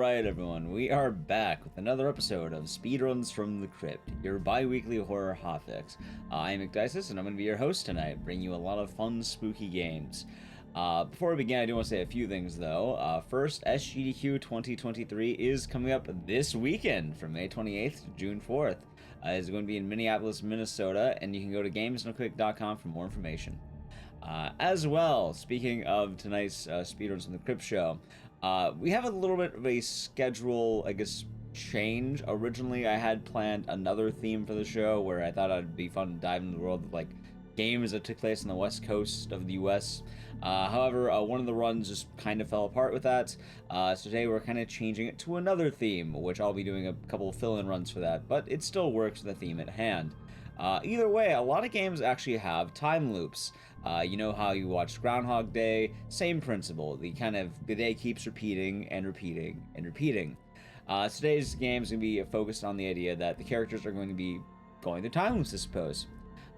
Right, everyone, we are back with another episode of Speedruns from the Crypt, your bi-weekly horror hotfix. I'm McDisis, and I'm going to be your host tonight, bringing you a lot of fun, spooky games. Before we begin, I do want to say a few things, though. First, SGDQ 2023 is coming up this weekend, from May 28th to June 4th. It's going to be in Minneapolis, Minnesota, and you can go to gamesnoquick.com for more information. As well, speaking of tonight's Speedruns from the Crypt show, we have a little bit of a schedule, I guess, change. Originally, I had planned another theme for the show where I thought it'd be fun to dive into the world of, like, games that took place on the west coast of the U.S. However, one of the runs just kind of fell apart with that. So today we're kind of changing it to another theme, which I'll be doing a couple of fill-in runs for that, but it still works with the theme at hand. Either way, a lot of games actually have time loops. You know how you watch Groundhog Day? Same principle. The day keeps repeating and repeating and repeating. Today's game is going to be focused on the idea that the characters are going to be going through time loops, I suppose.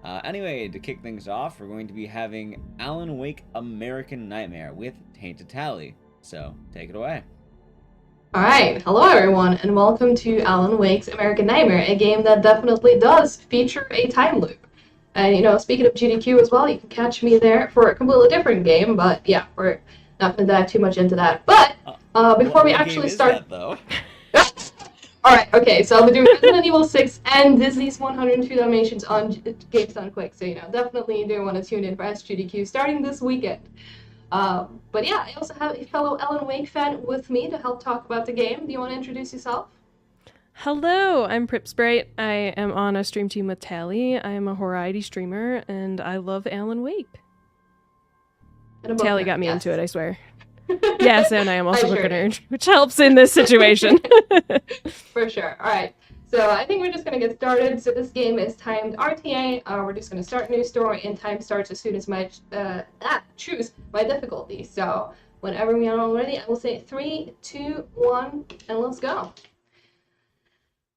Anyway, to kick things off, we're going to be having Alan Wake American Nightmare with Tainted Tally. So, take it away. Alright, hello everyone, and welcome to Alan Wake's American Nightmare, a game that definitely does feature a time loop. And, speaking of GDQ as well, you can catch me there for a completely different game, but yeah, we're not going to dive too much into that. But, before we actually start... That, though? Alright, okay, so I'll be doing Resident Evil 6 and Disney's 102 Dalmatians on Games Done Quick, so, definitely you do want to tune in for SGDQ starting this weekend. But yeah, I also have a fellow Alan Wake fan with me to help talk about the game. Do you want to introduce yourself? Hello, I'm Prip Sprite. I am on a stream team with Tally. I am a horror ID streamer, and I love Alan Wake. Tally got me into it, I swear. Yes, and I am also a nerd, which helps in this situation. For sure. All right. So I think we're just going to get started. So this game is timed RTA. We're just going to start a new story, and time starts as soon as choose my difficulty. So whenever we are all ready, I will say 3, 2, 1, and let's go.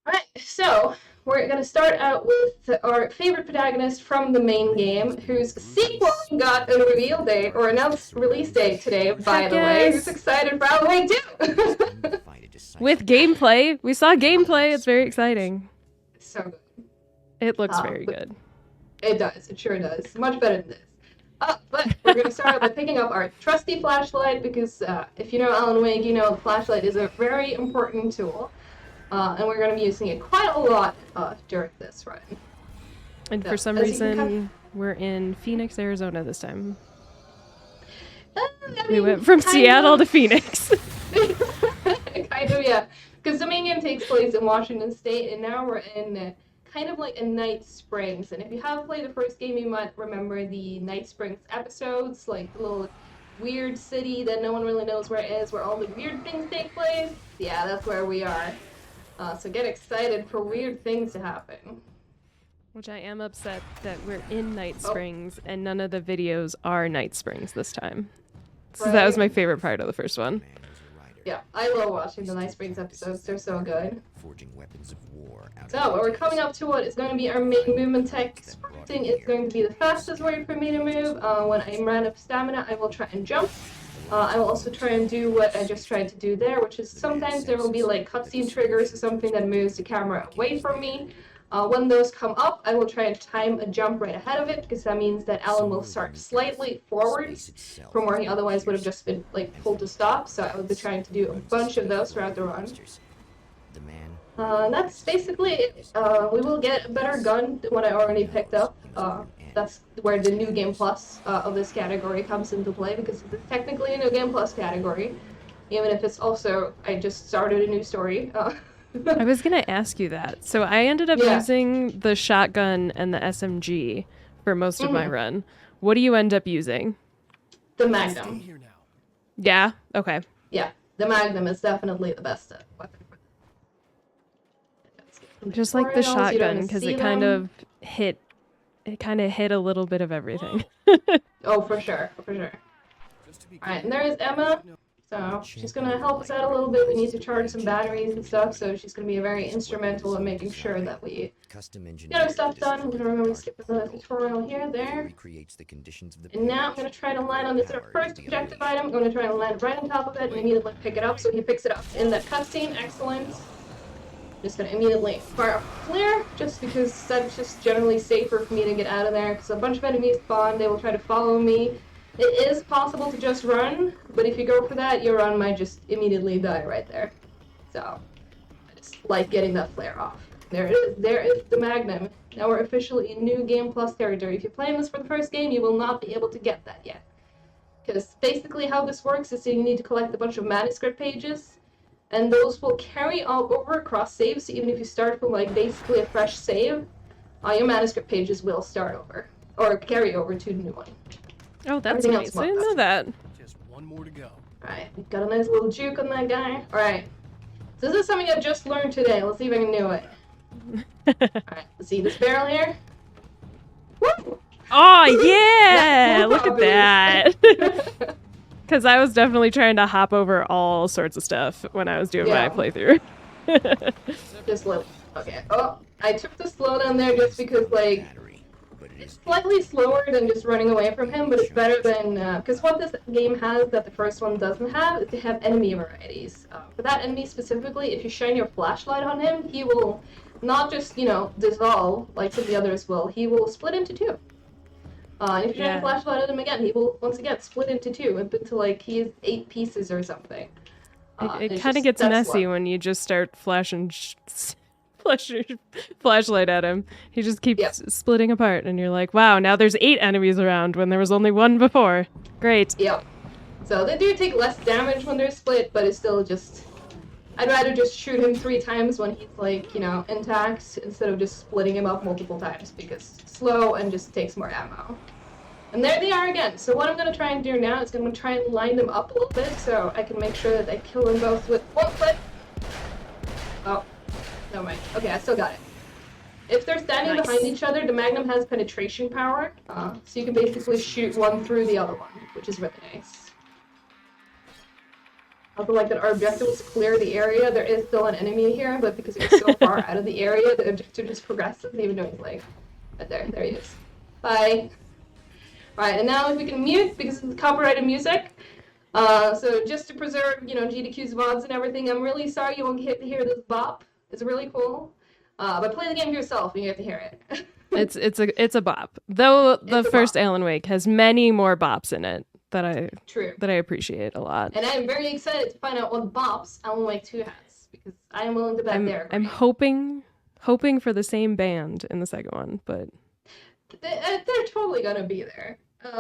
All right. So we're going to start out with our favorite protagonist from the main game, whose sequel got a reveal date or announced release date today. By the way, who's excited for Alan Wake 2? With gameplay. We saw gameplay. It's very exciting. It's so good. It looks very good. It does. It sure does. Much better than this. But we're going to start by picking up our trusty flashlight because if you know Alan Wake, you know the flashlight is a very important tool. And we're going to be using it quite a lot during this run. And for some reason, we're in Phoenix, Arizona this time. We went from Seattle to Phoenix. Kind of, yeah. Because the main game takes place in Washington State, and now we're in kind of like a Night Springs. And if you haven't played the first game, you might remember the Night Springs episodes, like the little weird city that no one really knows where it is, where all the weird things take place. Yeah, that's where we are. So get excited for weird things to happen. Which I am upset that we're in Night Springs, and none of the videos are Night Springs this time. So that was my favorite part of the first one. Yeah, I love watching the Night Springs episodes. They're so good. So, we're coming up to what is going to be our main movement tech. Sprinting is going to be the fastest way for me to move. When I'm out of stamina, I will try and jump. I will also try and do what I just tried to do there, which is sometimes there will be like cutscene triggers or something that moves the camera away from me. When those come up, I will try and time a jump right ahead of it, because that means that Alan will start slightly forwards from where he otherwise would have just been like pulled to stop. So I will be trying to do a bunch of those throughout the run. That's basically it. We will get a better gun than what I already picked up. That's where the New Game Plus of this category comes into play, because it's technically a New Game Plus category, even if it's also, I just started a new story. I was going to ask you that. So I ended up using the shotgun and the SMG for most of my run. What do you end up using? The Magnum. Yeah? Okay. Yeah, the Magnum is definitely the best weapon. Just like the shotgun, because it kind of hit a little bit of everything. Oh, for sure, for sure. Alright, and there is Emma. So she's going to help us out a little bit. We need to charge some batteries and stuff, so she's going to be very instrumental in making sure that we get our stuff done. I'm going to remember to skip the tutorial here, there. And now I'm going to try to land on this our first objective item. I'm going to try to land right on top of it and immediately pick it up, so he picks it up in that cutscene. Excellent. Just going to immediately fire a flare, just because that's just generally safer for me to get out of there, because a bunch of enemies spawn, they will try to follow me. It is possible to just run, but if you go for that, your run might just immediately die right there. So, I just like getting that flare off. There it is. There is the Magnum. Now we're officially in New Game Plus territory. If you're playing this for the first game, you will not be able to get that yet. Because basically how this works is that you need to collect a bunch of manuscript pages, and those will carry all over across saves, so even if you start from like basically a fresh save, your manuscript pages will start over, or carry over to the new one. Oh, that's nice. I didn't know that. Just one more to go. Alright, we've got a nice little juke on that guy. Alright. So this is something I just learned today. Let's see if I can do it. Alright, let's see this barrel here. Woo! Oh, yeah! Look at that. Because I was definitely trying to hop over all sorts of stuff when I was doing my playthrough. Just look. Okay. Oh, I took the slowdown there just because, like, it's slightly slower than just running away from him, but it's better than, because what this game has that the first one doesn't have is to have enemy varieties. For that enemy specifically, if you shine your flashlight on him, he will not just, dissolve like some of the others will, he will split into two. And if you shine a flashlight at him again, he will, once again, split into two, into like, he is 8 pieces or something. It kind of gets messy when you just start flashing flash your flashlight at him. He just keeps splitting apart, and you're like, wow, now there's 8 enemies around when there was only 1 before. Great. Yep. So they do take less damage when they're split, but it's still just... I'd rather just shoot him 3 times when he's, like, intact, instead of just splitting him up multiple times, because it's slow and just takes more ammo. And there they are again. So what I'm going to try and do now is I'm going to try and line them up a little bit, so I can make sure that I kill them both with 1 clip. Oh. Never mind. Okay, I still got it. If they're standing behind each other, the Magnum has penetration power, so you can basically shoot one through the other one, which is really nice. I also like that our objective was to clear the area. There is still an enemy here, but because he's so far out of the area, the objective just progresses, even though he's like, right there he is. Bye. Alright, and now if we can mute, because it's copyrighted music, so just to preserve, GDQ's VODs and everything, I'm really sorry you won't get to hear this bop. It's really cool, but play the game yourself and you have to hear it. it's a bop. Though the first Alan Wake has many more bops in it that I appreciate a lot. And I am very excited to find out what bops Alan Wake 2 has, because I am willing to bet they're great. I'm hoping for the same band in the second one, but they're totally gonna be there.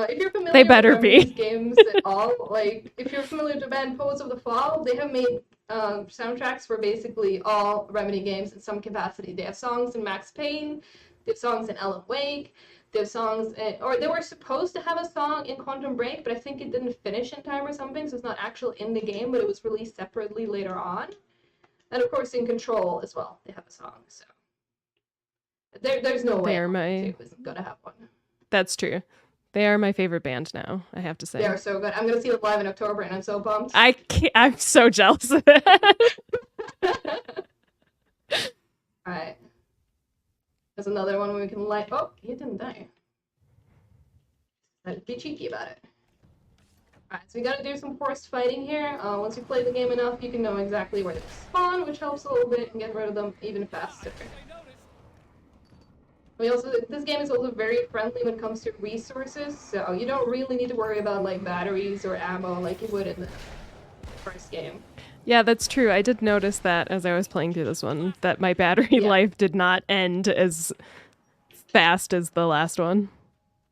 If you're familiar they better with be. These games at all, like if you're familiar with the band Poets of the Fall, they have made soundtracks for basically all Remedy games in some capacity. They have songs in Max Payne, they have songs in Alan Wake, they have songs or they were supposed to have a song in Quantum Break, but I think it didn't finish in time or something, so it's not actually in the game, but it was released separately later on. And of course in Control as well, they have a song, so there's no way Alan 2 isn't gonna have one. That's true. They are my favorite band now, I have to say. They are so good. I'm gonna see them live in October, and I'm so pumped. I'm so jealous of that. Alright. There's another one where we can light. Oh, he didn't die. Let's be cheeky about it. Alright, so we gotta do some forced fighting here. Once you play the game enough, you can know exactly where they spawn, which helps a little bit and get rid of them even faster. This game is also very friendly when it comes to resources, so you don't really need to worry about like batteries or ammo like you would in the first game. Yeah, that's true. I did notice that as I was playing through this one, that my battery life did not end as fast as the last one.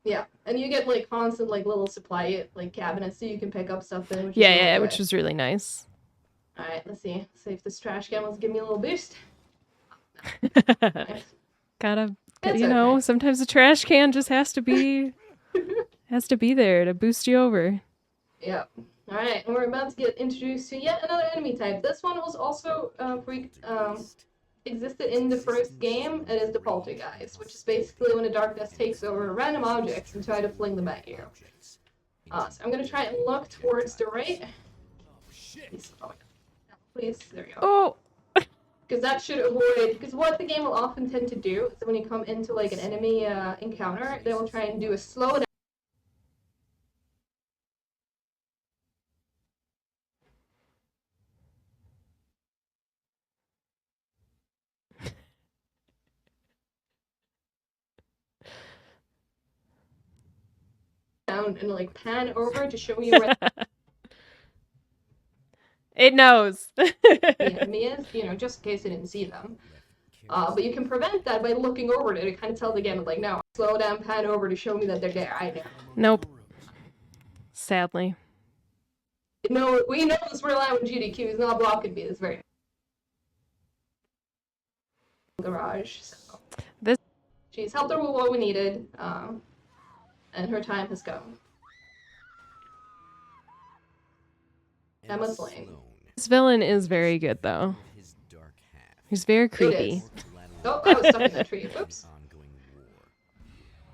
Yeah, and you get like constant like little supply like cabinets so you can pick up stuff in. Which was really nice. Alright, let's see. See if this trash can wants to give me a little boost. Nice. Gotta, sometimes the trash can just has to be there to boost you over. Yep. Alright, and we're about to get introduced to yet another enemy type. This one was also existed in the first game. It is the poltergeist, which is basically when the darkness takes over random objects and try to fling them at you. So I'm gonna try and look towards the right. Please, there you go. Oh! Because that should avoid, because what the game will often tend to do is when you come into like an enemy encounter, they will try and do a slow down and like pan over to show you where It knows. the enemy is, you know, just in case you didn't see them. But you can prevent that by looking over it and kind of tell the game, like, no, slow down, pan over to show me that they're there. I know. Nope. Sadly. No, we know this real life when GDQ is not blocking me this very garage. So. This She's helped her with what we needed, and her time has come. Emma's Lane. This villain is very good, though. He's very creepy. Oh, I was stuck in that tree. Oops.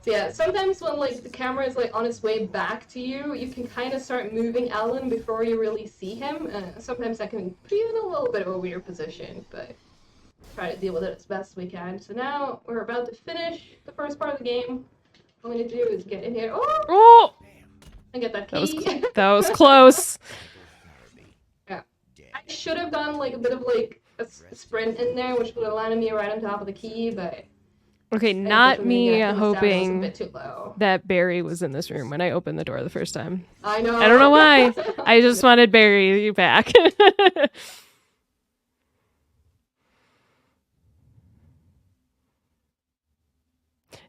So yeah, sometimes when like the camera is like on its way back to you, you can kind of start moving Alan before you really see him. Sometimes that can put you in a little bit of a weird position, but try to deal with it as best we can. So now we're about to finish the first part of the game. All we need to do is get in here. Oh! Oh! And get that key. That was close. Yeah. I should have done like a bit of like a sprint in there, which would have landed me right on top of the key, but... Okay, not me hoping a bit too low. that Barry was in this room when I opened the door the first time. I know. I don't know why. I just wanted Barry back.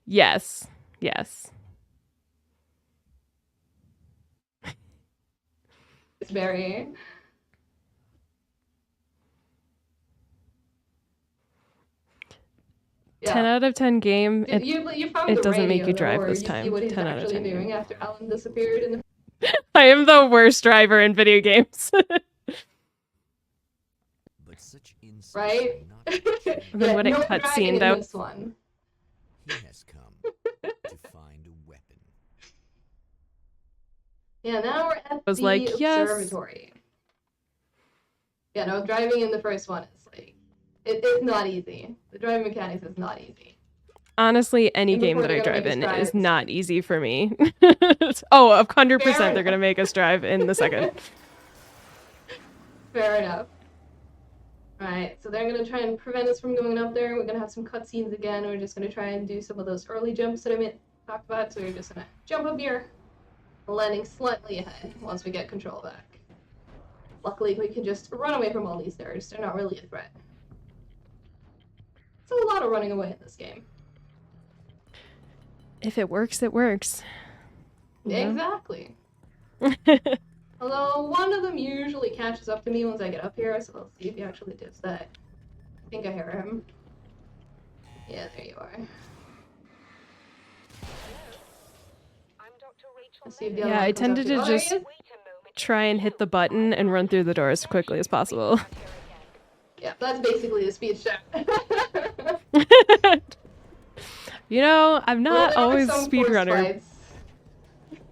Yes. Yes. It's Barry. Yeah. 10 out of 10 game. You found it doesn't make you drive this time. 10 out of 10 doing after Alan disappeared. In the... I am the worst driver in video games. Right? And then when it cutscened out. This one. He has come to find a weapon. Yeah, now we're at was the like, observatory. Yes. Yeah, no, driving in the first one is like, it's not easy. The driving mechanics is not easy. Honestly, any game that I drive in is not easy for me. Oh, 100% they're going to make us drive in the second. Fair enough. Alright, so they're going to try and prevent us from going up there. We're going to have some cutscenes again. We're just going to try and do some of those early jumps that I talked about. So we're just going to jump up here, landing slightly ahead once we get control back. Luckily, we can just run away from all these nerds. They're not really a threat. It's a lot of running away in this game. If it works, it works. Yeah. Exactly. Although one of them usually catches up to me once I get up here, so I'll see if he actually does that. I think I hear him. Yeah, there you are. Let's see if the other one I comes tended up to just try and hit the button and run through the door as quickly as possible. Yeah, that's basically the speed chat. You know, I'm not always a speedrunner,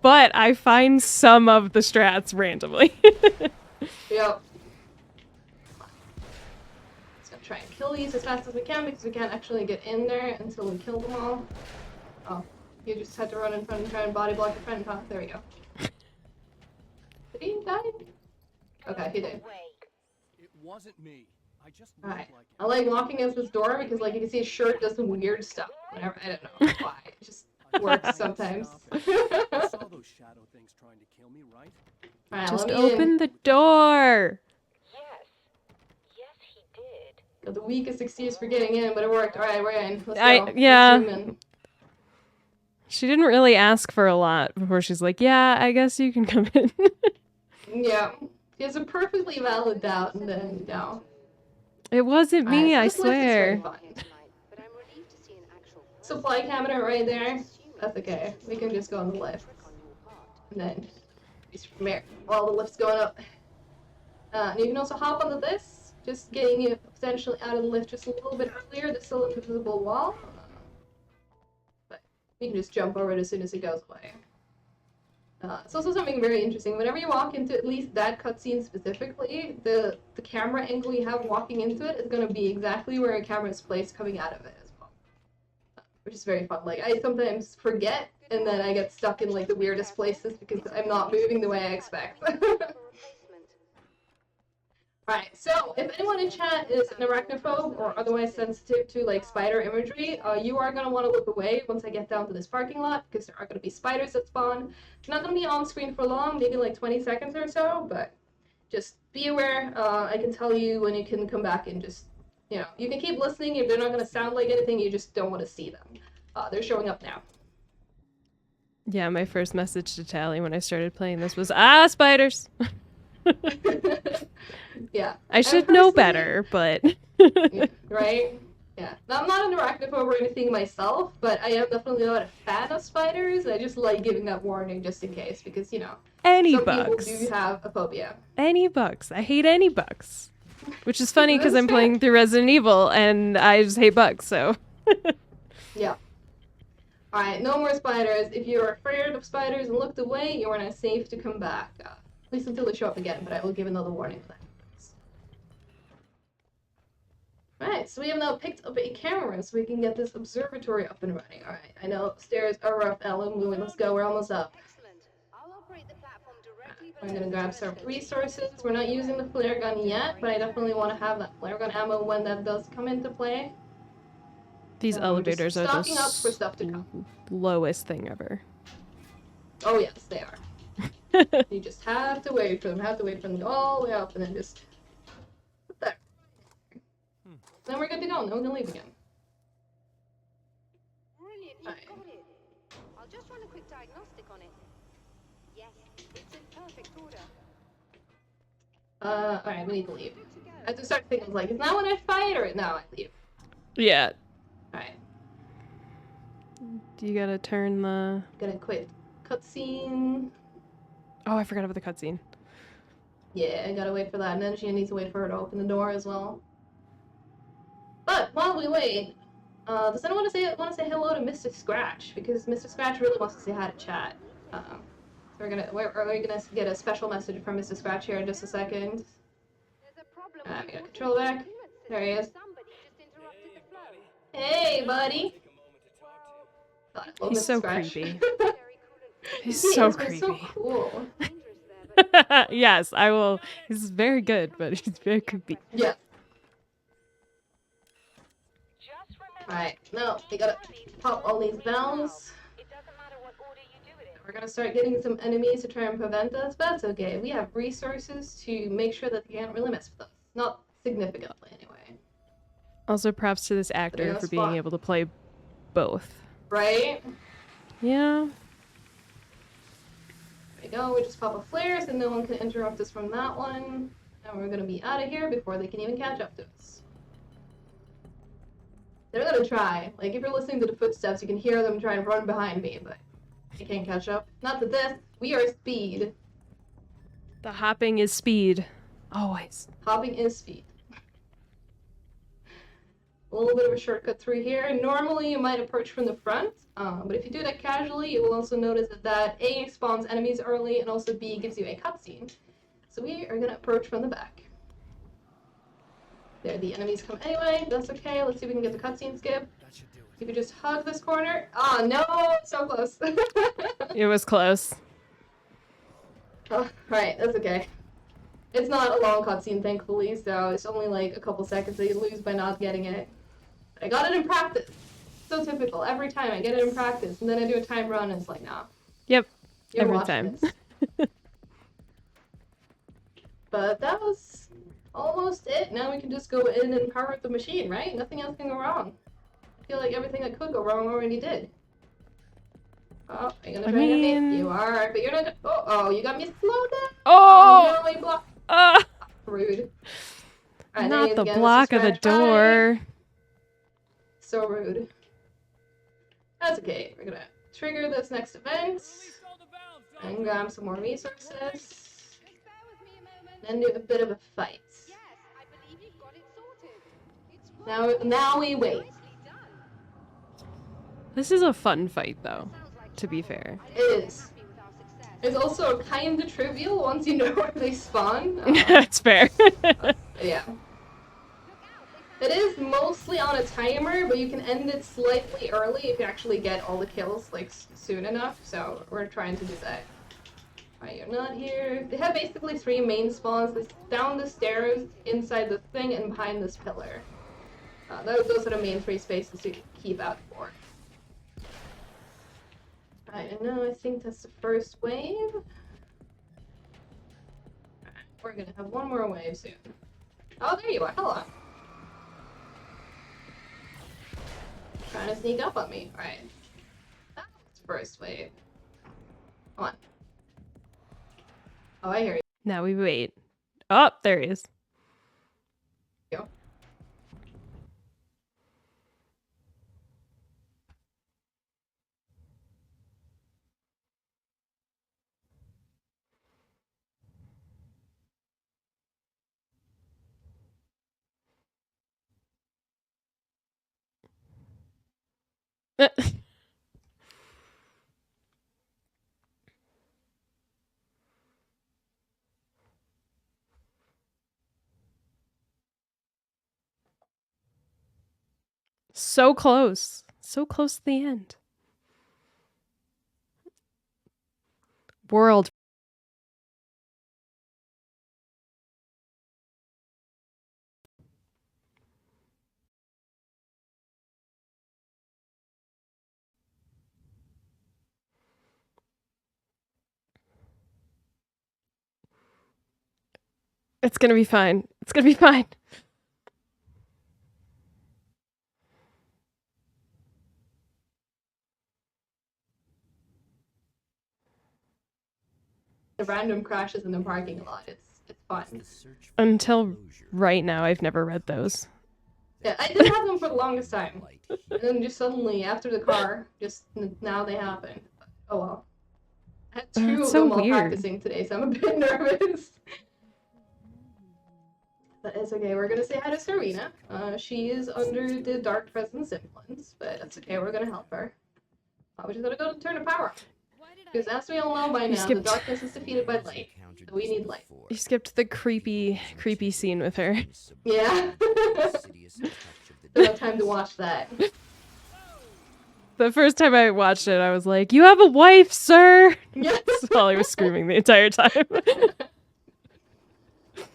but I find some of the strats randomly. Yep. Let's gonna try and kill these as fast as we can because we can't actually get in there until we kill them all. Oh, you just had to run in front and try and body block your friend, huh? There we go. Did he die? Okay, he did. It wasn't me. I just Alright. I like walking against this door because like you can see his shirt does some weird stuff. Whenever I don't know why. It just works sometimes. I saw those shadow things trying to kill me, right? Alright, Just let me open in. the door. Yes, he did. Got the weakest excuse for getting in, but it worked. Alright, we're in. Let's go. Yeah. Let's zoom in. She didn't really ask for a lot before she's like, yeah, I guess you can come in. Yeah. He has a perfectly valid doubt, and then, no. It wasn't me, I Alright, so this lift is swear. very fun. Supply cabinet right there. That's okay. We can just go on the lift. And then, just from here, while the lift's going up. And you can also hop onto this, just getting you potentially out of the lift just a little bit earlier. There's still an invisible wall. But you can just jump over it as soon as it goes away. It's also something very interesting. Whenever you walk into at least that cutscene specifically, the camera angle you have walking into it is going to be exactly where a camera is placed coming out of it as well. Which is very fun. Like, I sometimes forget, and then I get stuck in, like, the weirdest places because I'm not moving the way I expect. Alright, so if anyone in chat is an arachnophobe or otherwise sensitive to like spider imagery, you are going to want to look away once I get down to this parking lot because there are going to be spiders that spawn. They're not going to be on screen for long, maybe like 20 seconds or so, but just be aware. I can tell you when you can come back and just, you know, you can keep listening. If they're not going to sound like anything, you just don't want to see them. They're showing up now. Yeah, my first message to Tally when I started playing this was, spiders! Yeah. I should know better, but... Yeah, right? Yeah. Now, I'm not an arachnophobe or anything myself, but I am definitely not a fan of spiders. I just like giving that warning just in case, because, you know, some bugs. people do have a phobia. Any bugs. I hate any bugs. Which is funny because I'm playing through Resident Evil and I just hate bugs, so... Yeah. Alright, no more spiders. If you're afraid of spiders and looked away, you are not safe to come back. At least until they show up again, but I will give another warning for that. Alright, so we have now picked up a camera so we can get this observatory up and running. Alright, I know stairs are rough, Ellen. Let's go, we're almost up. I'm gonna grab some resources. We're not using the flare gun yet, but I definitely want to have that flare gun ammo when that does come into play. These elevators are stocking up for stuff to come. Lowest thing ever. Oh yes, they are. You just have to wait for them. Have to wait for them to go all the way up and then just put that. Then we're good to go. Then we can leave again. Brilliant, you got it. I'll just run a quick diagnostic on it. Yes, it's in perfect order. Alright, we need to leave. I have to start thinking, like, is now when I fight or now I leave? Yeah. Alright. Do you gotta turn the... Gonna quit cutscene. Oh, I forgot about the cutscene. Yeah, I gotta wait for that, and then she needs to wait for her to open the door as well. But while we wait, does anyone want to say hello to Mr. Scratch? Because Mr. Scratch really wants to say hi to chat. So we're gonna get a special message from Mr. Scratch here in just a second. We got control back. There he is. Hey, buddy. God, I love He's Mr. so Scratch. creepy. He's so but creepy. so cool. Yes, I will. He's very good, but he's very creepy. Yeah. Alright, now we gotta pop all these valves. We're gonna start getting some enemies to try and prevent us, but that's okay. We have resources to make sure that they can't really mess with us. Not significantly, anyway. Also, props to this actor for being able to play both. Right? Yeah. There we go, we just pop a flare so no one can interrupt us from that one. And we're gonna be out of here before they can even catch up to us. They're gonna try. Like, if you're listening to the footsteps, you can hear them try and run behind me, but they can't catch up. Not to this. We are speed. The hopping is speed. Always. Hopping is speed. A little bit of a shortcut through here. Normally, you might approach from the front, but if you do that casually, you will also notice that A spawns enemies early, and also B gives you a cutscene. So we are gonna approach from the back. There, the enemies come anyway. That's okay. Let's see if we can get the cutscene skip. You could just hug this corner. Oh no, so close. It was close. Oh, right, that's okay. It's not a long cutscene, thankfully, so it's only like a couple seconds that you lose by not getting it. But I got it in practice. So typical. Every time I get it in practice, and then I do a time run, and it's like, nah. Yep. You're Every watching time. this. But that was almost it. Now we can just go in and power up the machine, right? Nothing else can go wrong. I feel like everything that could go wrong already did. Oh, are you gonna try and get me? You are, but you're not. Oh, you got me slowed down. Oh! No, you blocked. Rude. Right, Not the block of the door. So rude. That's okay. We're gonna trigger this next event and grab some more resources. Then do a bit of a fight. Now we wait. This is a fun fight, though, to be fair. It is. It's also kind of trivial once you know where they spawn. That's fair. Yeah. It is mostly on a timer, but you can end it slightly early if you actually get all the kills, like, soon enough, so we're trying to do that. Alright, you're not here. They have basically 3 main spawns. It's down the stairs, inside the thing, and behind this pillar. Those are the main 3 spaces to keep out for. Alright, and now I think that's the first wave. Alright, we're gonna have one more wave soon. Oh, there you are. Hello. Trying to sneak up on me. Alright. That's first wave. Come on. Oh, I hear you. Now we wait. Oh, there he is. Go. So close. So close to the end. World. It's gonna be fine. It's gonna be fine. The random crashes in the parking lot. It's fun. Until right now, I've never read those. Yeah, I didn't have them for the longest time. And then just suddenly, after the car, just now they happen. Oh well. I had 2 of so them while weird. practicing today, so I'm a bit nervous. But it's okay, we're gonna say hi to Serena. She is under the Dark Presence influence, but that's okay, we're gonna help her. We just gotta go turn the power on. Because as we all know by now, the darkness is defeated by light. So we need light. You skipped the creepy scene with her. Yeah. Don't have time to watch that. The first time I watched it, I was like, "You have a wife, sir!" Yes. While I was screaming the entire time.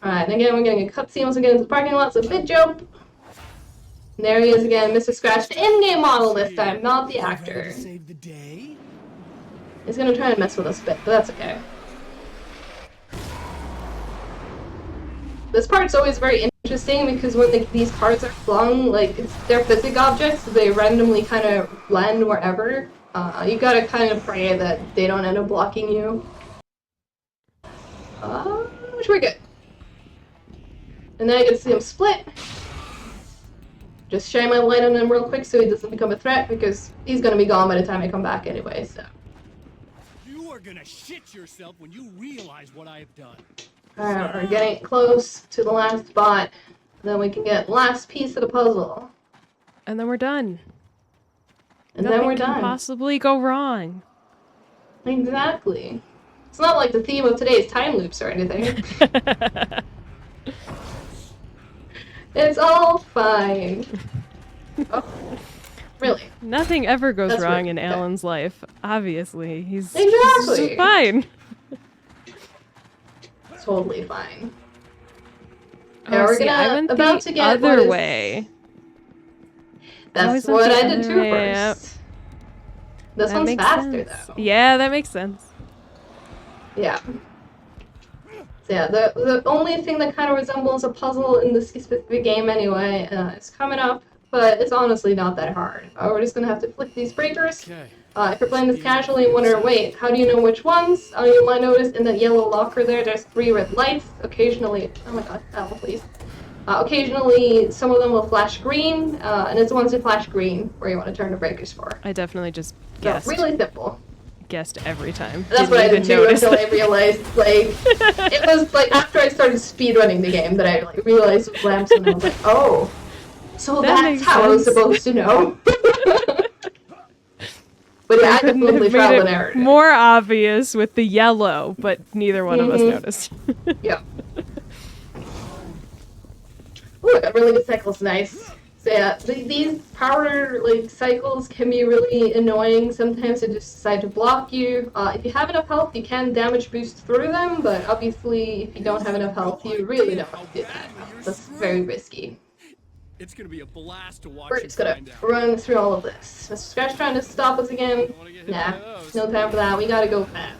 Alright, again, we're getting a cutscene once we get into the parking lot, so bit jump. And there he is again, Mr. Scratch, the in-game model this time, not the actor. Save the day? He's gonna try and mess with us a bit, but that's okay. This part's always very interesting because when these cards are flung, like, they're physics objects, so they randomly kind of land wherever. You gotta kind of pray that they don't end up blocking you. Which we're good. And then I get to see him split. Just shine my light on him real quick so he doesn't become a threat, because he's gonna be gone by the time I come back anyway, so. You are gonna shit yourself when you realize what I have done. Alright, we're getting close to the last spot. Then we can get last piece of the puzzle. And then we're done. And Nothing then we're can done. possibly go wrong. Exactly. It's not like the theme of today's time loops or anything. It's all fine. Oh, really? Nothing ever goes That's wrong right. in Okay. Alan's life. Obviously, he's Exactly. just fine. Totally fine. Oh, Now we're see, I gonna went about the to get what other is- way. That's always went what the I did other too way, yep. first. This That one's makes faster sense. though. Yeah, that makes sense. Yeah. So yeah, the only thing that kind of resembles a puzzle in this specific game anyway is coming up, but it's honestly not that hard. We're just gonna have to flick these breakers. Okay. If you're playing this casually and wonder, wait, how do you know which ones? You might notice in that yellow locker there's 3 red lights. Occasionally, oh my god, Alan, please. Occasionally, some of them will flash green, and it's the ones that flash green where you want to turn the breakers for. I definitely just So, guessed. really simple. Guessed every time. That's Didn't what I even did too notice until I it. realized, like, it was like after I started speedrunning the game that I like realized it was lamps and I was like, oh, so That that's makes how I was sense. supposed to know. But But yeah, I couldn't definitely have made travel it the narrative. more obvious with the yellow, but neither one of us noticed. Yeah. Ooh, I got a really good cycles, nice. So yeah, these power cycles can be really annoying. Sometimes they just decide to block you. If you have enough health, you can damage boost through them, but obviously if you don't have enough health, you really don't want to do that. That's very risky. It's gonna be a blast to watch. We're just gonna run through all of this. Mr. Scratch trying to stop us again. Nah, no time for that. We gotta go fast.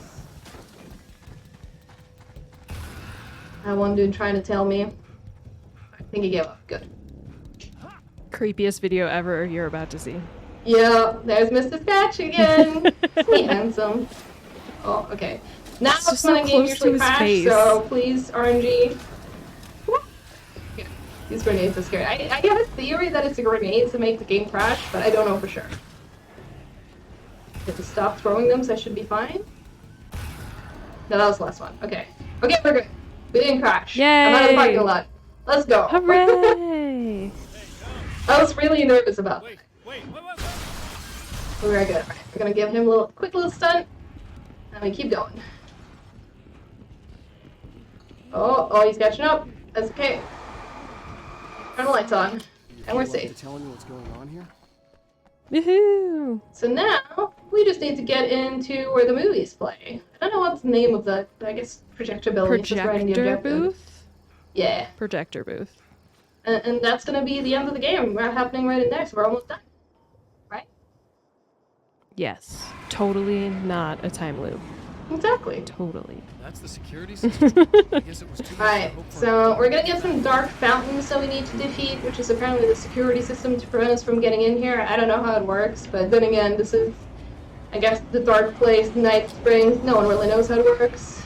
That one dude trying to tell me. I think he gave up. Good. Creepiest video ever you're about to see. Yeah, there's Mr. Scratch again. Sweet handsome. Oh, okay. Now It's it's so gonna game close to usually his crash, face. so please, RNG. Yeah, these grenades are scary. I have a theory that it's a grenade to make the game crash, but I don't know for sure. I have to stop throwing them, so I should be fine. No, that was the last one. Okay. Okay, we're good. We didn't crash. Yay! I'm out of the parking lot. Let's go. Hooray! I was really nervous about that. Wait. We're very good. Alright, we're gonna give him a quick little stunt. And we keep going. Oh, he's catching up. That's okay. Turn the lights on. And we're safe. Telling me what's going on here? Woohoo! So now, we just need to get into where the movies play. I don't know what's the name of the, I guess, projector building. It's just right in the Projector objective. booth? Yeah. Projector booth. And that's gonna be the end of the game. We're happening right in there, so we're almost done. Right? Yes. Totally not a time loop. Exactly. Totally. That's the security system. I guess it was too much to Alright, hope for. so we're gonna get some dark fountains that we need to defeat, which is apparently the security system to prevent us from getting in here. I don't know how it works, but then again, this is, I guess, the dark place, Night Springs. No one really knows how it works.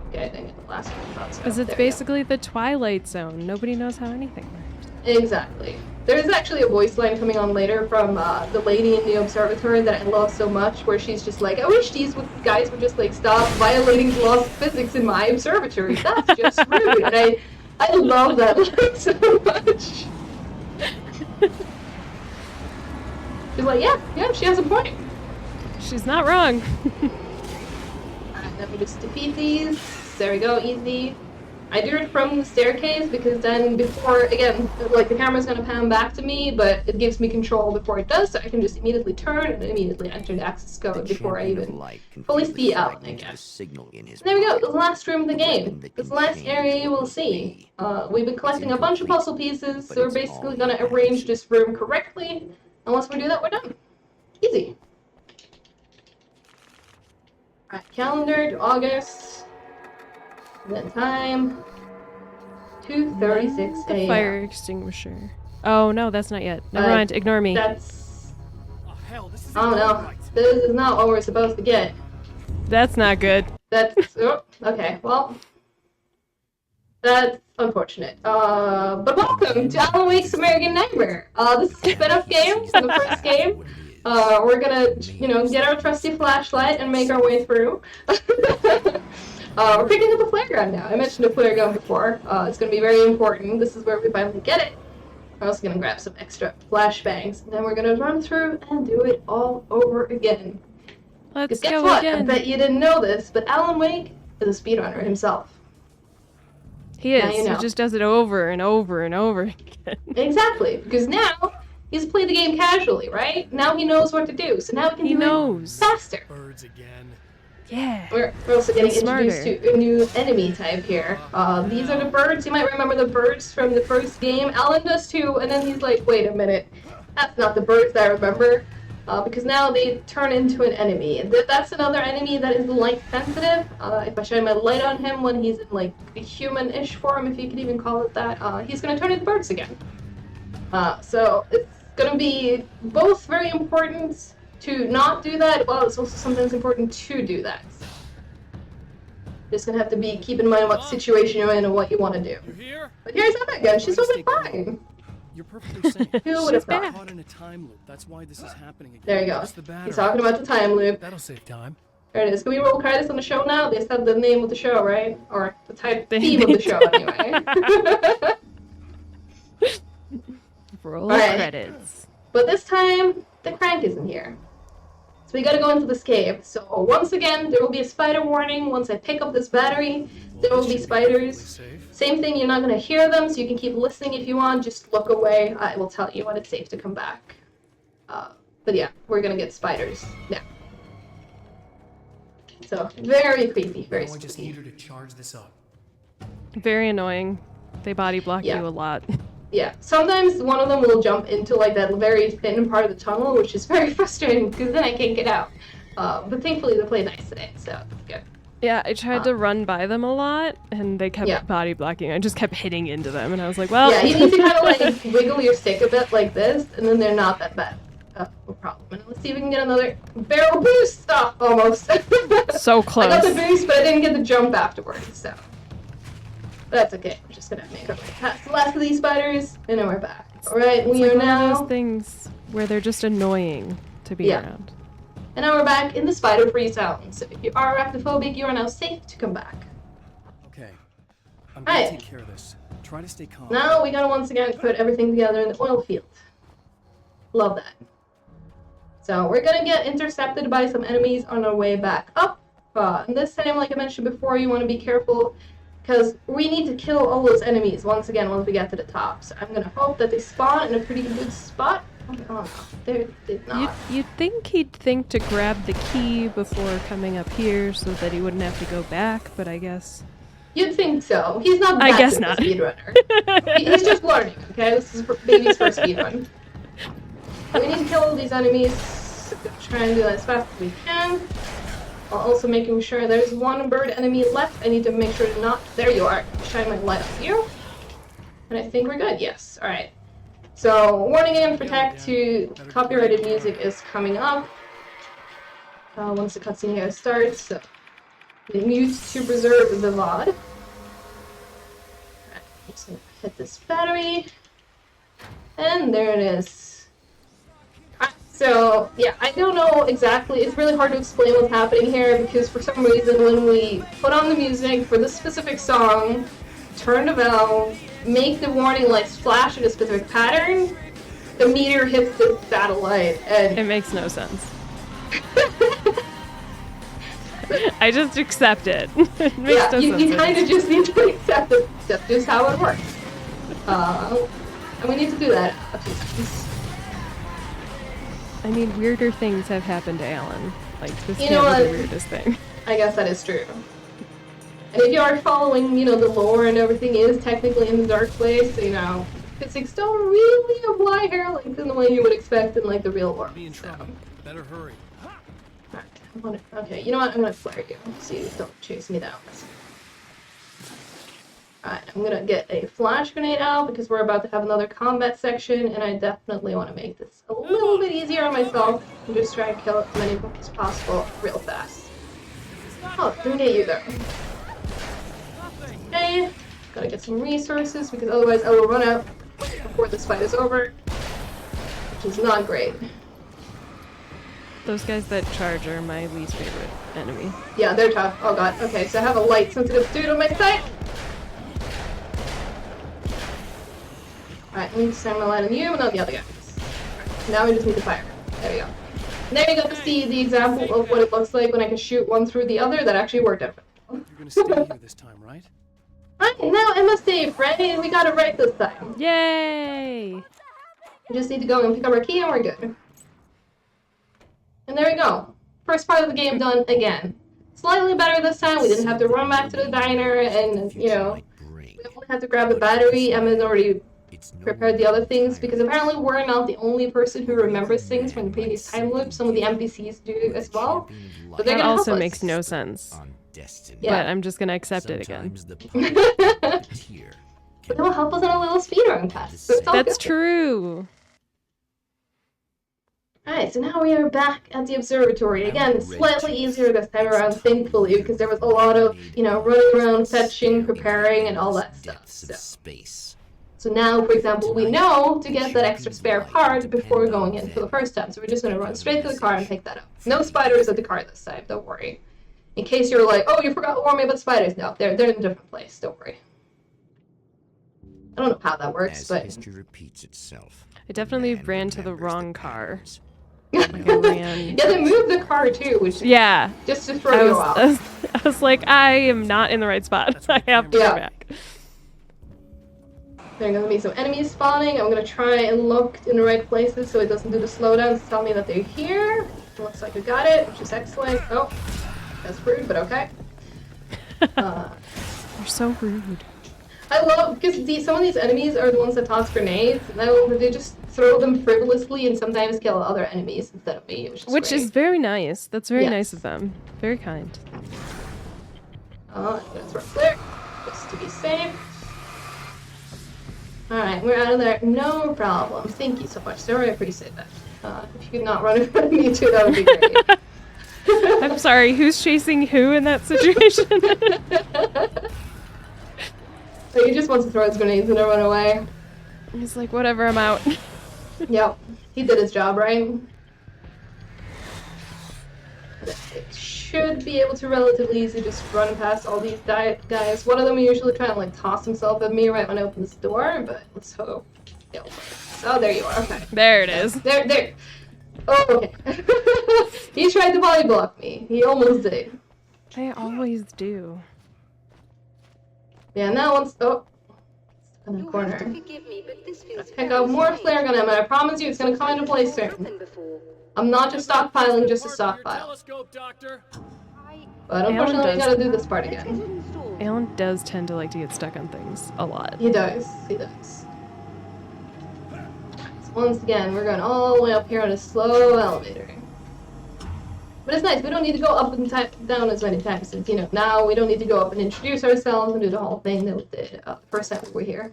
Okay, I think the last one I thought so. Because it's There we go. basically the Twilight Zone. Nobody knows how anything works. Exactly. There is actually a voice line coming on later from the lady in the observatory that I love so much, where she's just like, I wish these guys would just like stop violating the laws of physics in my observatory. That's just rude. And I love that line so much. She's like, yeah, she has a point. She's not wrong. Alright, let me just defeat these. There we go, easy. I do it from the staircase because then before, again, like the camera's gonna pan back to me, but it gives me control before it does, so I can just immediately turn and immediately enter the access code before I even fully see Alan again. There we go, the last room of the game. This last area you will see. We've been collecting a bunch of puzzle pieces, so we're basically gonna arrange this room correctly. And once we do that, we're done. Easy. Alright, calendar to August. Then time 2:36 The a.m. fire extinguisher. Oh no, that's not yet. Never mind. Ignore me. That's, Oh, hell, this is I don't know. This is not what we're supposed to get. That's not good. That's okay. Well, that's unfortunate. But welcome to Alan Wake's American Nightmare. This is a spin-off game from the first game. We're gonna, get our trusty flashlight and make our way through. We're picking up a flare gun now. I mentioned a flare gun before. It's going to be very important. This is where we finally get it. We're also going to grab some extra flashbangs. And then we're going to run through and do it all over again. Let's Guess go what? again. I bet you didn't know this, but Alan Wake is a speedrunner himself. He is. Now you know. He just does it over and over and over again. Exactly. Because now he's played the game casually, right? Now he knows what to do. So now he can do it faster. Birds again. Yeah. We're also getting Smarter. introduced to a new enemy type here. These are the birds. You might remember the birds from the first game. Alan does too, and then he's like, wait a minute. That's not the birds that I remember. Because now they turn into an enemy. That's another enemy that is light sensitive. If I shine my light on him when he's in like a human-ish form, if you could even call it that, he's gonna turn into birds again. So it's gonna be both very important to not do that, while it's also sometimes important to do that. Just gonna have to keep in mind what situation you're in and what you want to do. You here? But here's Emma again. She's totally fine. You're perfectly sane. Who would have back. thought? Caught in a time loop. That's why this is happening again. There you go. Just the battery. He's talking about the time loop. That'll save time. There it is. Can we roll credits on the show now? They said the name of the show, right? Or the theme of the show, anyway. Roll Alright. credits. But this time, the crank isn't here. So we gotta go into this cave. So once again, there will be a spider warning. Once I pick up this battery, there will be spiders. Same thing, you're not gonna hear them, so you can keep listening if you want. Just look away. I will tell you when it's safe to come back. But yeah, we're gonna get spiders now. So very creepy, very spooky. I just need her to charge this up. Very annoying. They body block Yeah. you a lot. Yeah, sometimes one of them will jump into like that very thin part of the tunnel, which is very frustrating because then I can't get out. But thankfully they play nice today, so it's good. Yeah, I tried to run by them a lot, and they kept body blocking. I just kept hitting into them, and I was like, well... Yeah, you need to kind of like wiggle your stick a bit like this, and then they're not that bad. No problem. And let's see if we can get another barrel boost! Oh, almost. So close. I got the boost, but I didn't get the jump afterwards, so... That's okay. We're just gonna make our way past the last of these spiders, and then we're back. Alright, we are one now... of those things where they're just annoying to be around. And now we're back in the spider-free zone. So if you are arachnophobic, you are now safe to come back. Okay. I'm gonna take care of this. Try to stay calm. Now we gotta once again put everything together in the oil field. Love that. So we're gonna get intercepted by some enemies on our way back up. And this time, like I mentioned before, you want to be careful because we need to kill all those enemies once again once we get to the top. So I'm gonna hope that they spawn in a pretty good spot. Oh no, they did not. You'd think he'd think to grab the key before coming up here so that he wouldn't have to go back, but I guess... You'd think so. He's not that I guess good not. a speedrunner. He's just learning, okay? This is baby's first speedrun. We need to kill all these enemies. Try and do that as fast as we can. While also making sure there's one bird enemy left. I need to make sure to not... There you are. Shine my light on you. And I think we're good. Yes. Alright. So, warning and protect to copyrighted music is coming up. Once the cutscene here starts. So, mute to preserve the VOD. Alright, I'm just gonna hit this battery. And there it is. Alright, so, yeah, I don't know exactly. It's really hard to explain what's happening here because for some reason when we put on the music for this specific song, turn the valve, make the warning lights flash in a specific pattern, the meteor hits the satellite, and... It makes no sense. I just accept it. It makes no sense. You kind of just need to accept it. That's just how it works. And we need to do that a few times. I mean, weirder things have happened to Alan. Like, this You can't know be what? the weirdest thing. I guess that is true. And if you are following, the lore and everything is technically in the dark place, so, physics don't really apply here, like, in the way you would expect in, like, the real world. Be in trouble. Better hurry. Alright, okay, you know what? I'm gonna flare you, so you don't chase me down. Alright, I'm gonna get a flash grenade out because we're about to have another combat section, and I definitely want to make this a little bit easier on myself and just try and kill as many people as possible real fast. Oh, don't get you there. Okay, gotta get some resources because otherwise I will run out before this fight is over, which is not great. Those guys that charge are my least favorite enemy. Yeah, they're tough. Oh god. Okay, so I have a light-sensitive dude on my side. Alright, I need to shine my light on you and on the other guys. Right, now we just need to fire. There we go. And there you got to see the example of what it looks like when I can shoot one through the other. That actually worked out. You're gonna stay here this time, right? Right, now Emma stay, right? We got it right this time. Yay! We just need to go and pick up our key and we're good. And there we go. First part of the game done again. Slightly better this time. We didn't have to run back to the diner and, we only had to grab the battery. Emma's already prepared the other things because apparently we're not the only person who remembers things from the previous time loop. Some of the NPCs do as well. But they're That gonna help also us. makes no sense. Yeah. But I'm just gonna accept it again. But they'll help us in a little speedrun test. So it's all That's good. true. Alright, so now we are back at the observatory. Again, slightly easier this time around, thankfully, because there was a lot of, running around, fetching, preparing, and all that stuff. So now, for example, we know to get that extra spare part before going in for the first time. So we're just going to run straight to the car and pick that up. No spiders at the car this time, don't worry. In case you're like, oh, you forgot to warn me about spiders. No, they're in a different place, don't worry. I don't know how that works, but... history repeats itself, I definitely man ran to the remembers wrong the car. patterns. Like I ran. Yeah, they moved the car too, which Yeah. just to throw you off. I was like, I am not in the right spot. I have to go back. There are gonna be some enemies spawning. I'm gonna try and look in the right places so it doesn't do the slowdowns to tell me that they're here. Looks like we got it, which is excellent. Oh, that's rude, but okay. You're so rude. I love, because some of these enemies are the ones that toss grenades, and they just throw them frivolously and sometimes kill other enemies instead of me, which is very nice. That's very nice of them. Very kind. I'm gonna throw a flare, just to be safe. Alright, we're out of there. No problem. Thank you so much, sir. I appreciate that. If you could not run in front of me too, that would be great. I'm sorry, who's chasing who in that situation? So he just wants to throw his grenades and then run away. He's like, whatever, I'm out. Yep, he did his job, right? It should be able to relatively easily just run past all these guys. One of them usually trying to like toss himself at me right when I open this door, but let's hope. Oh, there you are. Okay. There it is. There. Oh, okay. He tried to body block me. He almost did. They always do. Yeah, now once in the corner. Let's pick up more flare gun ammo. I promise you, it's gonna come into play soon. I'm not just stockpiling just to stockpile. But unfortunately, we gotta do this part again. Alan does tend to like to get stuck on things a lot. He does. He does. So once again, we're going all the way up here on a slow elevator. But it's nice. We don't need to go up and down as many times. Since, you know, now we don't need to go up and introduce ourselves and do the whole thing that we did first time we were here.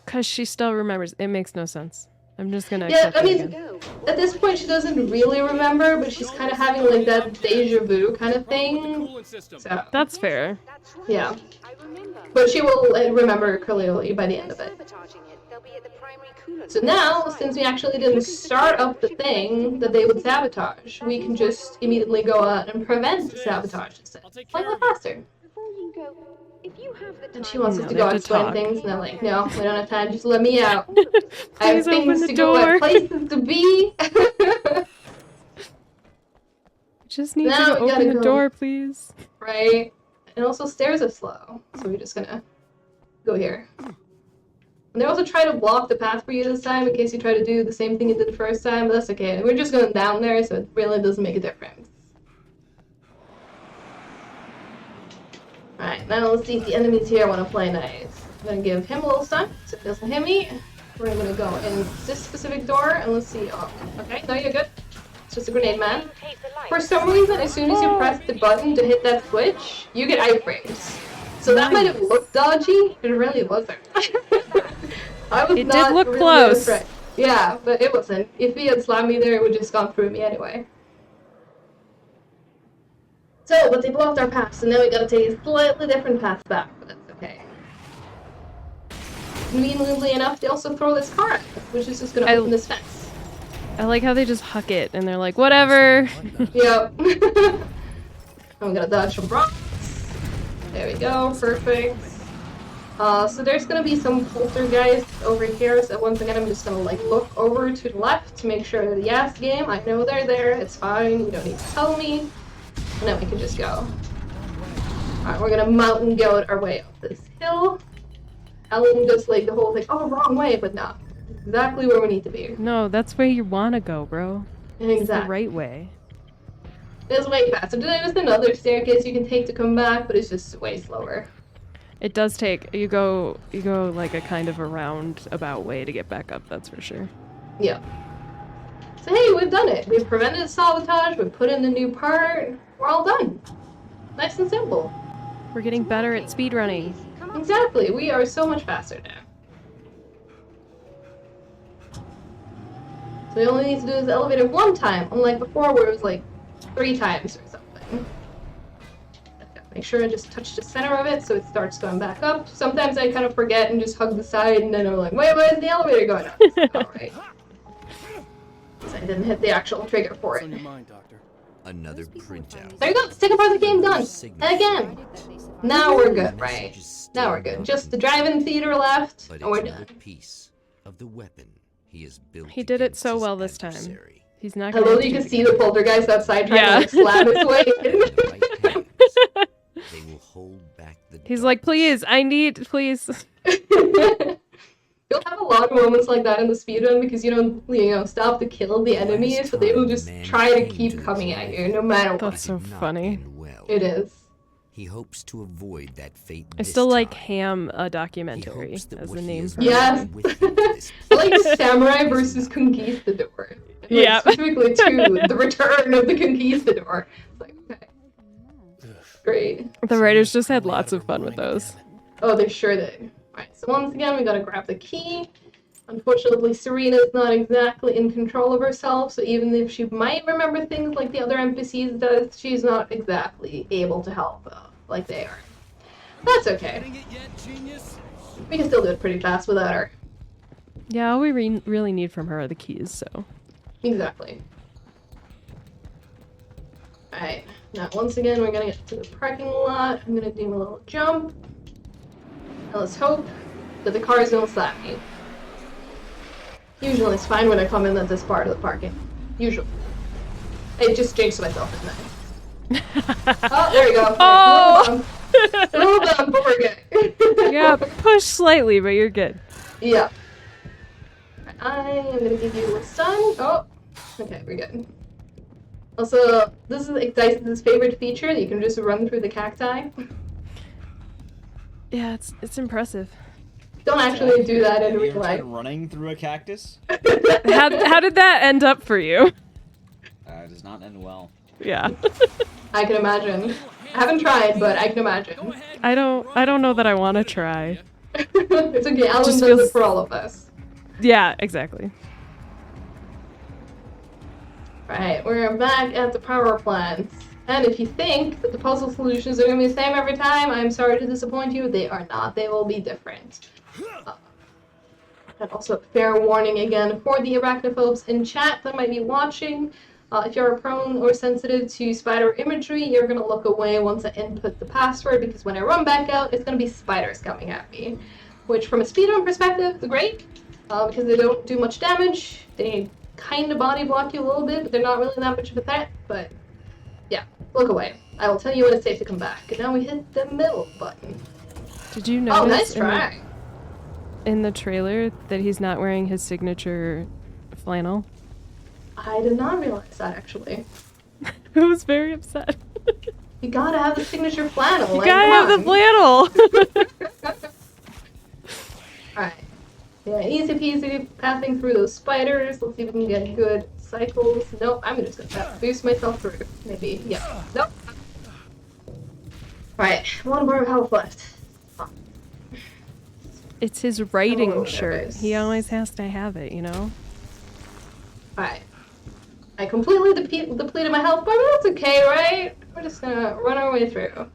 Because she still remembers. It makes no sense. I'm just gonna accept it again. At this point she doesn't really remember, but she's kind of having like that deja vu kind of thing. So that's fair. Yeah. But she will remember clearly by the end of it. So now, since we actually didn't start up the thing that they would sabotage, we can just immediately go out and prevent the sabotage instead. Like that faster. And she wants us to go out and explain things, and they're like, no, we don't have time, just let me out. I have things to go at, places to be. Just need to open the door, please. Right. And also stairs are slow, so we're just gonna go here. And they also try to block the path for you this time in case you try to do the same thing you did the first time, but that's okay. We're just going down there, so it really doesn't make a difference. Alright, now let's see if the enemies here want to play nice. I'm going to give him a little stun, so it doesn't hit me. We're going to go in this specific door, and let's see. Oh, okay, no, you're good. It's just a grenade man. For some reason, as soon as you press the button to hit that switch, you get iframes. So that might have looked dodgy, but it really wasn't. It did look really close. Yeah, but it wasn't. If he had slammed me there, it would just gone through me anyway. So, but they blocked our path, so now we gotta take a slightly different path back, but that's okay. Conveniently enough, they also throw this car at us, which is just gonna open this fence. I like how they just huck it, and they're like, whatever. Yep. I'm gonna dodge some rocks. There we go, perfect. So there's gonna be some poltergeists over here, so once again I'm just gonna like look over to the left to make sure that yes game, I know they're there, it's fine, you don't need to tell me. And then we can just go. Alright, we're gonna mountain goat our way up this hill. Ellen just like the whole thing, oh wrong way, but no. Exactly where we need to be. No, that's where you wanna go, bro. Exactly. It's the right way. It's way faster. There's another staircase you can take to come back, but it's just way slower. It does take, you go like a kind of a roundabout way to get back up, that's for sure. Yeah. So hey, we've done it. We've prevented sabotage, we've put in the new part, we're all done. Nice and simple. We're getting better at speedrunning. Exactly, we are so much faster now. So we only need to do this elevator one time, unlike before where it was like 3 times or something. Make sure I just touch the center of it so it starts going back up. Sometimes I kind of forget and just hug the side and then I'm like, wait, why is the elevator going up? Alright. So I didn't hit the actual trigger for it. Another printout. There you go, second part of the game done. And again. Now we're good, right? Now we're good. Just the drive-in theater left, and we're done. Piece of the weapon he has built. He did it so well this time. He's not I gonna love have that you to can do see it the poltergeist outside trying Yeah. to like slam his way in. Right hands, they will hold back the He's like, darts. please, I need, please. You'll have a lot of moments like that in the speedrun because you don't stop to kill the enemies, Last so they will time the just man try to came keep to the coming at you drive-in, no matter what. That's so it did not funny. end well. It is. He hopes to avoid that fate I this still like time. Ham a He documentary hopes that as what the he name has for Yes. it. brought with him to this I like place Samurai is versus enough. Conquistador. And, like, Yeah. specifically to the return of the Conquistador. It's like, okay. Great. The writers just had lots of fun with those. Oh, they sure did. Alright, so once again, we gotta grab the key. Unfortunately, Serena's not exactly in control of herself, so even if she might remember things like the other NPCs does, she's not exactly able to help like they are. That's okay. Getting it yet, genius? We can still do it pretty fast without her. Yeah, all we really need from her are the keys, so. Exactly. Alright, now once again, we're gonna get to the parking lot. I'm gonna do a little jump. And let's hope that the cars don't slap me. Usually it's fine when I come in at this part of the parking. Usually. I just jinxed myself, didn't I? Oh, there we go. Oh! A little bump, but we're good. Yeah, push slightly, but you're good. Yeah. I am gonna give you a stun. Oh, okay, we're good. Also, this is Dice's favorite feature. You can just run through the cacti. Yeah, it's impressive. Don't actually do that in Have you real ever life. tried running through a cactus? How did that end up for you? It does not end well. Yeah. I can imagine. I haven't tried, but I can imagine. I don't know that I want to try. It's okay, Alan Just does feels- it for all of us. Yeah, exactly. Right, we're back at the power plants. And if you think that the puzzle solutions are going to be the same every time, I'm sorry to disappoint you, they are not. They will be different. And also, fair warning again for the arachnophobes in chat that might be watching. If you're prone or sensitive to spider imagery, you're going to look away once I input the password, because when I run back out, it's going to be spiders coming at me. Which, from a speedrun perspective, is great, because they don't do much damage. They kind of body block you a little bit, but they're not really that much of a threat. But yeah, look away. I will tell you when it's safe to come back. And now we hit the middle button. Did you notice Oh, nice try. in the trailer that he's not wearing his signature flannel? I did not realize that, actually. I was very upset. You gotta have the signature flannel. You like, gotta have come the flannel. Alright. Yeah, easy peasy passing through those spiders. Let's see if we can get good cycles. Nope, I'm just gonna boost myself through. Maybe, yeah. Nope. Alright, one more health left. It's his writing Oh, shirt. nice. He always has to have it, you know? Alright. I completely depleted my health bar, but that's okay, right? We're just gonna run our way through.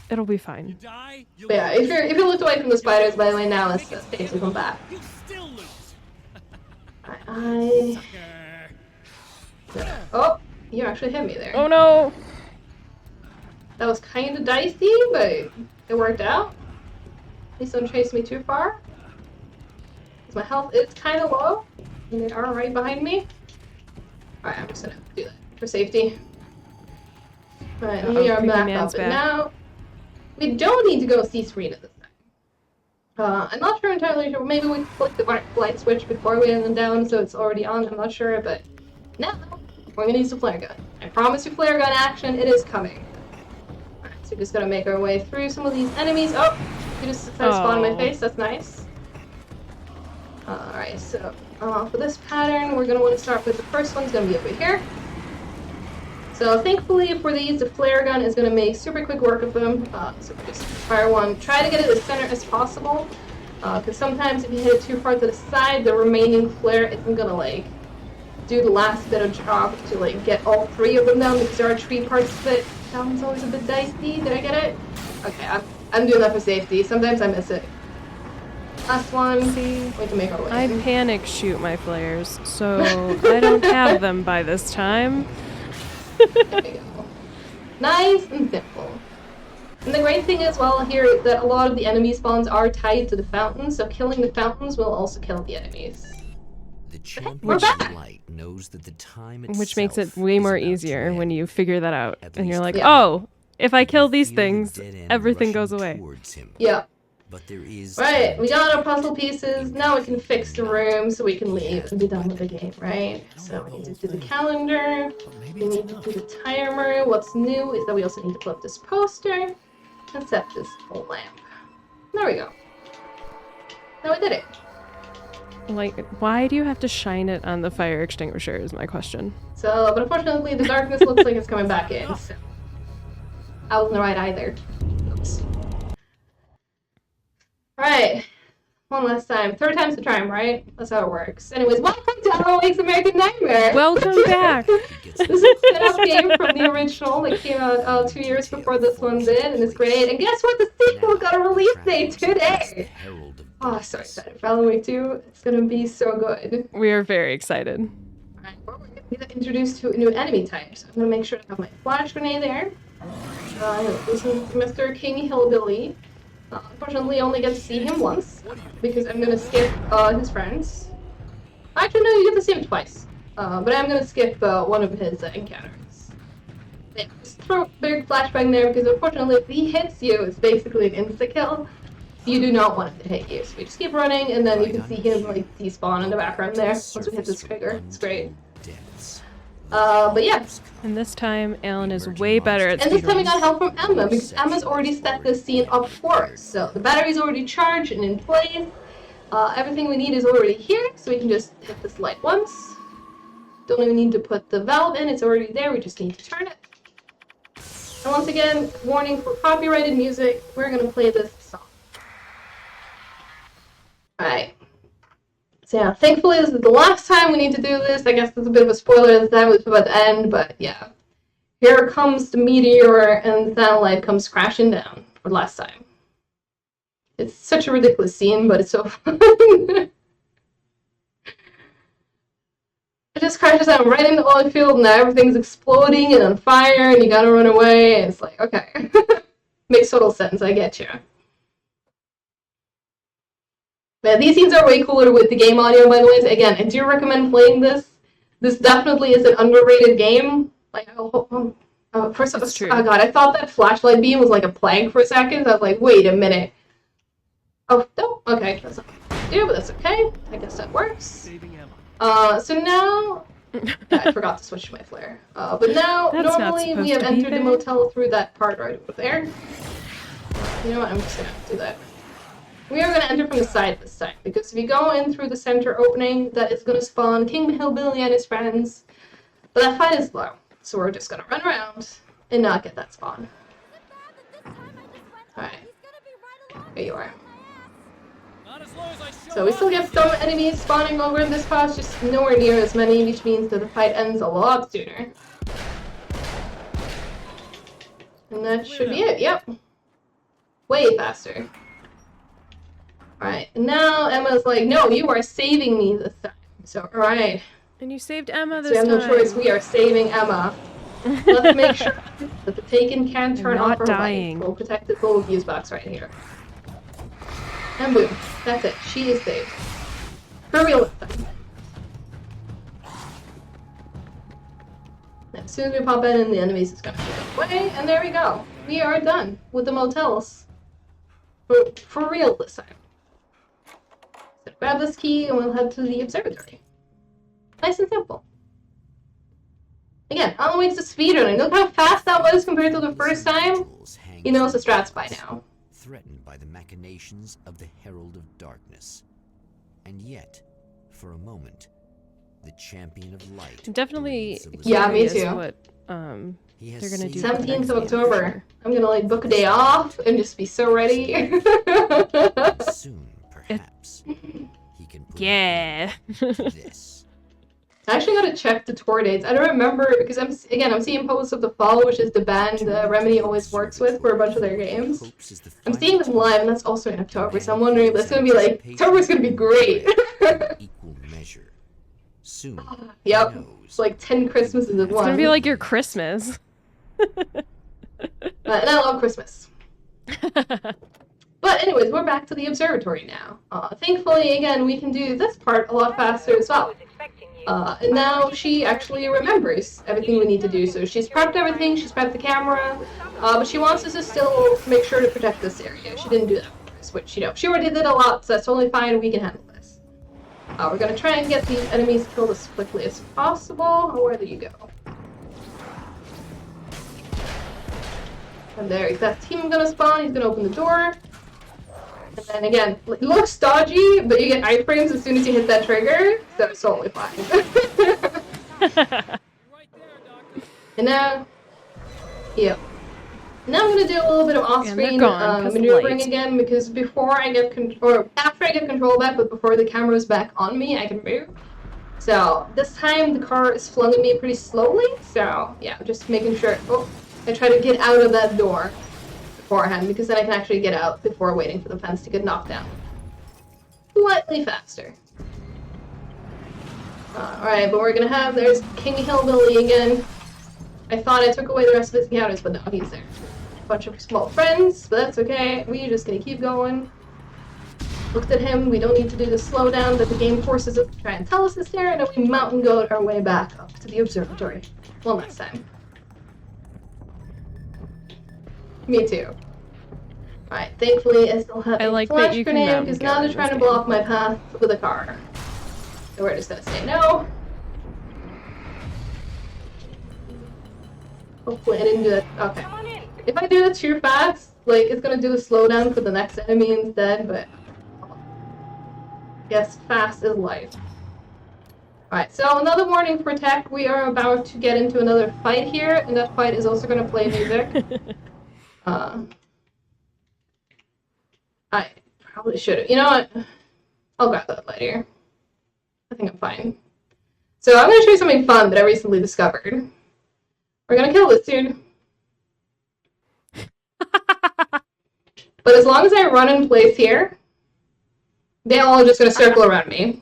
It'll be You fine. die, you But yeah, lose. if you looked away from the spiders, by the way, now it's safe to come back. You still lose. I... Grr. Oh, you actually hit me there. Oh no! That was kind of dicey, but it worked out. Please don't chase me too far. 'Cause my health is kind of low, and they are right behind me. Alright, I'm just gonna do that for safety. Alright, Uh-oh, we are creepy back man's up, and back. now we don't need to go see Serena this time. I'm not sure entirely sure. Maybe we flicked the light switch before we went down, so it's already on. I'm not sure, but now we're gonna use the flare gun. I promise you, flare gun action. It is coming. Alright, so we're just gonna make our way through some of these enemies. Oh, you just spawned in my Oh. face. That's nice. Alright, so for this pattern, we're gonna want to start with the first one's gonna be over here. So thankfully for these, the flare gun is going to make super quick work of them. So we just fire one. Try to get it as center as possible, because sometimes if you hit it too far to the side, the remaining flare isn't going to like do the last bit of job to like get all three of them down, because there are three parts of it. That one's always a bit dicey. Did I get it? Okay, I'm doing that for safety. Sometimes I miss it. Last one. See, We can make our way. I panic shoot my flares, so I don't have them by this time. There we go. Nice and simple. And the great thing as well here is that a lot of the enemy spawns are tied to the fountains, so killing the fountains will also kill the enemies. The champion We're back. of light knows that the time Which makes it itself way is more about to easier when end. you figure that out. At And you're least like, Yeah. oh, if I you kill can these feel the things, dead end everything rushing goes away. towards him. Yeah. But there is Right, time we to got our kill. puzzle pieces. Now we can fix the room so we can leave and be done with the game, right? So we need to do the calendar. We need to do the timer. What's new is that we also need to flip this poster and set this lamp. There we go. Now we did it. Like, why do you have to shine it on the fire extinguisher is my question. So, but unfortunately the darkness looks like it's coming back in. So. I wasn't right either. Oops. Alright. One last time. Third time's the charm, right? That's how it works. Anyways, welcome to Alan Wake's American Nightmare! Welcome back! This is a spin-off game from the original that came out 2 years before this one did, and it's great. And guess what? The sequel got a release date today! Oh, so excited for Alan Wake 2. It's gonna be so good. We are very excited. Alright, well, we're gonna get introduced to new enemy types. I'm gonna make sure to have my flash grenade there. This is Mr. King Hillbilly. Unfortunately, I only get to see him once, because I'm gonna skip his friends. Actually, no, you get to see him twice. But I'm gonna skip one of his encounters. Yeah, just throw a big flashbang there, because unfortunately, if he hits you, it's basically an insta-kill. You do not want him to hit you, so we just keep running, and then you can see him like despawn in the background there once we hit this trigger. It's great. But yeah. And this time, Alan is way better at And this time we speedruns. got help from Emma, because Emma's already set this scene up for us. So the battery's already charged and in place. Everything we need is already here, so we can just hit this light once. Don't even need to put the valve in, it's already there, we just need to turn it. And once again, warning for copyrighted music, we're gonna play this song. Alright. So yeah, thankfully this is the last time we need to do this. I guess that's a bit of a spoiler this time, it's about to end, but yeah. Here comes the meteor and the satellite comes crashing down for the last time. It's such a ridiculous scene, but it's so fun. It just crashes down right into the oil field and now everything's exploding and on fire and you gotta run away and it's like, okay. Makes total sense, I get you. Yeah, these scenes are way cooler with the game audio, by the way. Again, I do recommend playing this. This definitely is an underrated game. Like, first, It's true. oh god, I thought that flashlight beam was like a plank for a second. I was like, wait a minute. Oh, no, okay, that's not what I do, but that's okay. I guess that works. Saving Emma. So now, yeah, I forgot to switch to my flare. But now, That's not normally we supposed have to be entered the there. motel through that part right over there. You know what, I'm just gonna do that. We are gonna enter from the side this time, because if you go in through the center opening, that is gonna spawn King Hillbilly and his friends. But that fight is low, so we're just gonna run around and not get that spawn. Alright. Here you are. Not as low as I show So we still up. get some enemies spawning over in this pass, just nowhere near as many, which means that the fight ends a lot sooner. And that should be it, yep. Way faster. Alright, and now Emma's like, no, you are saving me this time. So, alright. And you saved Emma So this we have no time. choice, we are saving Emma. Let's make sure that the Taken can't turn Not off her dying. light. We'll protect this little fuse box right here. And boom. That's it. She is saved. For real this time. As soon as we pop in, the enemies is gonna shoot away, and there we go. We are done with the motels. For real this time. So grab this key and we'll head to the observatory. Nice and simple. Again, Alan Wake's a speedrunning. Look how fast that was compared to the first time. He knows the strats by now. Threatened by the machinations of the Herald of Darkness. And yet, for a moment, the champion of light. Definitely remains Yeah, me curious too. what He has they're gonna do. saved 17th the of October. I'm gonna like book a day off and just be so ready. Soon, perhaps, he can put Yeah. an end to this. I actually gotta check the tour dates. I don't remember because I'm seeing posts of the Fall, which is the band Remedy always works with for a bunch of their games. I'm seeing them live, and that's also in October. So I'm wondering if that's gonna be like October's gonna be great. Equal measure. Soon. Yep, he it's knows like 10 Christmases at It's once. gonna be like your Christmas. And I love Christmas. But But anyways, we're back to the observatory now. Thankfully, again, we can do this part a lot faster as well. And now she actually remembers everything we need to do. So she's prepped everything, she's prepped the camera, but she wants us to still make sure to protect this area. She didn't do that for us, which, you know, she already did a lot, so that's totally fine, we can handle this. We're gonna try and get these enemies killed as quickly as possible. Oh, where do you go? And there's that team gonna spawn, he's gonna open the door. And then again, it looks dodgy, but you get iframes as soon as you hit that trigger, so it's totally fine. And now, yeah. Now I'm gonna do a little bit of off-screen maneuvering again, because before I get after I get control back, but before the camera is back on me, I can move. So this time the car is flung at me pretty slowly, so yeah, just making sure. Oh, I try to get out of that door beforehand, because then I can actually get out before waiting for the fence to get knocked down. Slightly faster. Alright, but we're gonna have, there's King Hillbilly again. I thought I took away the rest of his encounters, but no, he's there. A bunch of small friends, but that's okay. We're just gonna keep going. Looked at him, we don't need to do the slowdown that the game forces us to try and tell us is there, and then we mountain goat our way back up to the observatory. One last time. Me too. Alright, thankfully I still have a flash grenade, because now they're trying to block my path with a car. So we're just gonna say no. Hopefully I didn't do that. Okay. If I do that too fast, like, it's gonna do the slowdown for the next enemy instead, but yes, fast is life. Alright, so another warning for tech. We are about to get into another fight here, and that fight is also gonna play music. I probably should have. You know what? I'll grab that later. I think I'm fine. So I'm gonna show you something fun that I recently discovered. We're gonna kill this dude. But as long as I run in place here, they all are just gonna circle around me.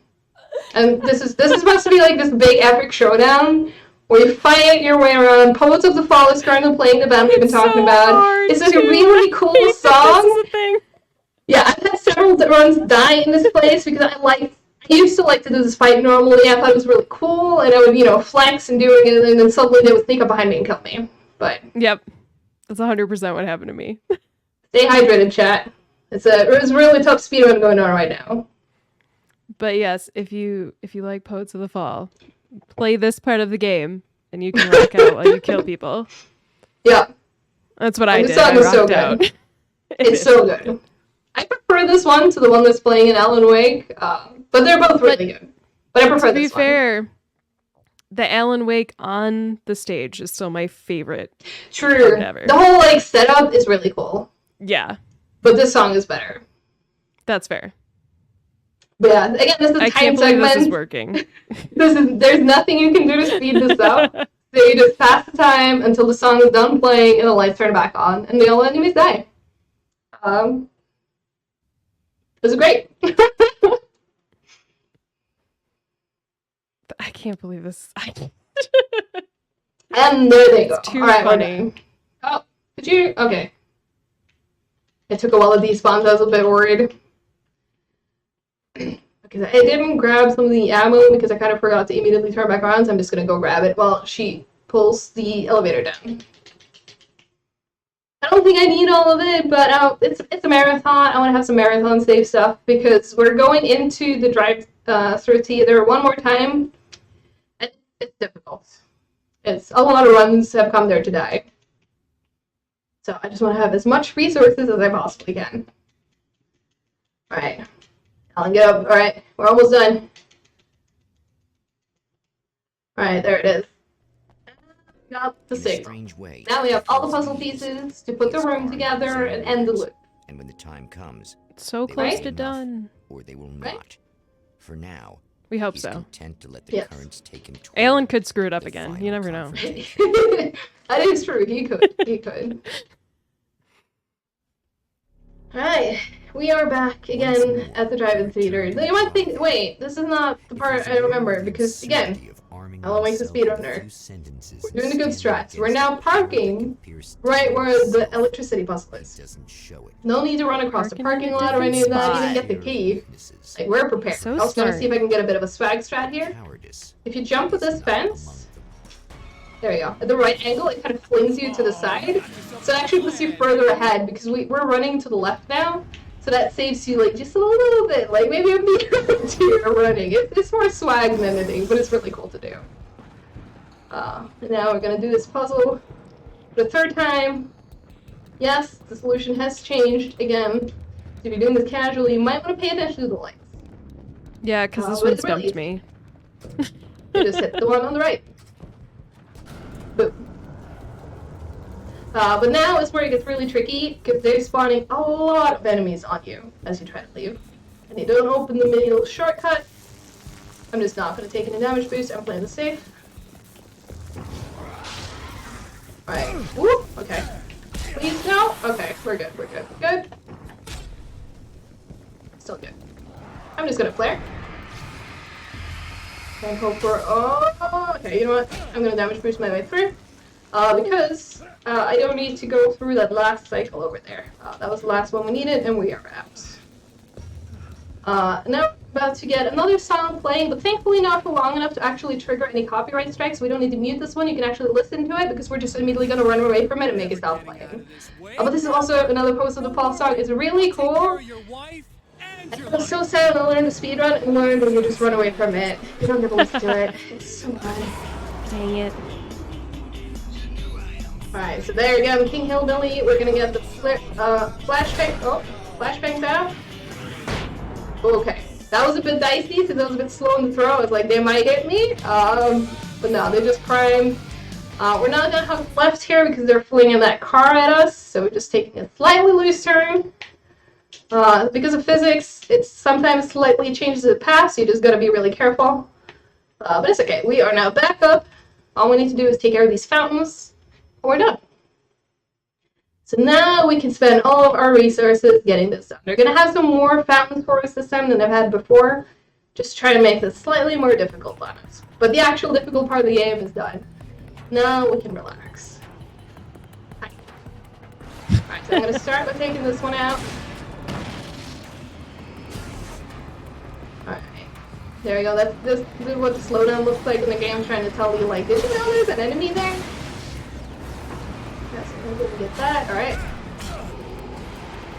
And this is supposed to be like this big epic showdown where you fight your way around. Poets of the Fall is currently playing the band we've been talking about. It's like a really cool song. This is a thing. Yeah, I've had several runs die in this place because I used to like to do this fight normally. I thought it was really cool, and I would, you know, flex and doing it, and then suddenly they would sneak up behind me and kill me. But yep, that's 100% what happened to me. Stay hydrated, chat. It's a really tough speedrun going on right now. But yes, if you like Poets of the Fall, play this part of the game, and you can rock out while you kill people. Yeah, that's what I did. The song is so good. It's so good. I prefer this one to the one that's playing in Alan Wake, but they're both really good. But I prefer this one. To be fair, the Alan Wake on the stage is still my favorite. True. The whole like setup is really cool. Yeah. But this song is better. That's fair. But yeah, again, this is I time can't believe segment. This is working. There's nothing you can do to speed this up. So you just pass the time until the song is done playing and the lights turn back on, and the all enemies die. It was great. I can't believe this. And there they go. It's too Alright, funny. Oh, did you? Okay. It took a while to despawn, so I was a bit worried. Because I didn't grab some of the ammo because I kind of forgot to immediately turn back around, so I'm just gonna go grab it while she pulls the elevator down. I don't think I need all of it, but it's a marathon. I want to have some marathon save stuff because we're going into the drive-through theater one more time, and it's difficult. It's a lot of runs have come there to die. So I just want to have as much resources as I possibly can. Alright. Alan, get up. Alright, we're almost done. Alright, there it is. Got the signal. Now we have all the puzzle pieces to put the room together and end the loop. And when the time comes, so close to done. Or they will not. For now, we hope so. Content to let the currents take him Alan could screw it up again. You never know. That is true. He could. He could. Alright, we are back again at the drive-in theater. You might think, wait, this is not the part I remember, because again, Alan Wake's a speedrunner. We're doing the good strats. We're now parking right where the electricity puzzle is. No need to run across the parking lot or any of that, even get the key. Like, we're prepared. So I was gonna smart. see if I can get a bit of a swag strat here. If you jump with this fence, there you go. At the right angle, it kind of flings you to the side. So it actually puts you further ahead because we're running to the left now. So that saves you like just a little bit, like maybe a meter or two you're running. It's more swag than anything, but it's really cool to do. And now we're gonna do this puzzle for the third time. Yes, the solution has changed again. If you're doing this casually, you might want to pay attention to the lights. Yeah, because this but one it's really stumped me. You just hit the one on the right. Boom. But now is where it gets really tricky, because they're spawning a lot of enemies on you as you try to leave. And you don't open the middle shortcut. I'm just not going to take any damage boost, I'm playing the safe. Alright, whoop, okay. Please, no? Okay, we're good, we're good, we're good. Still good. I'm just going to flare. And hope for, oh, okay, you know what? I'm going to damage boost my way through. Because I don't need to go through that last cycle over there. That was the last one we needed, and we are out. Now we're about to get another song playing, but thankfully not for long enough to actually trigger any copyright strikes. We don't need to mute this one. You can actually listen to it, because we're just immediately going to run away from it and make it stop playing. But this is also another Post of the Fall song. It's really cool. I was so sad when I learned to speedrun and learned when you just run away from it. You don't ever listen to it. It's so bad. Dang it. Alright, so there again, King Hillbilly, we're gonna get the flashbangs out. Okay, that was a bit dicey because that was a bit slow in the throw. I was like, they might get me, but no, they just primed. We're not gonna have left here because they're flinging that car at us, so we're just taking a slightly loose turn. Because of physics, it sometimes slightly changes the path, so you just gotta be really careful. But it's okay, we are now back up. All we need to do is take care of these fountains. We're done. So now we can spend all of our resources getting this done. They're going to have some more fountains for us this time than they've had before. Just try to make this slightly more difficult on us. But the actual difficult part of the game is done. Now we can relax. Alright, so I'm going to start by taking this one out. Alright. There we go. This is what the slowdown looks like in the game, trying to tell you, like, did you know there's an enemy there? Get that, alright.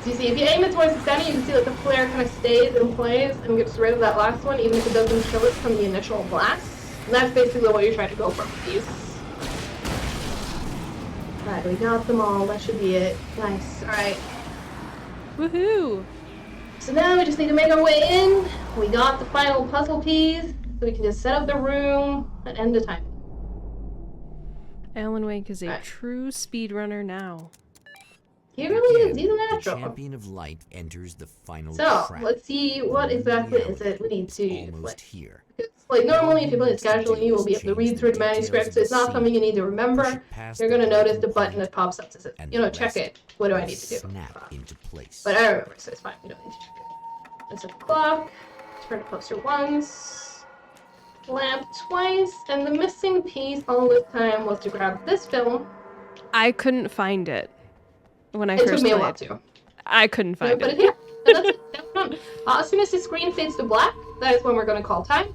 So you see, if you aim it towards the center, you can see that the flare kind of stays and plays and gets rid of that last one, even if it doesn't kill it from the initial blast. And that's basically what you're trying to go for with these. Alright, we got them all. That should be it. Nice. Alright. Woohoo! So now we just need to make our way in. We got the final puzzle piece, so we can just set up the room and end the time. Alan Wake is a true speedrunner now. He really is. He's a The natural. champion of light enters the final So, trap. let's see what exactly is it we need to play. Almost here. It's like normally if you play this casually, you will be able to read through the manuscript, so it's not something you need to remember. You're going to notice the button that pops up that says, you know, check it. What do I need to do? Snap into place. But I remember, so it's fine. We don't need to check it. Let's set the clock. Turn the poster once. Lamp twice. And the missing piece all this time was to grab this film. I couldn't find it when I It first took me a played. while too. I couldn't find Put it. it here. And that's it. That's done. As soon as the screen fades to black, that is when we're going to call time.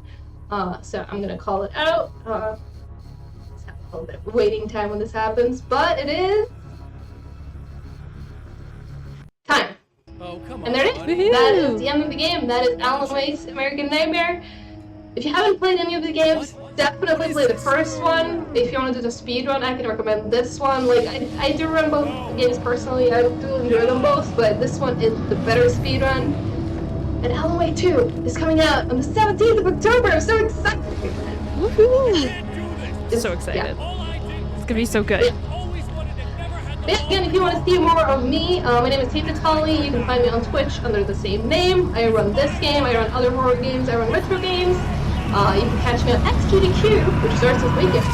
So I'm going to call it out. Let's have a little bit of waiting time when this happens. But it is time. Oh, come on. And there it is. Woohoo! That is the end of the game. That is Alan Wake's American Nightmare. If you haven't played any of the games, definitely play the first one. If you want to do the speedrun, I can recommend this one. Like, I do run both games personally. I do enjoy them both, but this one is the better speedrun. And Alan Wake 2 is coming out on the 17th of October. I'm so excited. Woohoo! So excited. Yeah. It's gonna be so good. But again, if you want to see more of me, my name is Tina Colley. You can find me on Twitch under the same name. I run this game, I run other horror games, I run retro games. You can catch me on XQDQ, which starts this weekend.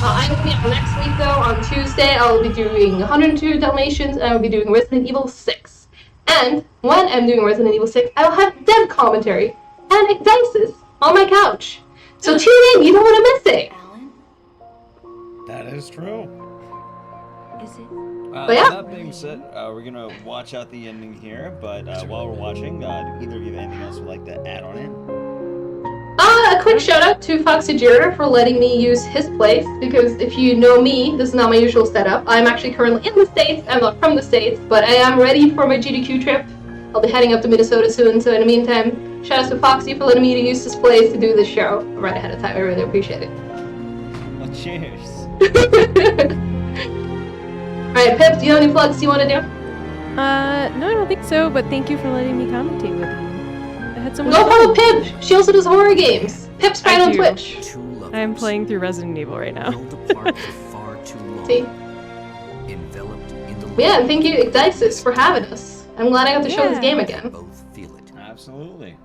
I will be on next week though, on Tuesday. I will be doing 102 Dalmatians, and I will be doing Resident Evil 6. And when I'm doing Resident Evil 6, I will have dev commentary and Dices on my couch. So tune in, you don't want to miss it. That is true. Is it? But yeah. That being said, we're gonna watch out the ending here, but while we're watching, do either of you have anything else you'd like to add on it? A quick shout out to Foxy Jira for letting me use his place, because if you know me, this is not my usual setup. I'm actually currently in the States, I'm not from the States, but I am ready for my GDQ trip. I'll be heading up to Minnesota soon, so in the meantime, shout out to Foxy for letting me use his place to do this show right ahead of time. I really appreciate it. Well, cheers. Alright, Pip, do you have any plugs you want to do? No, I don't think so, but thank you for letting me commentate with you. I had so much Go fun. follow Pip! She also does horror games. Pip's fine on do. Twitch. I am playing through Resident Evil right now. See? Enveloped in the Yeah, and thank you, Igdices, for having us. I'm glad I got to show this game again. both feel it. Absolutely.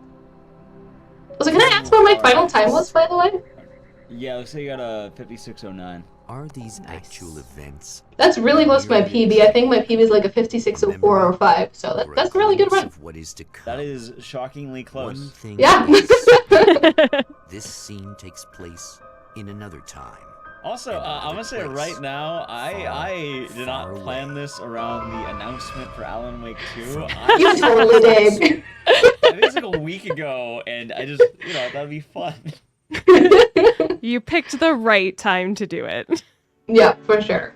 Also, can I ask what my final time was, by the way? Yeah, looks like you got a 5609. Are these actual events? That's really close to my PB. I think my PB is like a 5604 or 5, so that's a really good run. What is to come? That is shockingly close. One thing Yeah. this scene takes place in another time. Also, I'm gonna say right now, I did not plan this around the announcement for Alan Wake 2. You totally did. I think it's like a week ago, and I just, that'd be fun. You picked the right time to do it. Yeah, for sure.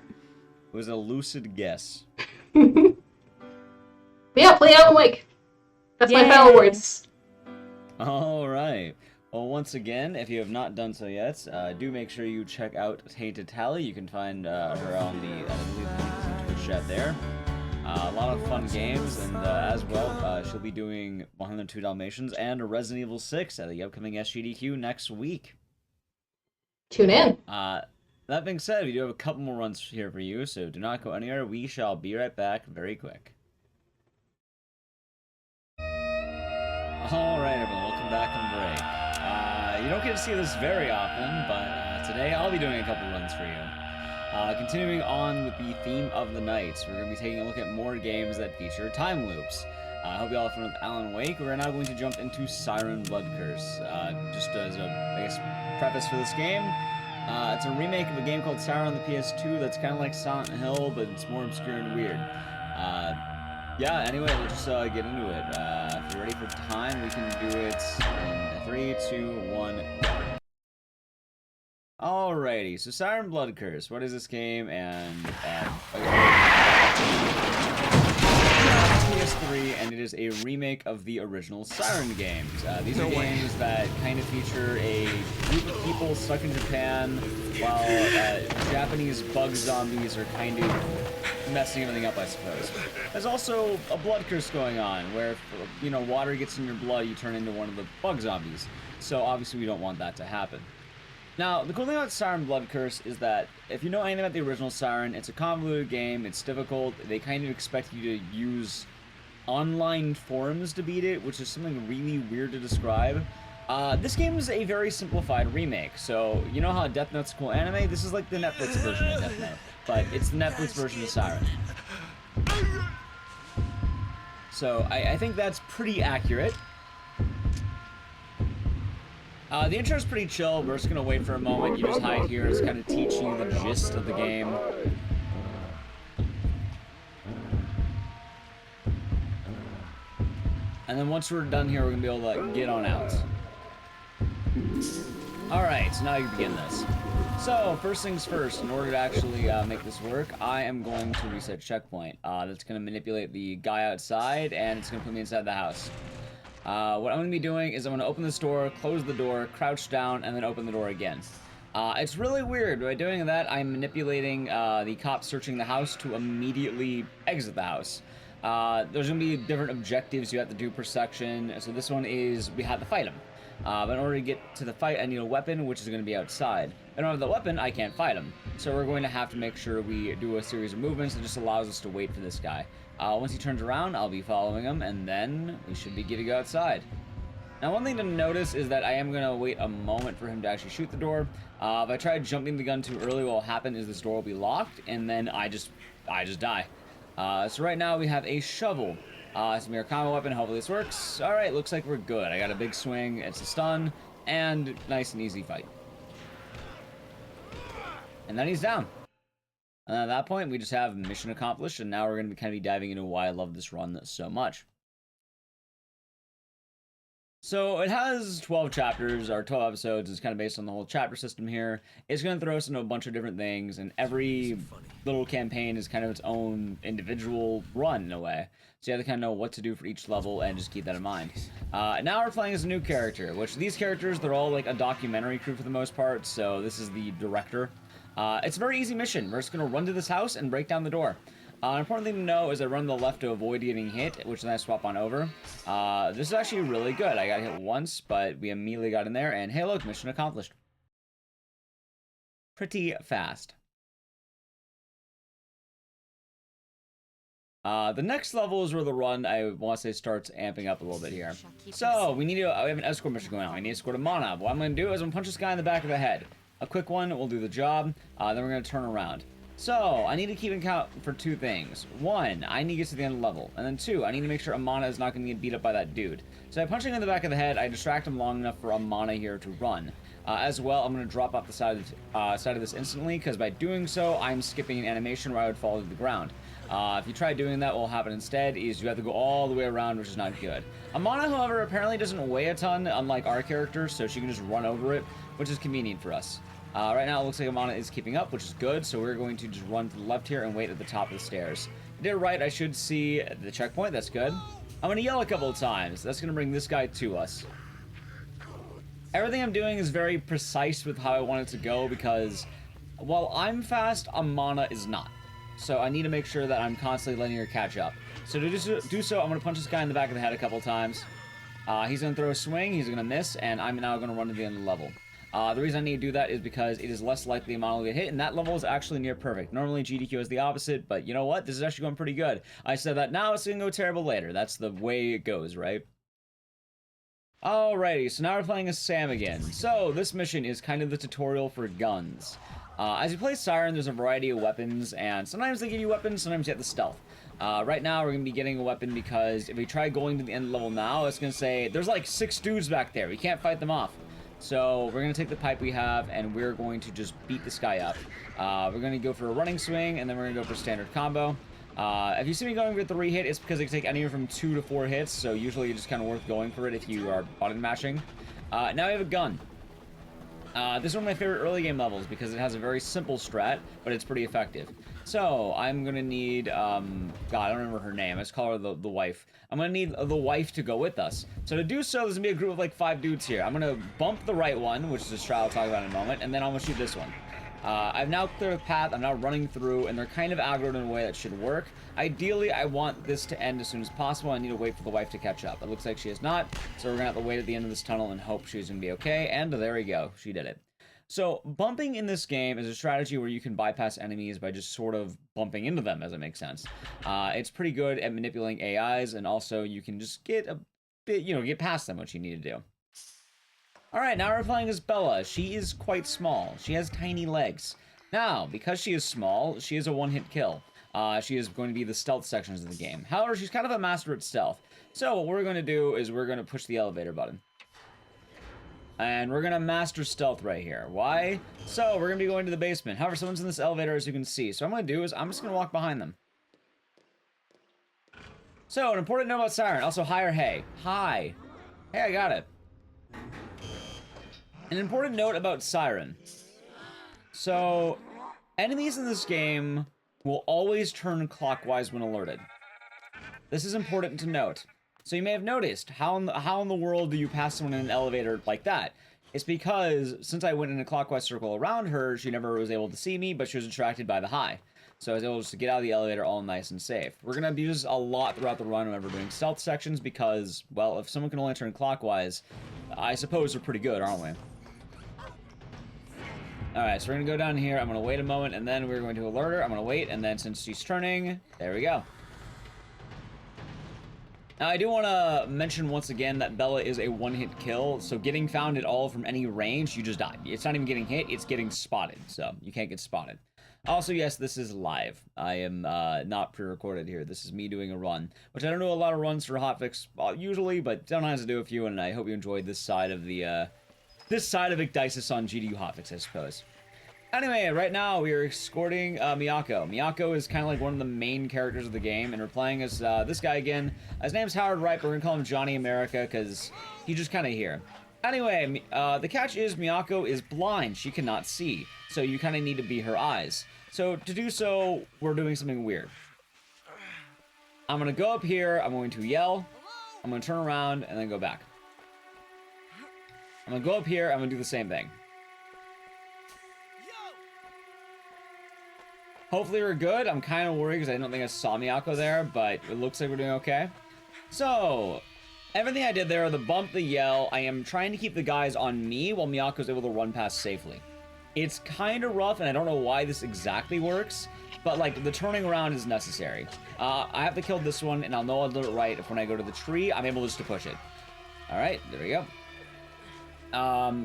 It was a lucid guess. But yeah, play Alan Wake. That's my final words. All right. Well, once again, if you have not done so yet, do make sure you check out Tainted Tally. You can find her on the, I believe, the Twitch chat there. A lot of fun games, and as well, she'll be doing 102 Dalmatians and Resident Evil 6 at the upcoming SGDQ next week. Tune in. That being said, we do have a couple more runs here for you, so do not go anywhere. We shall be right back very quick. Alright, everyone, welcome back from break. You don't get to see this very often, but today I'll be doing a couple runs for you. Continuing on with the theme of the night, we're going to be taking a look at more games that feature time loops. I hope you all have fun with Alan Wake. We're now going to jump into Siren Blood Curse. Just as a, I guess, preface for this game, it's a remake of a game called Siren on the PS2 that's kind of like Silent Hill, but it's more obscure and weird. Yeah, anyway, let's just get into it. If you're ready for time, we can do it in 3, 2, 1, go. Alrighty, so Siren Blood Curse, what is this game, and PS3, and it is a remake of the original Siren games. These are games that kind of feature a group of people stuck in Japan, while Japanese bug zombies are kind of messing everything up, I suppose. There's also a blood curse going on, where if, water gets in your blood, you turn into one of the bug zombies. So obviously we don't want that to happen. Now, the cool thing about Siren Blood Curse is that if you know anything about the original Siren, it's a convoluted game, it's difficult, they kind of expect you to use online forums to beat it, which is something really weird to describe. This game is a very simplified remake, so you know how Death Note's a cool anime? This is like the Netflix version of Death Note, but it's the Netflix version of Siren. So, I think that's pretty accurate. The intro is pretty chill. We're just gonna wait for a moment. You just hide here. It's kind of teaching you the gist of the game. And then once we're done here, we're gonna be able to get on out. Alright, so now you begin this. So, first things first, in order to actually make this work, I am going to reset checkpoint. That's gonna manipulate the guy outside, and it's gonna put me inside the house. What I'm going to be doing is I'm going to open this door, close the door, crouch down, and then open the door again. It's really weird. By doing that, I'm manipulating the cops searching the house to immediately exit the house. There's going to be different objectives you have to do per section. So this one is we have to fight him. But in order to get to the fight, I need a weapon, which is going to be outside. If I don't have the weapon, I can't fight him. So we're going to have to make sure we do a series of movements that just allows us to wait for this guy. Once he turns around, I'll be following him, and then we should be good to go outside. Now, one thing to notice is that I am going to wait a moment for him to actually shoot the door. If I try jumping the gun too early, what will happen is this door will be locked, and then I just die. So right now we have a shovel. It's a mere combo weapon. Hopefully this works. Alright, looks like we're good. I got a big swing, it's a stun, and nice and easy fight. And then he's down. And at that point, we just have mission accomplished, and now we're going to kind of be diving into why I love this run so much. So it has 12 chapters, or 12 episodes. It's kind of based on the whole chapter system here. It's going to throw us into a bunch of different things, and every little campaign is kind of its own individual run in a way. So you have to kind of know what to do for each level and just keep that in mind. Now we're playing as a new character, which these characters, they're all like a documentary crew for the most part. So this is the director. It's a very easy mission. We're just going to run to this house and break down the door. An important thing to know is I run to the left to avoid getting hit, which then I swap on over. This is actually really good. I got hit once, but we immediately got in there, and hey look, mission accomplished. Pretty fast. The next level is where the run, I want to say, starts amping up a little bit here. So, we have an escort mission going on. We need to escort a mana. What I'm going to do is I'm going to punch this guy in the back of the head. A quick one will do the job, then we're going to turn around. So, I need to keep in count for two things. One, I need to get to the end of the level. And then two, I need to make sure Amana is not going to get beat up by that dude. So by punching him in the back of the head, I distract him long enough for Amana here to run. As well, I'm going to drop off the side of this instantly, because by doing so, I'm skipping an animation where I would fall to the ground. If you try doing that, what will happen instead is you have to go all the way around, which is not good. Amana, however, apparently doesn't weigh a ton, unlike our characters, so she can just run over it, which is convenient for us. Right now, it looks like Amana is keeping up, which is good, so we're going to just run to the left here and wait at the top of the stairs. I did right, I should see the checkpoint, that's good. I'm going to yell a couple of times. That's going to bring this guy to us. Everything I'm doing is very precise with how I want it to go, because while I'm fast, Amana is not. So I need to make sure that I'm constantly letting her catch up. So to do so, I'm going to punch this guy in the back of the head a couple of times. He's going to throw a swing, he's going to miss, and I'm now going to run to the end of the level. The reason I need to do that is because it is less likely Amana will get hit, and that level is actually near perfect. Normally GDQ is the opposite, but you know what? This is actually going pretty good. I said that now, it's going to go terrible later. That's the way it goes, right? Alrighty, so now we're playing as Sam again. So, this mission is kind of the tutorial for guns. As you play Siren, there's a variety of weapons, and sometimes they give you weapons, sometimes you get the stealth. Right now, we're going to be getting a weapon because if we try going to the end level now, it's going to say, there's like 6 dudes back there. We can't fight them off. So we're going to take the pipe we have, and we're going to just beat this guy up. We're going to go for a running swing, and then we're going to go for standard combo. If you see me going for 3 hit, it's because it can take anywhere from 2 to 4 hits, so usually it's just kind of worth going for it if you are button mashing. Now we have a gun. This is one of my favorite early game levels because it has a very simple strat, but it's pretty effective. So, I'm gonna need, God, I don't remember her name. Let's call her the wife. I'm gonna need the wife to go with us. So to do so, there's gonna be a group of like 5 dudes here. I'm gonna bump the right one, which is a strat I'll talk about in a moment, and then I'm gonna shoot this one. I've now cleared the path, I'm now running through, and they're kind of aggroed in a way that should work. Ideally, I want this to end as soon as possible. I need to wait for the wife to catch up. It looks like she is not, so we're gonna have to wait at the end of this tunnel and hope she's gonna be okay, and there we go, she did it. So, bumping in this game is a strategy where you can bypass enemies by just sort of bumping into them, as it makes sense. It's pretty good at manipulating AIs, and also you can just get a bit, get past them, which you need to do. Alright, now we're playing as Bella. She is quite small. She has tiny legs. Now, because she is small, she is a one-hit kill. She is going to be the stealth sections of the game. However, she's kind of a master at stealth. So, what we're going to do is we're going to push the elevator button. And we're going to master stealth right here. Why? So, we're going to be going to the basement. However, someone's in this elevator, as you can see. So, what I'm going to do is I'm just going to walk behind them. So, an important note about Siren. Also, hi or hey. Hi. Hey, I got it. An important note about Siren. So, enemies in this game will always turn clockwise when alerted. This is important to note. So you may have noticed, how in the world do you pass someone in an elevator like that? It's because, since I went in a clockwise circle around her, she never was able to see me, but she was attracted by the high. So I was able just to get out of the elevator all nice and safe. We're going to abuse a lot throughout the run whenever we're doing stealth sections because, well, if someone can only turn clockwise, I suppose they're pretty good, aren't we? Alright, so we're going to go down here, I'm going to wait a moment, and then we're going to alert her, I'm going to wait, and then since she's turning, there we go. Now, I do want to mention once again that Bella is a one-hit kill, so getting found at all from any range, you just die. It's not even getting hit, it's getting spotted, so you can't get spotted. Also, yes, this is live. I am not pre-recorded here. This is me doing a run, which I don't do a lot of runs for hotfix usually, but sometimes I do a few, and I hope you enjoyed this side of the, Igdisis on GDU hotfix, I suppose. Anyway, right now we are escorting Miyako. Miyako is kind of like one of the main characters of the game, and we're playing as this guy again. His name's Howard Wright, but we're gonna call him Johnny America because he's just kind of here. Anyway, the catch is Miyako is blind. She cannot see, so you kind of need to be her eyes. So to do so, we're doing something weird. I'm gonna go up here, I'm going to yell, I'm gonna turn around, and then go back. I'm gonna go up here, I'm gonna do the same thing. Hopefully we're good. I'm kind of worried because I don't think I saw Miyako there, but it looks like we're doing okay. So, everything I did there, the bump, the yell, I am trying to keep the guys on me while Miyako's able to run past safely. It's kind of rough, and I don't know why this exactly works, but like the turning around is necessary. I have to kill this one, and I'll know I'll do it right if when I go to the tree, I'm able just to push it. All right, there we go.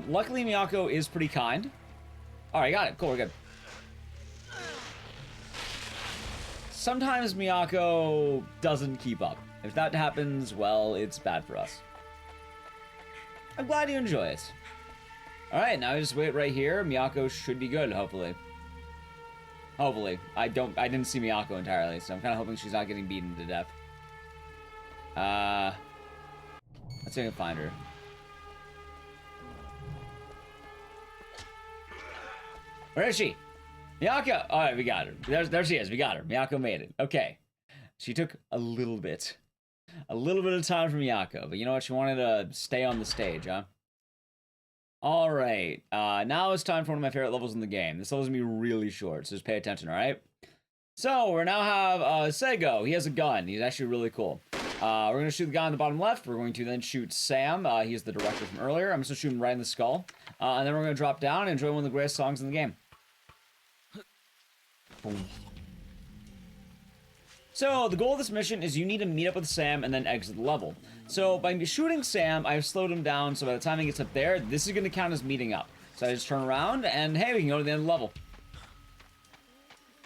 Luckily Miyako is pretty kind. All right, got it. Cool, we're good. Sometimes Miyako doesn't keep up. If that happens, well, it's bad for us. I'm glad you enjoy it. Alright, now I just wait right here. Miyako should be good, hopefully. Hopefully. I didn't see Miyako entirely, so I'm kind of hoping she's not getting beaten to death. Let's see if I can find her. Where is she? Miyako! Alright, we got her. There she is. We got her. Miyako made it. Okay. She took a little bit of time from Miyako, but you know what? She wanted to stay on the stage, huh? Alright. Now it's time for one of my favorite levels in the game. This level's gonna be really short, so just pay attention, alright? So, we now have Sego. He has a gun. He's actually really cool. We're going to shoot the guy on the bottom left. We're going to then shoot Sam. He's the director from earlier. I'm just going to shoot him right in the skull. And then we're going to drop down and enjoy one of the greatest songs in the game. Boom. So, the goal of this mission is you need to meet up with Sam and then exit the level. So, by shooting Sam, I've slowed him down, so by the time he gets up there, this is going to count as meeting up. So I just turn around, and hey, we can go to the end of the level.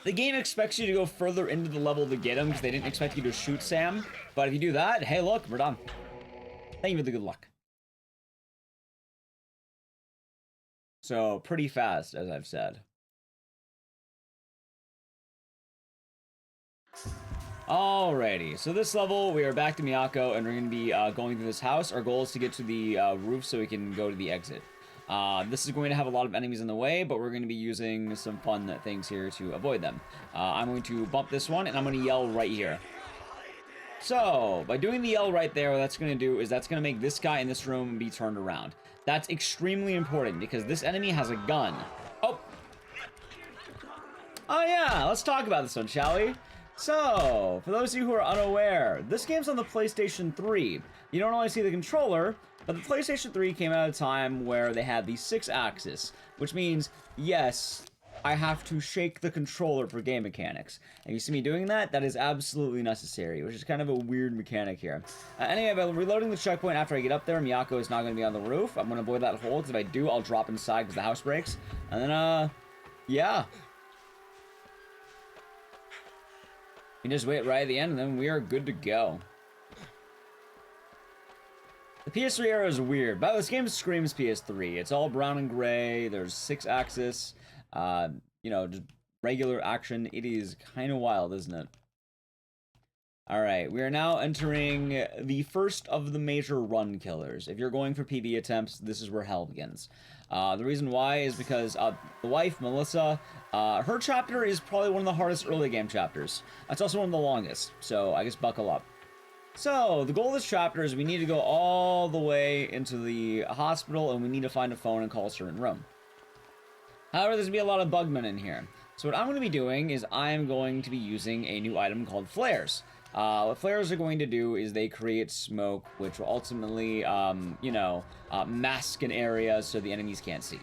The game expects you to go further into the level to get him, because they didn't expect you to shoot Sam. But if you do that, hey look, we're done. Thank you for the good luck. So, pretty fast, as I've said. Alrighty, so this level, we are back to Miyako, and we're going to be going through this house. Our goal is to get to the roof so we can go to the exit. This is going to have a lot of enemies in the way, but we're going to be using some fun things here to avoid them. I'm going to bump this one, and I'm going to yell right here. So, by doing the yell right there, what that's going to do is that's going to make this guy in this room be turned around. That's extremely important, because this enemy has a gun. Oh yeah, let's talk about this one, shall we? So, for those of you who are unaware, this game's on the PlayStation 3. You don't always see the controller, but the PlayStation 3 came out at a time where they had the 6-axis, which means, yes, I have to shake the controller for game mechanics. And you see me doing that, that is absolutely necessary, which is kind of a weird mechanic here. Anyway, by reloading the checkpoint after I get up there, Miyako is not going to be on the roof. I'm going to avoid that hole, because if I do, I'll drop inside because the house breaks. And then, yeah. You just wait right at the end, and then we are good to go. The PS3 era is weird. But this game screams PS3. It's all brown and gray. There's 6-axis. You know, just regular action. It is kind of wild, isn't it? Alright, we are now entering the first of the major run killers. If you're going for PB attempts, this is where hell begins. The reason why is because the wife, Melissa, her chapter is probably one of the hardest early game chapters. It's also one of the longest, so I guess buckle up. So, the goal of this chapter is we need to go all the way into the hospital, and we need to find a phone and call a certain room. However, there's going to be a lot of bugmen in here. So what I'm going to be doing is I'm going to be using a new item called flares. What flares are going to do is they create smoke, which will ultimately, you know, mask an area so the enemies can't see.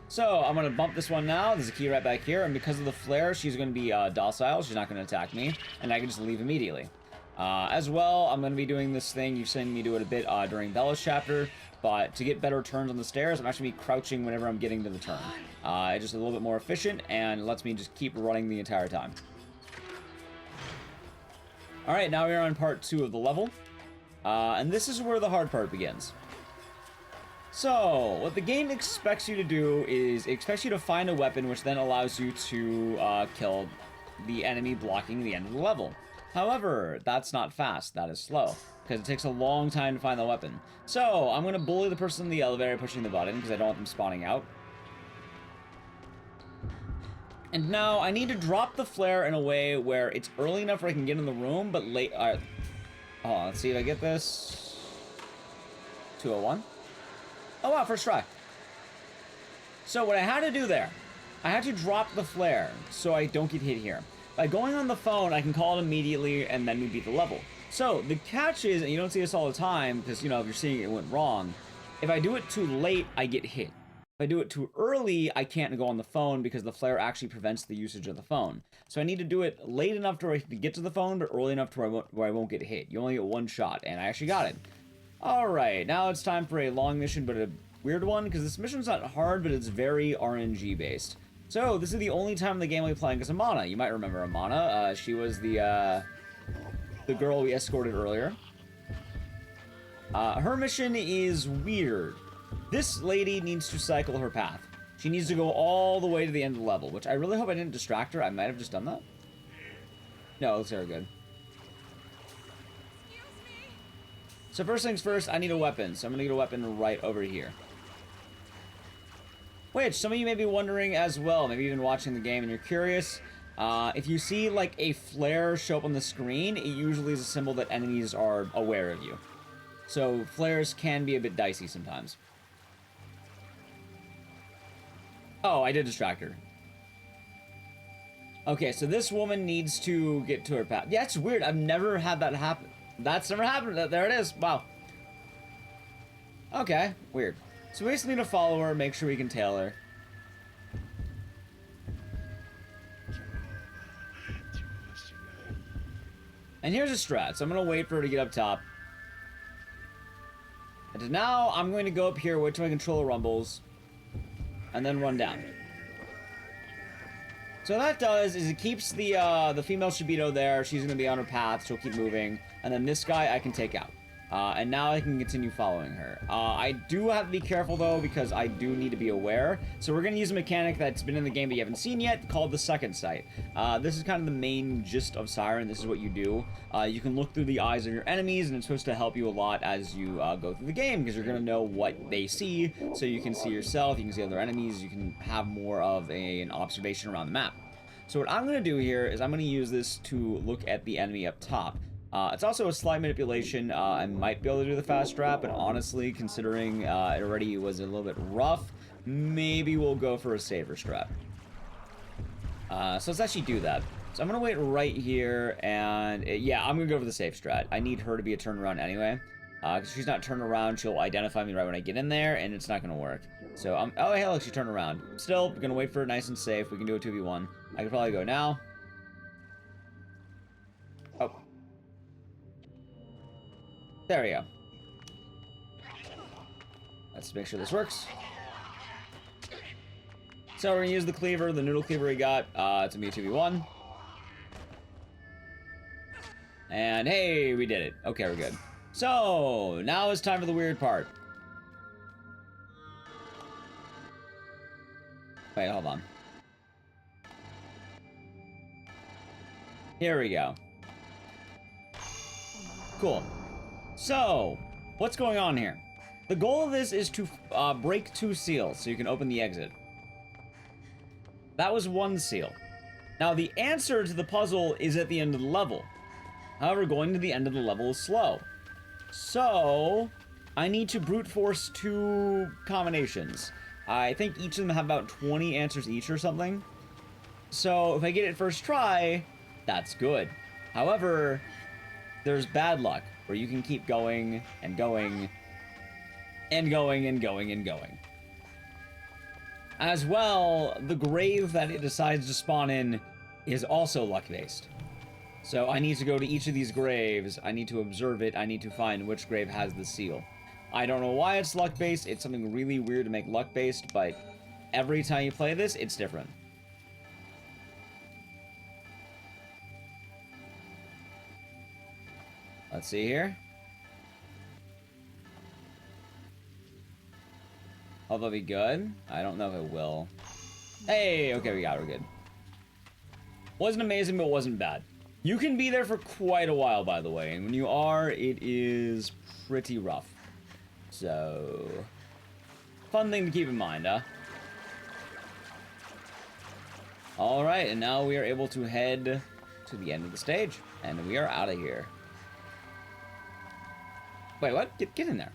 So, I'm going to bump this one now. There's a key right back here, and because of the flare, she's going to be docile. She's not going to attack me, and I can just leave immediately. As well, I'm going to be doing this thing. You've seen me do it a bit during Bella's chapter, but to get better turns on the stairs, I'm actually be crouching whenever I'm getting to the turn. It's just a little bit more efficient, and lets me just keep running the entire time. Alright, now we are on part 2 of the level. And this is where the hard part begins. So, what the game expects you to do is it expects you to find a weapon, which then allows you to kill the enemy blocking the end of the level. However, that's not fast, that is slow, because it takes a long time to find the weapon. So, I'm going to bully the person in the elevator pushing the button, because I don't want them spawning out. And now, I need to drop the flare in a way where it's early enough where I can get in the room, but late... hold on, let's see if I get this. 201. Oh wow, first try. So what I had to do there, I had to drop the flare so I don't get hit here. By going on the phone, I can call it immediately and then we beat the level. So the catch is, and you don't see this all the time, because, you know, if you're seeing it went wrong, if I do it too late, I get hit. If I do it too early, I can't go on the phone because the flare actually prevents the usage of the phone. So I need to do it late enough to where I can get to the phone, but early enough to where I won't get hit. You only get one shot, and I actually got it. Alright, now it's time for a long mission, but a weird one, because this mission's not hard, but it's very RNG based. So, this is the only time in the game we're playing as Amana. You might remember Amana. She was the girl we escorted earlier. Her mission is weird. This lady needs to cycle her path. She needs to go all the way to the end of the level, which I really hope I didn't distract her. I might have just done that. No, it looks very good. So first things first, I need a weapon. So I'm gonna get a weapon right over here. Which, some of you may be wondering as well, maybe even watching the game and you're curious. If you see like a flare show up on the screen, it usually is a symbol that enemies are aware of you. So flares can be a bit dicey sometimes. Oh, I did distract her. Okay, so this woman needs to get to her path. Yeah, it's weird. I've never had that happen. That's never happened. There it is. Wow. Okay, weird. So we just need to follow her, make sure we can tail her. And here's a strat. So I'm going to wait for her to get up top. And now I'm going to go up here, wait till my controller rumbles, and then run down. So what that does is it keeps the female Shibito there. She's going to be on her path. She'll keep moving. And then this guy I can take out. And now I can continue following her. I do have to be careful, though, because I do need to be aware. So we're going to use a mechanic that's been in the game that you haven't seen yet, called the second sight. This is kind of the main gist of Siren. This is what you do. You can look through the eyes of your enemies, and it's supposed to help you a lot as you go through the game, because you're going to know what they see, so you can see yourself, you can see other enemies, you can have more of an observation around the map. So what I'm going to do here is I'm going to use this to look at the enemy up top. It's also a slight manipulation. I might be able to do the fast strap, but honestly, considering it already was a little bit rough, maybe we'll go for a saver strap. So let's actually do that. So I'm going to wait right here, and yeah, I'm going to go for the safe strat. I need her to be a turnaround anyway. Because if she's not turned around, she'll identify me right when I get in there, and it's not going to work. So, oh, hey, look, she turned around. Still, going to wait for it nice and safe. We can do a 2v1. I could probably go now. Oh. There we go. Let's make sure this works. So we're going to use the cleaver, the noodle cleaver we got. It's going to be a 2v1. And hey, we did it. Okay, we're good. So, now it's time for the weird part. Wait, hold on. Here we go. Cool. So, what's going on here? The goal of this is to break 2 seals so you can open the exit. That was 1 seal. Now, the answer to the puzzle is at the end of the level. However, going to the end of the level is slow. So, I need to brute force 2 combinations. I think each of them have about 20 answers each or something. So, if I get it first try, that's good. However, there's bad luck, where you can keep going, and going, and going, and going, and going. As well, the grave that it decides to spawn in is also luck-based. So I need to go to each of these graves, I need to observe it, I need to find which grave has the seal. I don't know why it's luck-based, it's something really weird to make luck-based, but every time you play this, it's different. Let's see here. Will that be good? I don't know if it will. Hey, okay, we got it. We're good. Wasn't amazing, but wasn't bad. You can be there for quite a while, by the way, and when you are, it is pretty rough. So, fun thing to keep in mind, huh? Alright, and now we are able to head to the end of the stage, and we are out of here. Wait, what? Get in there.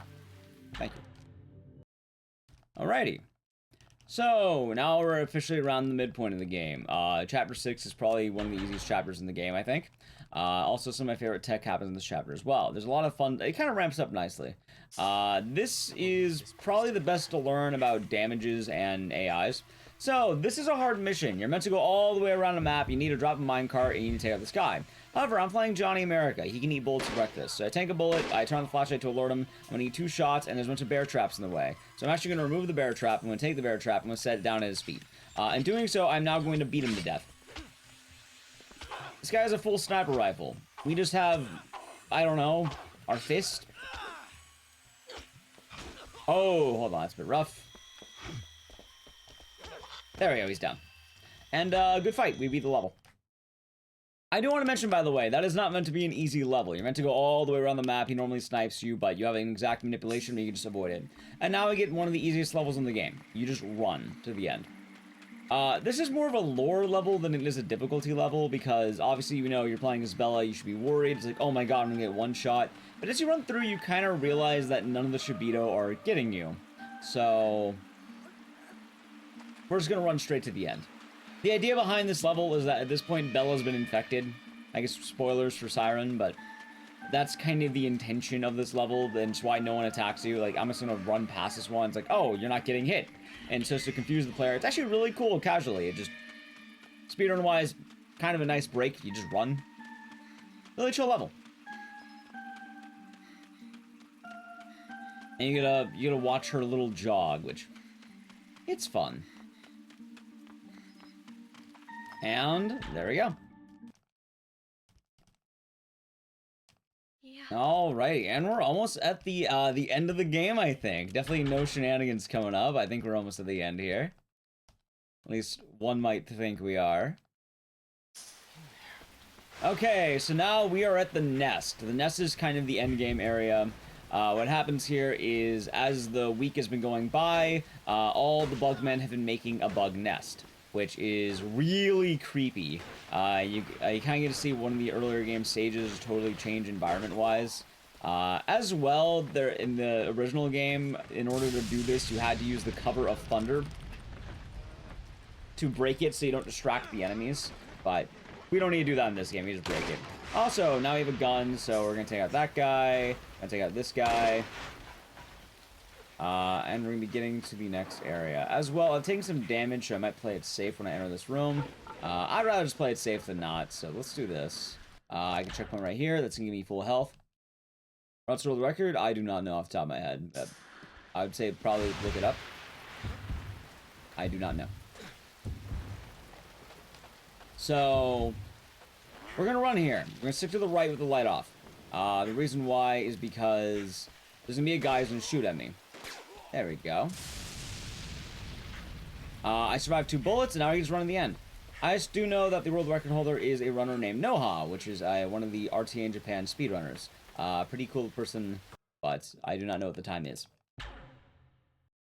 Thank you. Alrighty. So, now we're officially around the midpoint of the game. Chapter 6 is probably one of the easiest chapters in the game, I think. Also, some of my favorite tech happens in this chapter as well. There's a lot of fun. It kind of ramps up nicely. This is probably the best to learn about damages and AIs. So, this is a hard mission. You're meant to go all the way around the map. You need to drop a minecart, and you need to take out this guy. However, I'm playing Johnny America. He can eat bullets to breakfast. So I tank a bullet, I turn on the flashlight to alert him. I'm going to eat 2 shots, and there's a bunch of bear traps in the way. So I'm actually going to remove the bear trap. I'm going to take the bear trap. I'm going to set it down at his feet. In doing so, I'm now going to beat him to death. This guy has a full sniper rifle. We just have, I don't know, our fist. Oh, hold on. That's a bit rough. There we go. He's down. And good fight. We beat the level. I do want to mention, by the way, that is not meant to be an easy level. You're meant to go all the way around the map. He normally snipes you, but you have an exact manipulation where you can just avoid it. And now we get one of the easiest levels in the game. You just run to the end. This is more of a lore level than it is a difficulty level, because obviously, you know, you're playing as Bella, you should be worried. It's like, oh my god, I'm gonna get one shot. But as you run through, you kind of realize that none of the Shibito are getting you. So, we're just gonna run straight to the end. The idea behind this level is that at this point, Bella's been infected. I guess spoilers for Siren, but that's kind of the intention of this level, and it's why no one attacks you. Like, I'm just gonna run past this one. It's like, oh, you're not getting hit. And so to confuse the player, it's actually really cool casually. It just, speedrun-wise, kind of a nice break. You just run. Really chill level. And you gotta watch her little jog, which, it's fun. And there we go. Yeah. Alrighty, and we're almost at the end of the game, I think. Definitely no shenanigans coming up. I think we're almost at the end here. At least one might think we are. Okay, so now we are at the nest. The nest is kind of the end game area. What happens here is, as the week has been going by, all the bugmen have been making a bug nest, which is really creepy. You kind of get to see one of the earlier game stages totally change environment-wise. As well, there in the original game, in order to do this, you had to use the cover of thunder to break it so you don't distract the enemies. But we don't need to do that in this game, you just break it. Also, now we have a gun, so we're going to take out that guy, and take out this guy. And we're going to be getting to the next area. As well, I'm taking some damage, so I might play it safe when I enter this room. I'd rather just play it safe than not, so let's do this. I can check one right here. That's going to give me full health. What's the world record? I do not know off the top of my head. I would say probably look it up. I do not know. So, we're going to run here. We're going to stick to the right with the light off. The reason why is because there's going to be a guy who's going to shoot at me. There we go. I survived 2 bullets, and now I can just run to the end. I just do know that the world record holder is a runner named Noha, which is one of the RTA in Japan speedrunners. Pretty cool person, but I do not know what the time is.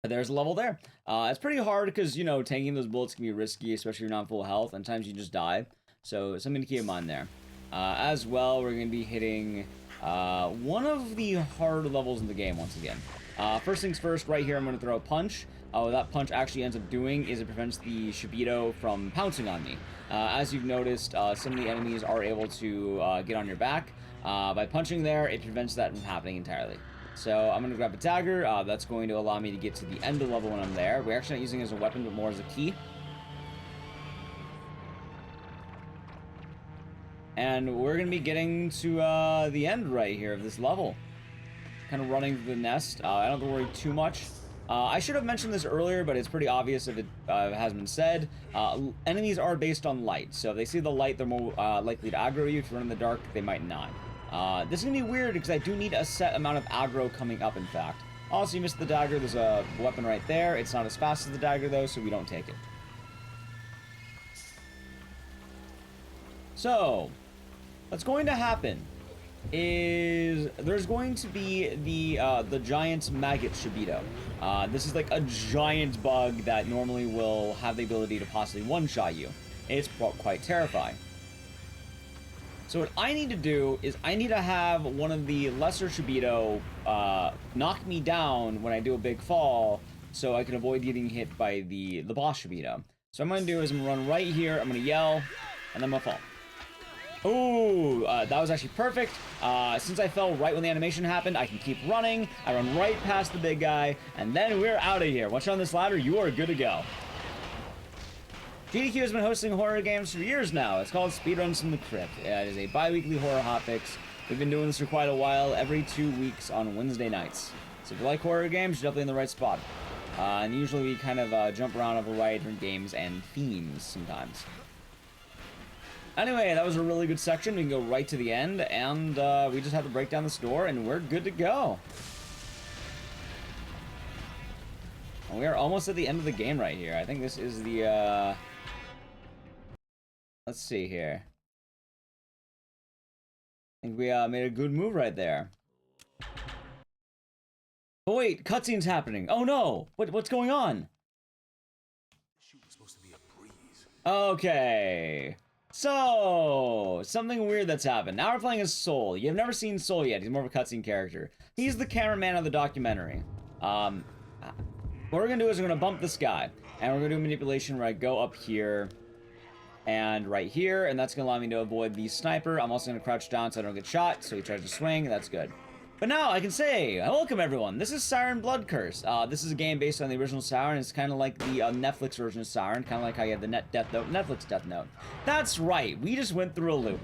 But there's a level there. It's pretty hard because, you know, tanking those bullets can be risky, especially if you're not full health, and times you just die. So, something to keep in mind there. As well, we're going to be hitting one of the hard levels in the game once again. First things first, right here I'm going to throw a punch. What that punch actually ends up doing is it prevents the Shibito from pouncing on me. As you've noticed, some of the enemies are able to get on your back. By punching there, it prevents that from happening entirely. So I'm going to grab a dagger. That's going to allow me to get to the end of the level when I'm there. We're actually not using it as a weapon, but more as a key. And we're going to be getting to the end right here of this level. Kind of running through the nest. I don't have to worry too much. I should have mentioned this earlier, but it's pretty obvious if it has been said. Enemies are based on light, so if they see the light, they're more likely to aggro you. If you run in the dark, they might not. This is going to be weird because I do need a set amount of aggro coming up, in fact. Also, you missed the dagger. There's a weapon right there. It's not as fast as the dagger, though, so we don't take it. So, what's going to happen is there's going to be the giant maggot Shibito. This is like a giant bug that normally will have the ability to possibly one-shot you. It's quite terrifying. So what I need to do is I need to have one of the lesser Shibito knock me down when I do a big fall, so I can avoid getting hit by the boss Shibito. So what I'm going to do is I'm going to run right here, I'm going to yell, and then I'm going to fall. Ooh, that was actually perfect. Since I fell right when the animation happened, I can keep running. I run right past the big guy, and then we're out of here. Once you're on this ladder, you are good to go. GDQ has been hosting horror games for years now. It's called Speedruns From the Crypt. It is a bi-weekly horror hotfix. We've been doing this for quite a while, every 2 weeks on Wednesday nights. So if you like horror games, you're definitely in the right spot. And usually we kind of jump around a variety of different games and themes sometimes. Anyway, that was a really good section. We can go right to the end, and we just have to break down this door, and we're good to go. And we are almost at the end of the game right here. I think this is the, let's see here. I think we made a good move right there. Oh wait, cutscene's happening. Oh no! What's going on? Okay. So, something weird that's happened. Now we're playing as Soul. You've never seen Soul yet. He's more of a cutscene character. He's the cameraman of the documentary. What we're gonna do is we're gonna bump this guy. And we're gonna do a manipulation where I go up here and right here, and that's gonna allow me to avoid the sniper. I'm also gonna crouch down so I don't get shot, so he tries to swing, that's good. But now I can say, welcome everyone, this is Siren Blood Curse. This is a game based on the original Siren. It's kind of like the Netflix version of Siren, kind of like how you have the Netflix Death Note. That's right, we just went through a loop.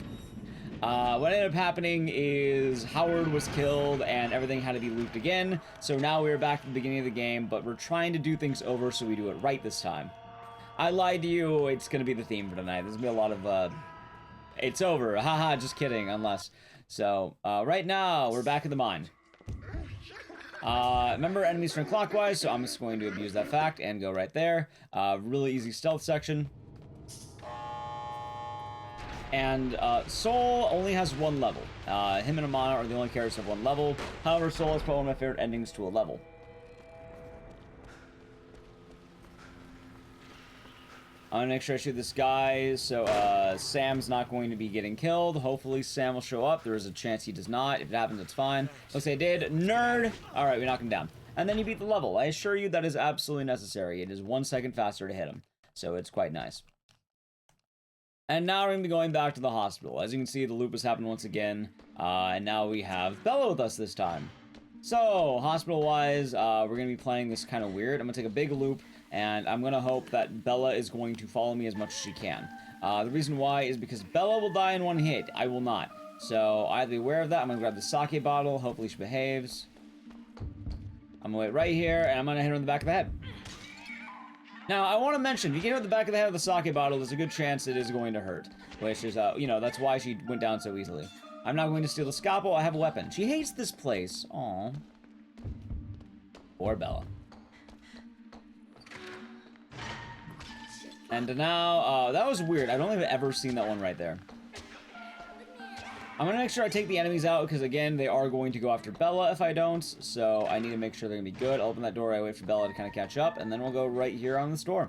What ended up happening is Howard was killed and everything had to be looped again. So now we're back at the beginning of the game, but we're trying to do things over so we do it right this time. I lied to you, it's gonna be the theme for tonight. There's gonna be a lot of, it's over, haha, just kidding, unless. So, right now, we're back at the mine. Remember, enemies turn clockwise, so I'm just going to abuse that fact and go right there. Really easy stealth section. And, Soul only has one level. Him and Amana are the only characters who have one level. However, Soul is probably one of my favorite endings to a level. I'm gonna make sure I shoot this guy, so Sam's not going to be getting killed. Hopefully Sam will show up. There is a chance he does not. If it happens, it's fine. Looks like I did. Nerd! Alright, we knock him down. And then you beat the level. I assure you that is absolutely necessary. It is 1 second faster to hit him. So it's quite nice. And now we're going to be going back to the hospital. As you can see, the loop has happened once again. And now we have Bella with us this time. So, hospital-wise, we're going to be playing this kind of weird. I'm going to take a big loop. And I'm going to hope that Bella is going to follow me as much as she can. The reason why is because Bella will die in one hit. I will not. So I have to be aware of that. I'm going to grab the sake bottle. Hopefully she behaves. I'm going to wait right here, and I'm going to hit her in the back of the head. Now, I want to mention, if you get her in the back of the head with the sake bottle, there's a good chance it is going to hurt. Which is, you know, that's why she went down so easily. I'm not going to steal the scalpel. I have a weapon. She hates this place. Aww. Poor Bella. And now, that was weird. I don't think I've ever seen that one right there. I'm gonna make sure I take the enemies out, because again, they are going to go after Bella if I don't, so I need to make sure they're gonna be good. I'll open that door, I wait for Bella to kind of catch up, and then we'll go right here on this door.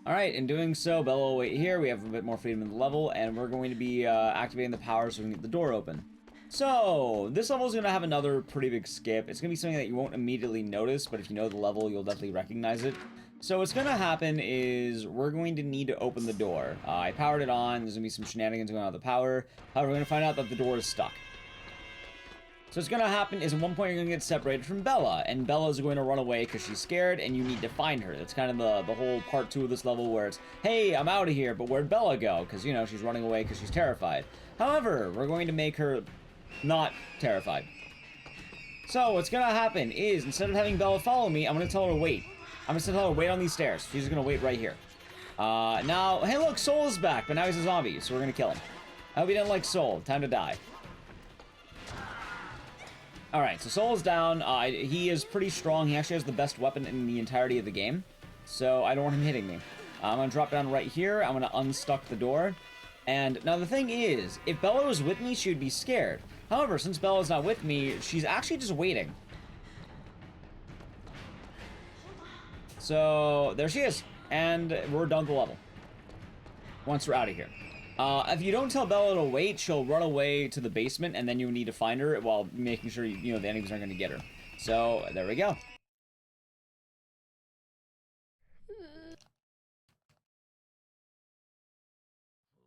Alright, in doing so, Bella will wait here, we have a bit more freedom in the level, and we're going to be activating the power so we can get the door open. So, this level is going to have another pretty big skip. It's going to be something that you won't immediately notice, but if you know the level, you'll definitely recognize it. So what's going to happen is we're going to need to open the door. I powered it on. There's going to be some shenanigans going on with the power. However, we're going to find out that the door is stuck. So what's going to happen is at one point you're going to get separated from Bella. And Bella is going to run away because she's scared and you need to find her. That's kind of the whole part 2 of this level where it's, hey, I'm out of here, but where'd Bella go? Because, you know, she's running away because she's terrified. However, we're going to make her not terrified. So what's going to happen is instead of having Bella follow me, I'm going to tell her to wait. I'm going to tell her wait on these stairs. She's going to wait right here. Now, hey look, Soul's back, but now he's a zombie, so we're going to kill him. I hope he didn't like Soul. Time to die. Alright, so Soul is down. He is pretty strong. He actually has the best weapon in the entirety of the game. So I don't want him hitting me. I'm going to drop down right here. I'm going to unstuck the door. And now the thing is, if Bella was with me, she would be scared. However, since Bella's not with me, she's actually just waiting. So there she is. And we're done with the level. Once we're out of here. If you don't tell Bella to wait, she'll run away to the basement, and then you need to find her while making sure, you know, the enemies aren't going to get her. So, there we go.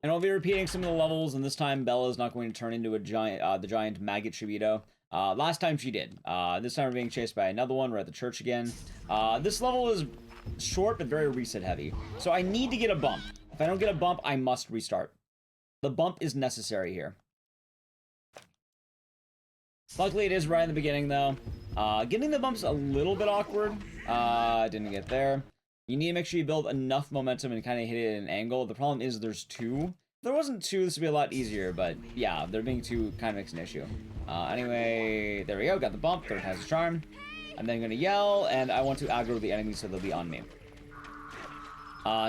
And I'll be repeating some of the levels, and this time Bella is not going to turn into a giant, the giant maggot Shibito. Last time she did. This time we're being chased by another one. We're at the church again. This level is short, but very reset heavy. So I need to get a bump. If I don't get a bump, I must restart. The bump is necessary here. Luckily, it is right in the beginning, though. Getting the bump's a little bit awkward. Didn't get there. You need to make sure you build enough momentum and kind of hit it at an angle. The problem is there's two. If there wasn't two, this would be a lot easier, but yeah, there being two kind of makes an issue. Anyway, there we go. Got the bump. Third has a charm. I'm then going to yell, and I want to aggro the enemies so they'll be on me.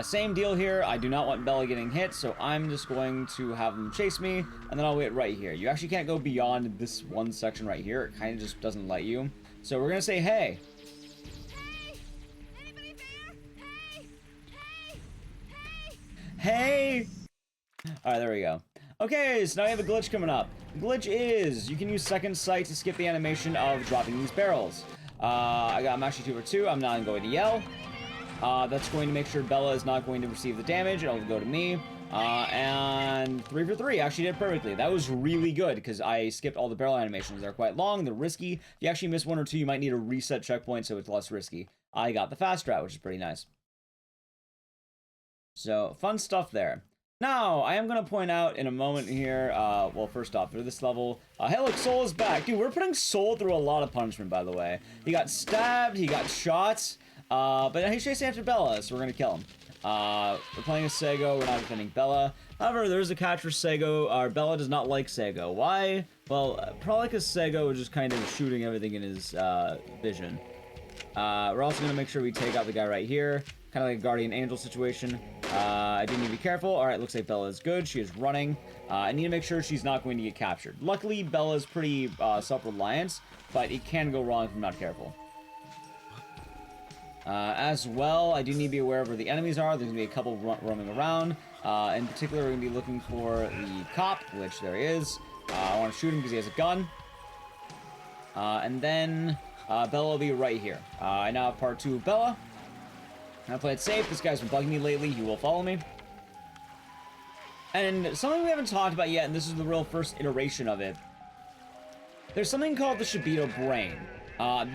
Same deal here. I do not want Bella getting hit, so I'm just going to have them chase me, and then I'll wait right here. You actually can't go beyond this one section right here. It kind of just doesn't let you. So we're going to say, hey. Hey! Alright, there we go. Okay, so now we have a glitch coming up. The glitch is, you can use second sight to skip the animation of dropping these barrels. I'm actually 2 for 2. I'm not going to yell. That's going to make sure Bella is not going to receive the damage. It'll go to me. And 3 for 3 actually did perfectly. That was really good because I skipped all the barrel animations. They're quite long. They're risky. If you actually miss 1 or 2, you might need a reset checkpoint so it's less risky. I got the fast route, which is pretty nice. So, fun stuff there. Now, I am going to point out in a moment here, well, first off, for this level, hey, look, Soul is back. Dude, we're putting Soul through a lot of punishment, by the way. He got stabbed, he got shot, but he's chasing after Bella, so we're going to kill him. We're playing as Sego, we're not defending Bella. However, there's a catch for Sego. Bella does not like Sego. Why? Well, probably because Sego is just kind of shooting everything in his vision. We're also going to make sure we take out the guy right here. Kind of like a Guardian Angel situation. I do need to be careful. Alright, looks like Bella is good. She is running. I need to make sure she's not going to get captured. Luckily, Bella is pretty self-reliant, but it can go wrong if I'm not careful. As well, I do need to be aware of where the enemies are. There's going to be a couple roaming around. In particular, we're going to be looking for the cop, which there he is. I want to shoot him because he has a gun. And then Bella will be right here. I now have part 2 of Bella. I play it safe. This guy's been bugging me lately. He will follow me. And something we haven't talked about yet, and this is the real first iteration of it. There's something called the Shibito Brain.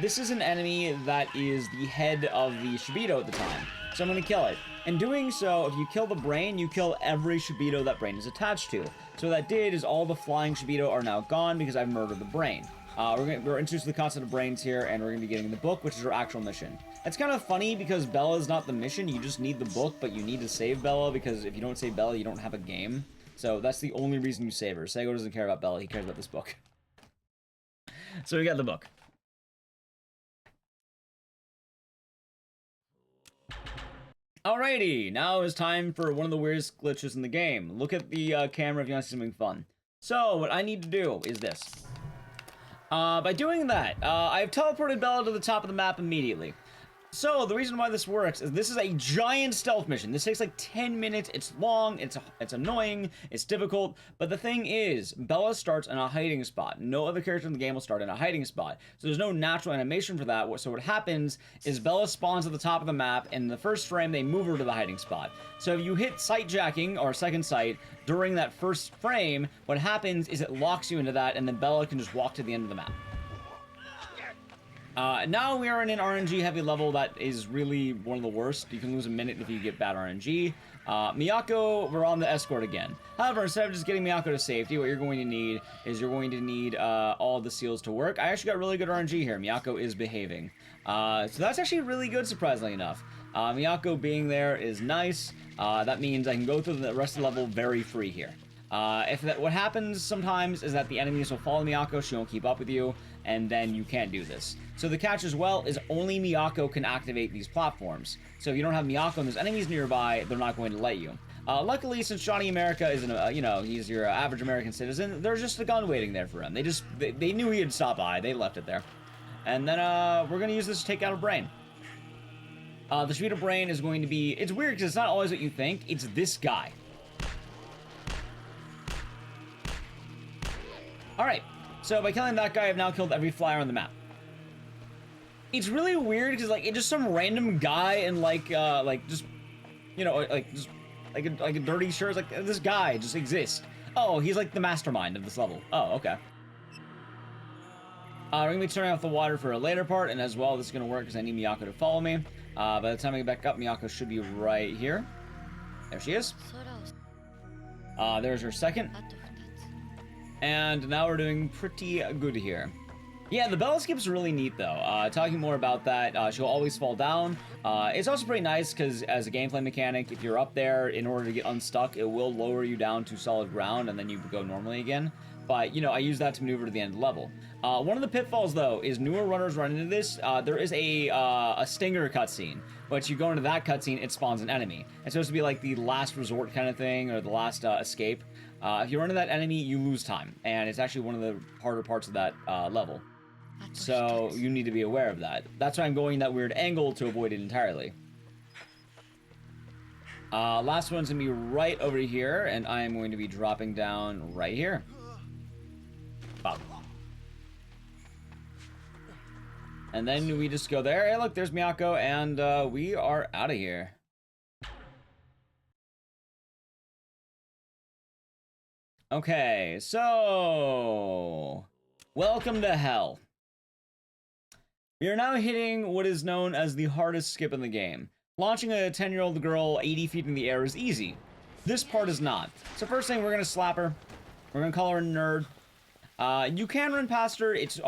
This is an enemy that is the head of the Shibito at the time. So I'm going to kill it. In doing so, if you kill the brain, you kill every Shibito that brain is attached to. So what that did is all the flying Shibito are now gone because I've murdered the brain. We're introduced to the concept of brains here, and we're going to be getting the book, which is our actual mission. It's kind of funny because Bella's not the mission. You just need the book, but you need to save Bella because if you don't save Bella, you don't have a game. So that's the only reason you save her. Sego doesn't care about Bella. He cares about this book. So we got the book. Alrighty, now it's time for one of the weirdest glitches in the game. Look at the camera if you want to see something fun. So what I need to do is this. By doing that, I've teleported Bella to the top of the map immediately. So, the reason why this works is this is a giant stealth mission. This takes like 10 minutes, it's long, it's annoying, it's difficult, but the thing is, Bella starts in a hiding spot. No other character in the game will start in a hiding spot. So there's no natural animation for that. So what happens is Bella spawns at the top of the map, and in the first frame, they move her to the hiding spot. So if you hit sight jacking, or second sight, during that first frame, what happens is it locks you into that, and then Bella can just walk to the end of the map. Now we are in an RNG heavy level that is really one of the worst. You can lose a minute if you get bad RNG. Miyako, we're on the escort again. However, instead of just getting Miyako to safety, what you're going to need is all the seals to work. I actually got really good RNG here. Miyako is behaving. So that's actually really good, surprisingly enough. Miyako being there is nice. That means I can go through the rest of the level very free here. What happens sometimes is that the enemies will follow Miyako, she won't keep up with you, and then you can't do this. So the catch as well is only Miyako can activate these platforms. So if you don't have Miyako and there's enemies nearby, they're not going to let you. Luckily, since Johnny America isn't, he's your average American citizen, there's just a gun waiting there for him. They knew he had stopped by, they left it there. And then, we're gonna use this to take out a brain. The speed of brain is going to be, it's weird because it's not always what you think, it's this guy. Alright, so by killing that guy, I've now killed every flyer on the map. It's really weird because, like, it's just some random guy in, like a dirty shirt. Like, this guy just exists. Oh, he's like the mastermind of this level. Oh, okay. We're gonna be turning off the water for a later part, and as well, this is gonna work because I need Miyako to follow me. By the time I get back up, Miyako should be right here. There she is. There's her second. And now we're doing pretty good here. Yeah, the Bella skip's really neat, though. Talking more about that, she'll always fall down. It's also pretty nice, because as a gameplay mechanic, if you're up there, in order to get unstuck, it will lower you down to solid ground, and then you go normally again. But, you know, I use that to maneuver to the end of the level. One of the pitfalls, though, is newer runners run into this. There is a stinger cutscene, but you go into that cutscene, it spawns an enemy. It's supposed to be like the last resort kind of thing, or the last escape. If you run into that enemy, you lose time, and it's actually one of the harder parts of that level. So you need to be aware of that. That's why I'm going that weird angle to avoid it entirely. Last one's gonna be right over here, and I am going to be dropping down right here. Bop. And then we just go there. Hey, look, there's Miyako, and we are out of here. Okay, so welcome to hell. We are now hitting what is known as the hardest skip in the game. Launching a 10-year-old girl 80 feet in the air is easy. This part is not. So first thing, we're gonna slap her. We're gonna call her a nerd. You can run past her. It's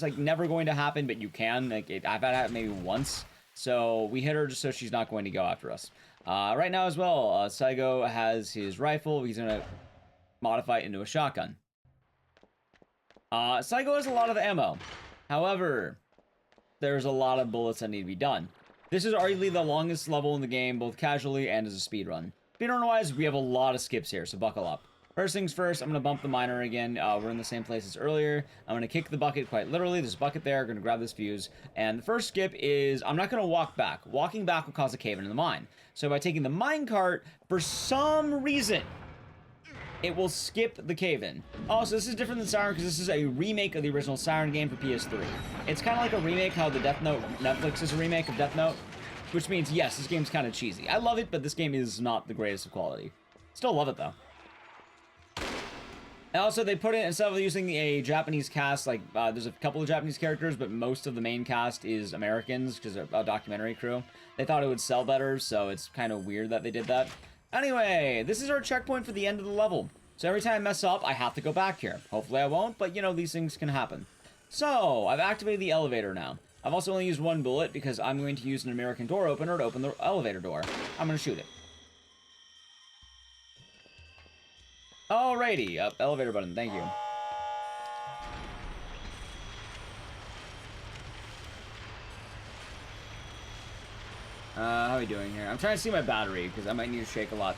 like never going to happen, but you can. Like I've had it maybe once. So we hit her just so she's not going to go after us. Right now as well, Saigo has his rifle. He's gonna modify it into a shotgun. Saigo has a lot of ammo. However, there's a lot of bullets that need to be done. This is arguably the longest level in the game, both casually and as a speedrun. Speedrun-wise, we have a lot of skips here, so buckle up. First things first, I'm going to bump the miner again. We're in the same place as earlier. I'm going to kick the bucket quite literally. There's a bucket there. I'm going to grab this fuse. And the first skip is, I'm not going to walk back. Walking back will cause a cave-in the mine. So by taking the minecart, for some reason, it will skip the cave-in. Also, this is different than Siren because this is a remake of the original Siren game for PS3. It's kind of like a remake how the Death Note Netflix is a remake of Death Note, which means, yes, this game's kind of cheesy. I love it, but this game is not the greatest of quality. Still love it, though. And also, they put it, instead of using a Japanese cast, like, there's a couple of Japanese characters, but most of the main cast is Americans, because they're a documentary crew. They thought it would sell better, so it's kind of weird that they did that. Anyway, this is our checkpoint for the end of the level. So every time I mess up, I have to go back here. Hopefully I won't, but, you know, these things can happen. So, I've activated the elevator now. I've also only used one bullet, because I'm going to use an American door opener to open the elevator door. I'm going to shoot it. Alrighty, elevator button, thank you. How are we doing here? I'm trying to see my battery, because I might need to shake a lot.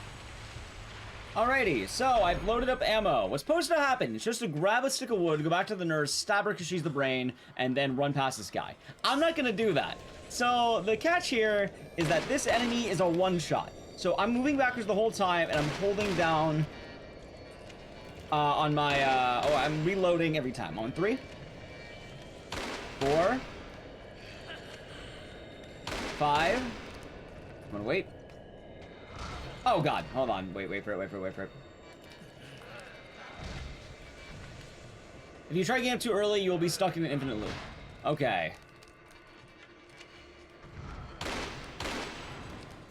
Alrighty, so I've loaded up ammo. What's supposed to happen is just to grab a stick of wood, go back to the nurse, stab her because she's the brain, and then run past this guy. I'm not gonna do that. So the catch here is that this enemy is a one-shot. So I'm moving backwards the whole time, and I'm holding down on my, I'm reloading every time. On 3, 4, 5. I'm gonna wait. Oh god, hold on. Wait for it. If you try getting up too early, you will be stuck in an infinite loop. Okay.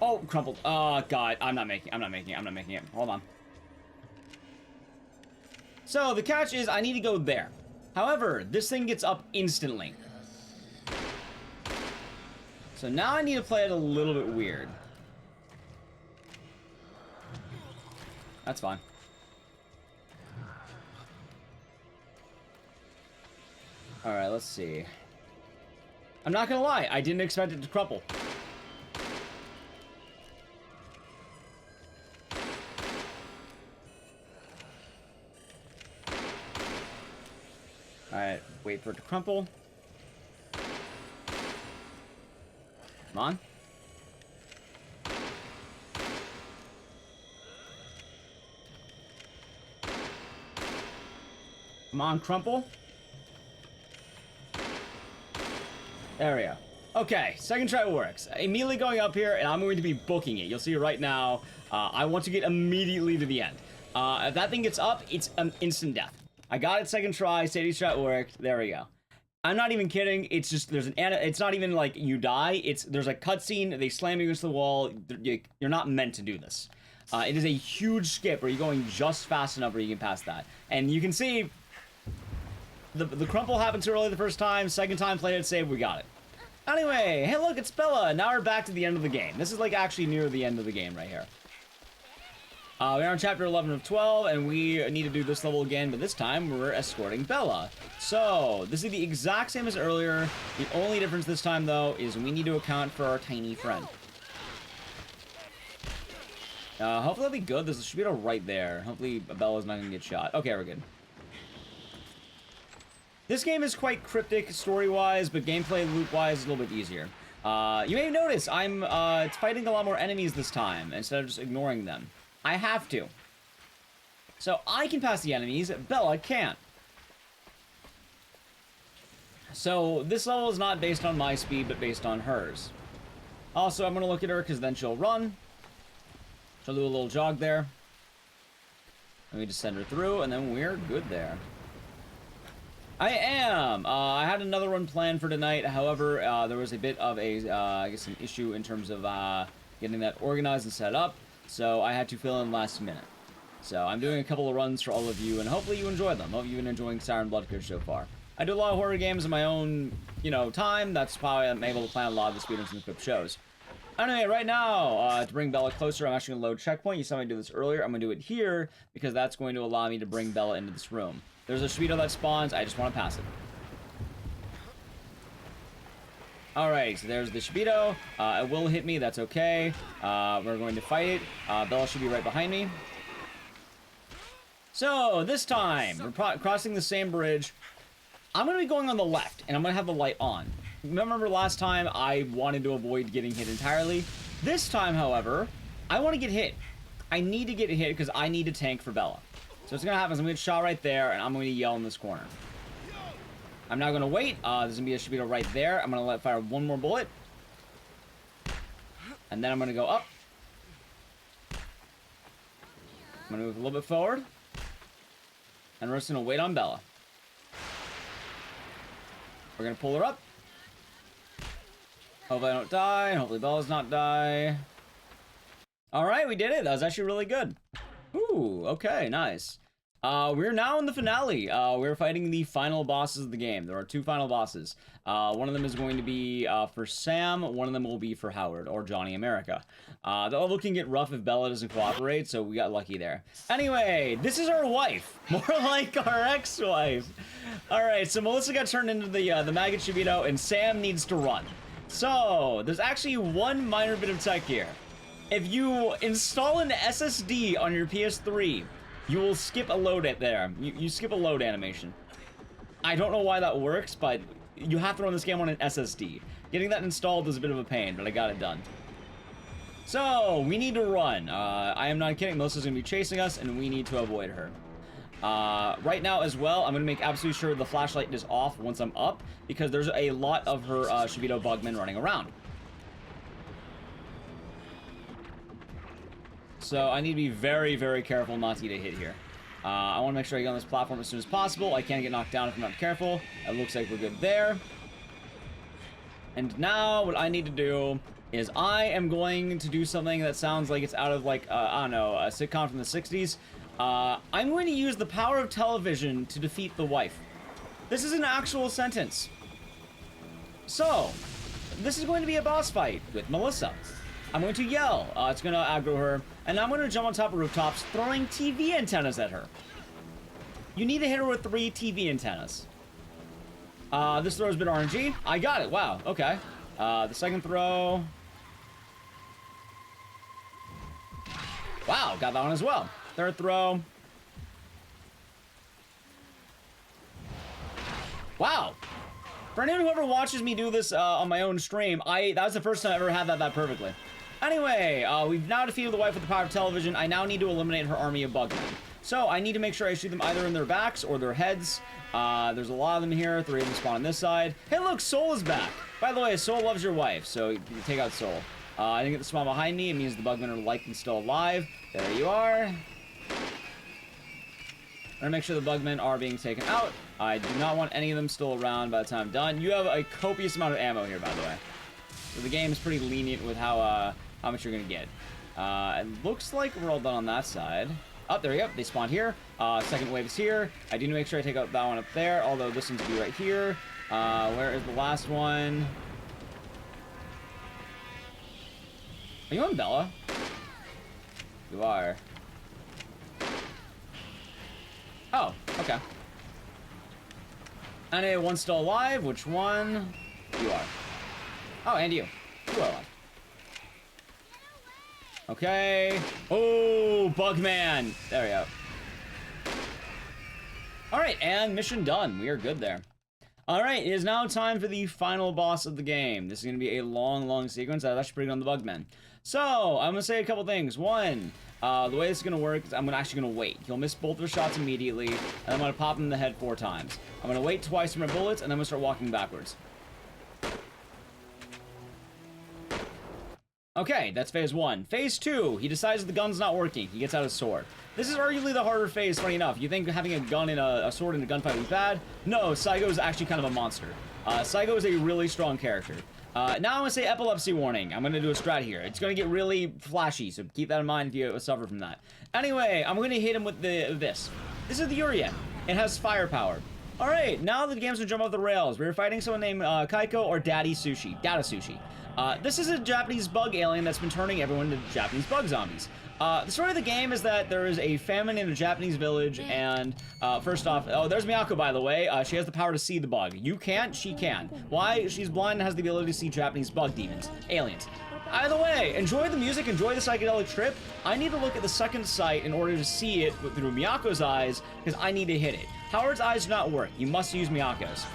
Oh, crumpled. Oh god, I'm not making it. Hold on. So, the catch is I need to go there. However, this thing gets up instantly. So now I need to play it a little bit weird. That's fine. Alright, let's see. I'm not gonna lie, I didn't expect it to crumple. Alright, wait for it to crumple. Come on. Come on, crumple. There we go. Okay, second try works. Immediately going up here, and I'm going to be booking it. You'll see right now, I want to get immediately to the end. If that thing gets up, it's an instant death. I got it second try, safety strat worked, there we go. I'm not even kidding, it's just, it's not even like you die, there's a cutscene, they slam you against the wall, you're not meant to do this. It is a huge skip where you're going just fast enough where you can pass that. And you can see, the crumple happened too early the first time, second time played it safe, we got it. Anyway, hey look, it's Bella, now we're back to the end of the game. This is like actually near the end of the game right here. We're on chapter 11 of 12, and we need to do this level again, but this time we're escorting Bella. So, this is the exact same as earlier. The only difference this time, though, is we need to account for our tiny friend. Hopefully that'll be good. There's a Speedo right there. Hopefully Bella's not gonna get shot. Okay, we're good. This game is quite cryptic story-wise, but gameplay loop-wise is a little bit easier. You may notice I'm fighting a lot more enemies this time, instead of just ignoring them. I have to. So I can pass the enemies, Bella can't. So this level is not based on my speed, but based on hers. Also, I'm gonna look at her, because then she'll run. She'll do a little jog there. Let me just send her through, and then we're good there. I am! I had another one planned for tonight, however, there was a bit of a, I guess an issue in terms of, getting that organized and set up. So I had to fill in last minute. So I'm doing a couple of runs for all of you, and hopefully you enjoy them. Hope you've been enjoying Siren Bloodcurse so far. I do a lot of horror games in my own, time. That's how I'm able to plan a lot of the Speedruns From the Crypt shows. Anyway, right now, to bring Bella closer, I'm actually going to load checkpoint. You saw me do this earlier. I'm going to do it here, because that's going to allow me to bring Bella into this room. There's a Speedo that spawns. I just want to pass it. Alright, so there's the Speedo. It will hit me, that's okay. We're going to fight it. Bella should be right behind me. So, this time, we're crossing the same bridge. I'm going to be going on the left, and I'm going to have the light on. Remember last time, I wanted to avoid getting hit entirely. This time, however, I want to get hit. I need to get hit because I need to tank for Bella. So what's going to happen is I'm going to get shot right there, and I'm going to yell in this corner. I'm now going to wait. There's going to be a Speedo right there. I'm going to let fire one more bullet. And then I'm going to go up. I'm going to move a little bit forward. And we're just going to wait on Bella. We're going to pull her up. Hopefully I don't die. Hopefully Bella's not die. Alright, we did it. That was actually really good. Ooh, okay, nice. We're now in the finale. We're fighting the final bosses of the game. There are two final bosses. One of them is going to be for Sam. One of them will be for Howard, or Johnny America. The other can get rough if Bella doesn't cooperate, so we got lucky there. Anyway, this is our wife. More like our ex-wife. Alright, so Melissa got turned into the maggot Speedo, and Sam needs to run. So, there's actually one minor bit of tech here. If you install an SSD on your PS3, you will skip a load there. You skip a load animation. I don't know why that works, but you have to run this game on an SSD. Getting that installed is a bit of a pain, but I got it done. So, we need to run. I am not kidding. Melissa's going to be chasing us, and we need to avoid her. Right now as well, I'm going to make absolutely sure the flashlight is off once I'm up, because there's a lot of her Speedo bugmen running around. So I need to be very, very careful not to get a hit here. I want to make sure I get on this platform as soon as possible. I can't get knocked down if I'm not careful. It looks like we're good there. And now what I need to do is I am going to do something that sounds like it's out of like, I don't know, a sitcom from the 60s. I'm going to use the power of television to defeat the wife. This is an actual sentence. So, this is going to be a boss fight with Melissa. I'm going to yell. It's going to aggro her. And I'm going to jump on top of rooftops, throwing TV antennas at her. You need to hit her with 3 TV antennas. This throw's been RNG. I got it. Wow. Okay. The second throw. Wow, got that one as well. Third throw. Wow. For anyone who ever watches me do this on my own stream, that was the first time I ever had that perfectly. Anyway, we've now defeated the wife with the power of television. I now need to eliminate her army of bugmen. So I need to make sure I shoot them either in their backs or their heads. There's a lot of them here. 3 of them spawn on this side. Hey, look, Soul is back. By the way, Soul loves your wife, so you take out Soul. I didn't get the spawn behind me. It means the bugmen are likely still alive. There you are. I'm gonna make sure the bugmen are being taken out. I do not want any of them still around by the time I'm done. You have a copious amount of ammo here, by the way. So the game is pretty lenient with how much you're gonna get. It looks like we're all done on that side. Oh, there we go. They spawned here. Second wave is here. I do need to make sure I take out that one up there, although this one's to be right here. Where is the last one? Are you on Bella? You are. Oh, okay. And one's still alive. Which one? You are. Oh, and you. You are alive. Okay. Oh, Bugman. There we go. Alright, and mission done. We are good there. Alright, it is now time for the final boss of the game. This is going to be a long sequence. I was actually pretty good on the Bugman. So, I'm going to say a couple things. One, the way this is going to work is I'm actually going to wait. He'll miss both their shots immediately, and I'm going to pop him in the head 4 times. I'm going to wait twice for my bullets, and then I'm going to start walking backwards. Okay, that's phase 1. Phase 2, he decides the gun's not working. He gets out his sword. This is arguably the harder phase, funny enough. You think having a gun in a sword in a gunfight would be bad? No, Saigo is actually kind of a monster. Saigo is a really strong character. Now I'm going to say epilepsy warning. I'm going to do a strat here. It's going to get really flashy, so keep that in mind if you suffer from that. Anyway, I'm going to hit him with this. This is the Urien. It has firepower. Alright, now the game's going to jump off the rails. We're fighting someone named Kaiko or Daddy Sushi. Data Sushi. This is a Japanese bug alien that's been turning everyone into Japanese bug zombies. The story of the game is that there is a famine in a Japanese village, and first off, oh, there's Miyako, by the way. She has the power to see the bug. You can't, she can. Why? She's blind and has the ability to see Japanese bug demons. Aliens. Either way, enjoy the music, enjoy the psychedelic trip. I need to look at the second sight in order to see it through Miyako's eyes, because I need to hit it. Howard's eyes do not work. You must use Miyako's.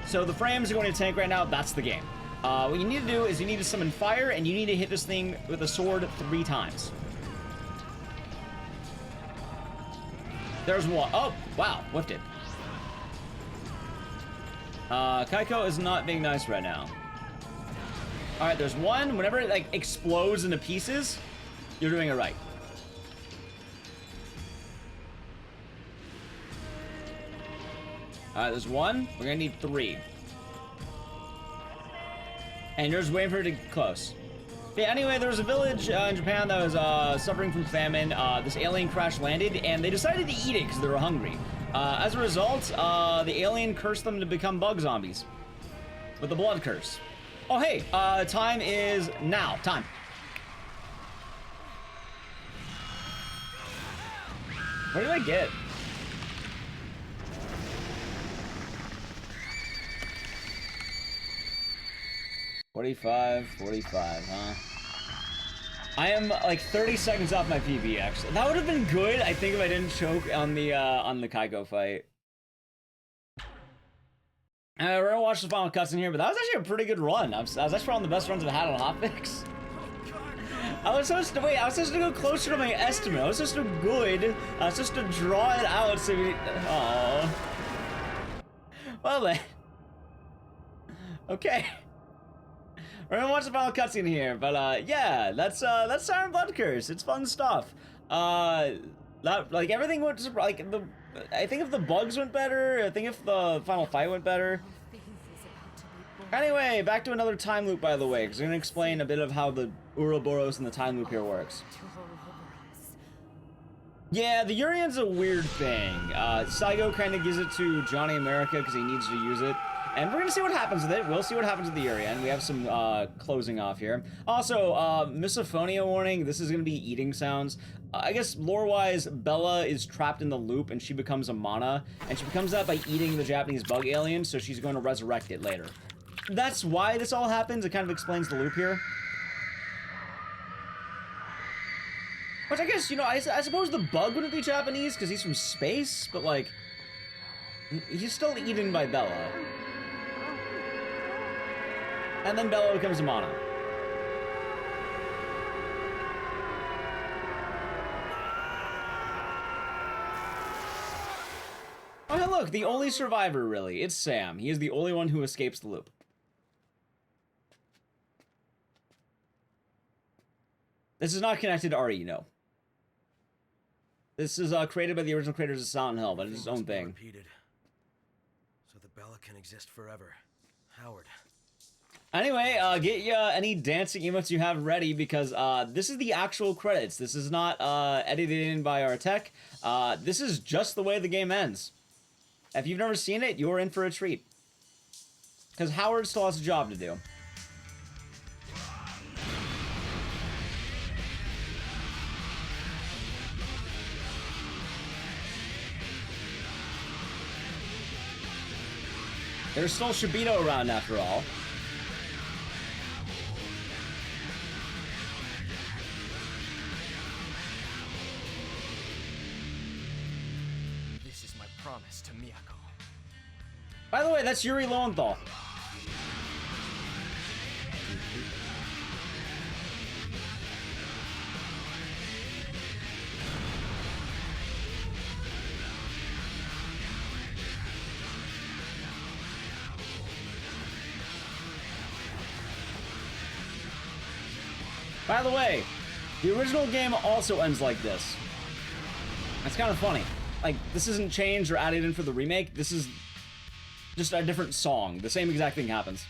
So the frames are going to tank right now. That's the game. What you need to do is you need to summon fire, and you need to hit this thing with a sword 3 times. There's one. Oh, wow. Whiffed it. Kaiko is not being nice right now. Alright, there's one. Whenever it, like, explodes into pieces, you're doing it right. Alright, there's one. We're gonna need 3. And you're just waiting for it to get close. Yeah, anyway, there was a village in Japan that was suffering from famine. This alien crash landed, and they decided to eat it because they were hungry. As a result, the alien cursed them to become bug zombies. With the blood curse. Oh, hey, time is now. Time. What did I get? $45, huh? I am like 30 seconds off my PB, actually. That would have been good, I think, if I didn't choke on the Kaiko fight. We're gonna watch the final cutscene here, but that was actually a pretty good run. I was actually one of the best runs I've had on Hotfix. I was supposed to go closer to my estimate. I was supposed to do good. I was supposed to draw it out so we... Aww. Well then. Okay. We're gonna watch the final cutscene here, but yeah, that's Siren Blood Curse. It's fun stuff. Like everything went like I think if the bugs went better, I think if the final fight went better. Anyway, back to another time loop, by the way, because I'm gonna explain a bit of how the Ouroboros and the time loop here works. Yeah, the Urian's a weird thing. Saigo kind of gives it to Johnny America because he needs to use it. And we're gonna see what happens with it. We'll see what happens with the area, and we have some closing off here. Also, misophonia warning. This is gonna be eating sounds. I guess lore-wise, Bella is trapped in the loop, and she becomes a mana, and she becomes that by eating the Japanese bug alien. So she's going to resurrect it later. That's why this all happens. It kind of explains the loop here. Which I guess, you know, I suppose the bug wouldn't be Japanese because he's from space, but like, he's still eaten by Bella. And then Bella becomes a mana. Oh, hey, look, the only survivor, really. It's Sam. He is the only one who escapes the loop. This is not connected to RE, no. This is created by the original creators of Silent Hill, but it's its own thing. Repeated, so that Bella can exist forever. Howard. Anyway, get any dancing emotes you have ready because this is the actual credits. This is not edited in by our tech. This is just the way the game ends. If you've never seen it, you're in for a treat. Because Howard still has a job to do. There's still Shibito around after all. This is my promise to Miyako. By the way, that's Yuri Lowenthal. By the way, the original game also ends like this. That's kind of funny. Like, this isn't changed or added in for the remake. This is just a different song. The same exact thing happens.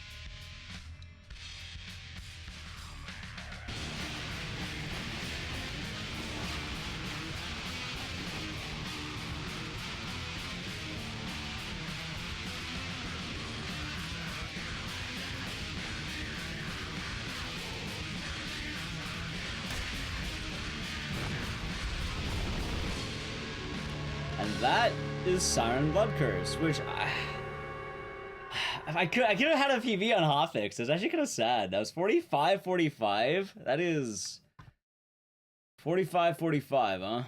And that is Siren Blood Curse, which I could have had a PB on hotfix. It's actually kind of sad. That was 45-45. That is 45-45, huh?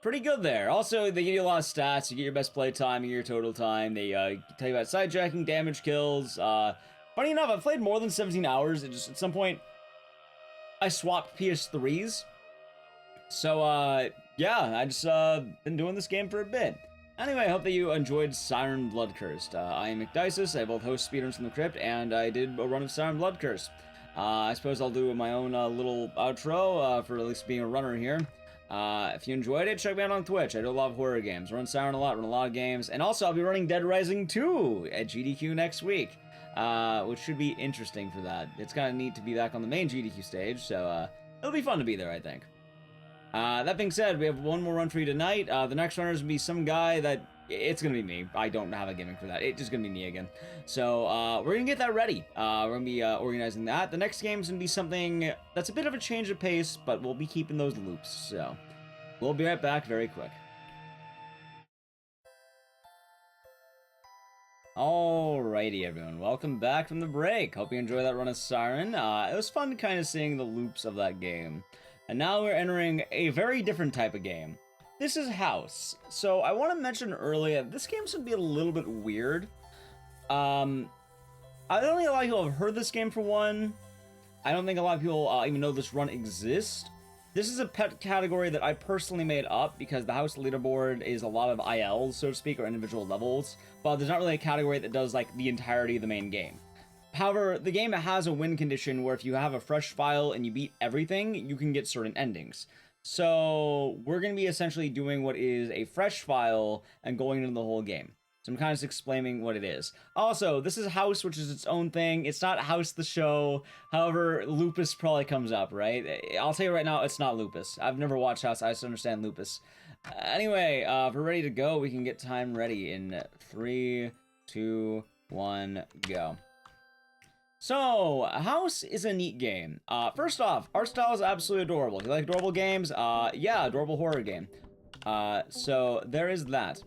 Pretty good there. Also, they give you a lot of stats. You get your best play time, you get your total time. They tell you about sidejacking, damage kills. Funny enough, I've played more than 17 hours. It just at some point I swapped PS3s. So yeah, I just been doing this game for a bit. Anyway, I hope that you enjoyed Siren Blood Cursed. I am McDices. I both host Speedruns From the Crypt, and I did a run of Siren Blood Curse. I suppose I'll do my own little outro for at least being a runner here. If you enjoyed it, check me out on Twitch. I do a lot of horror games. Run Siren a lot, run a lot of games. And also, I'll be running Dead Rising 2 at GDQ next week, which should be interesting for that. It's kind of neat to be back on the main GDQ stage, so it'll be fun to be there, I think. That being said, we have one more run for you tonight. The next runner is going to be some guy that... It's going to be me. I don't have a gimmick for that. It's just going to be me again. So, we're going to get that ready. We're going to be organizing that. The next game is going to be something that's a bit of a change of pace, but we'll be keeping those loops. So, we'll be right back very quick. Alrighty, everyone. Welcome back from the break. Hope you enjoyed that run of Siren. It was fun kind of seeing the loops of that game. And now we're entering a very different type of game. This is House. So I want to mention earlier, this game's going to be a little bit weird. I don't think a lot of people have heard this game for one. I don't think a lot of people even know this run exists. This is a pet category that I personally made up because the House leaderboard is a lot of ILs, so to speak, or individual levels. But there's not really a category that does like the entirety of the main game. However, the game has a win condition where if you have a fresh file and you beat everything, you can get certain endings. So we're going to be essentially doing what is a fresh file and going into the whole game. So I'm kind of just explaining what it is. Also, this is House, which is its own thing. It's not House the show. However, Lupus probably comes up, right? I'll tell you right now, it's not Lupus. I've never watched House. I just understand Lupus. Anyway, if we're ready to go, we can get time ready in 3, 2, 1, go. So, House is a neat game. First off, art style is absolutely adorable. You like adorable games? Yeah, adorable horror game. So there is that.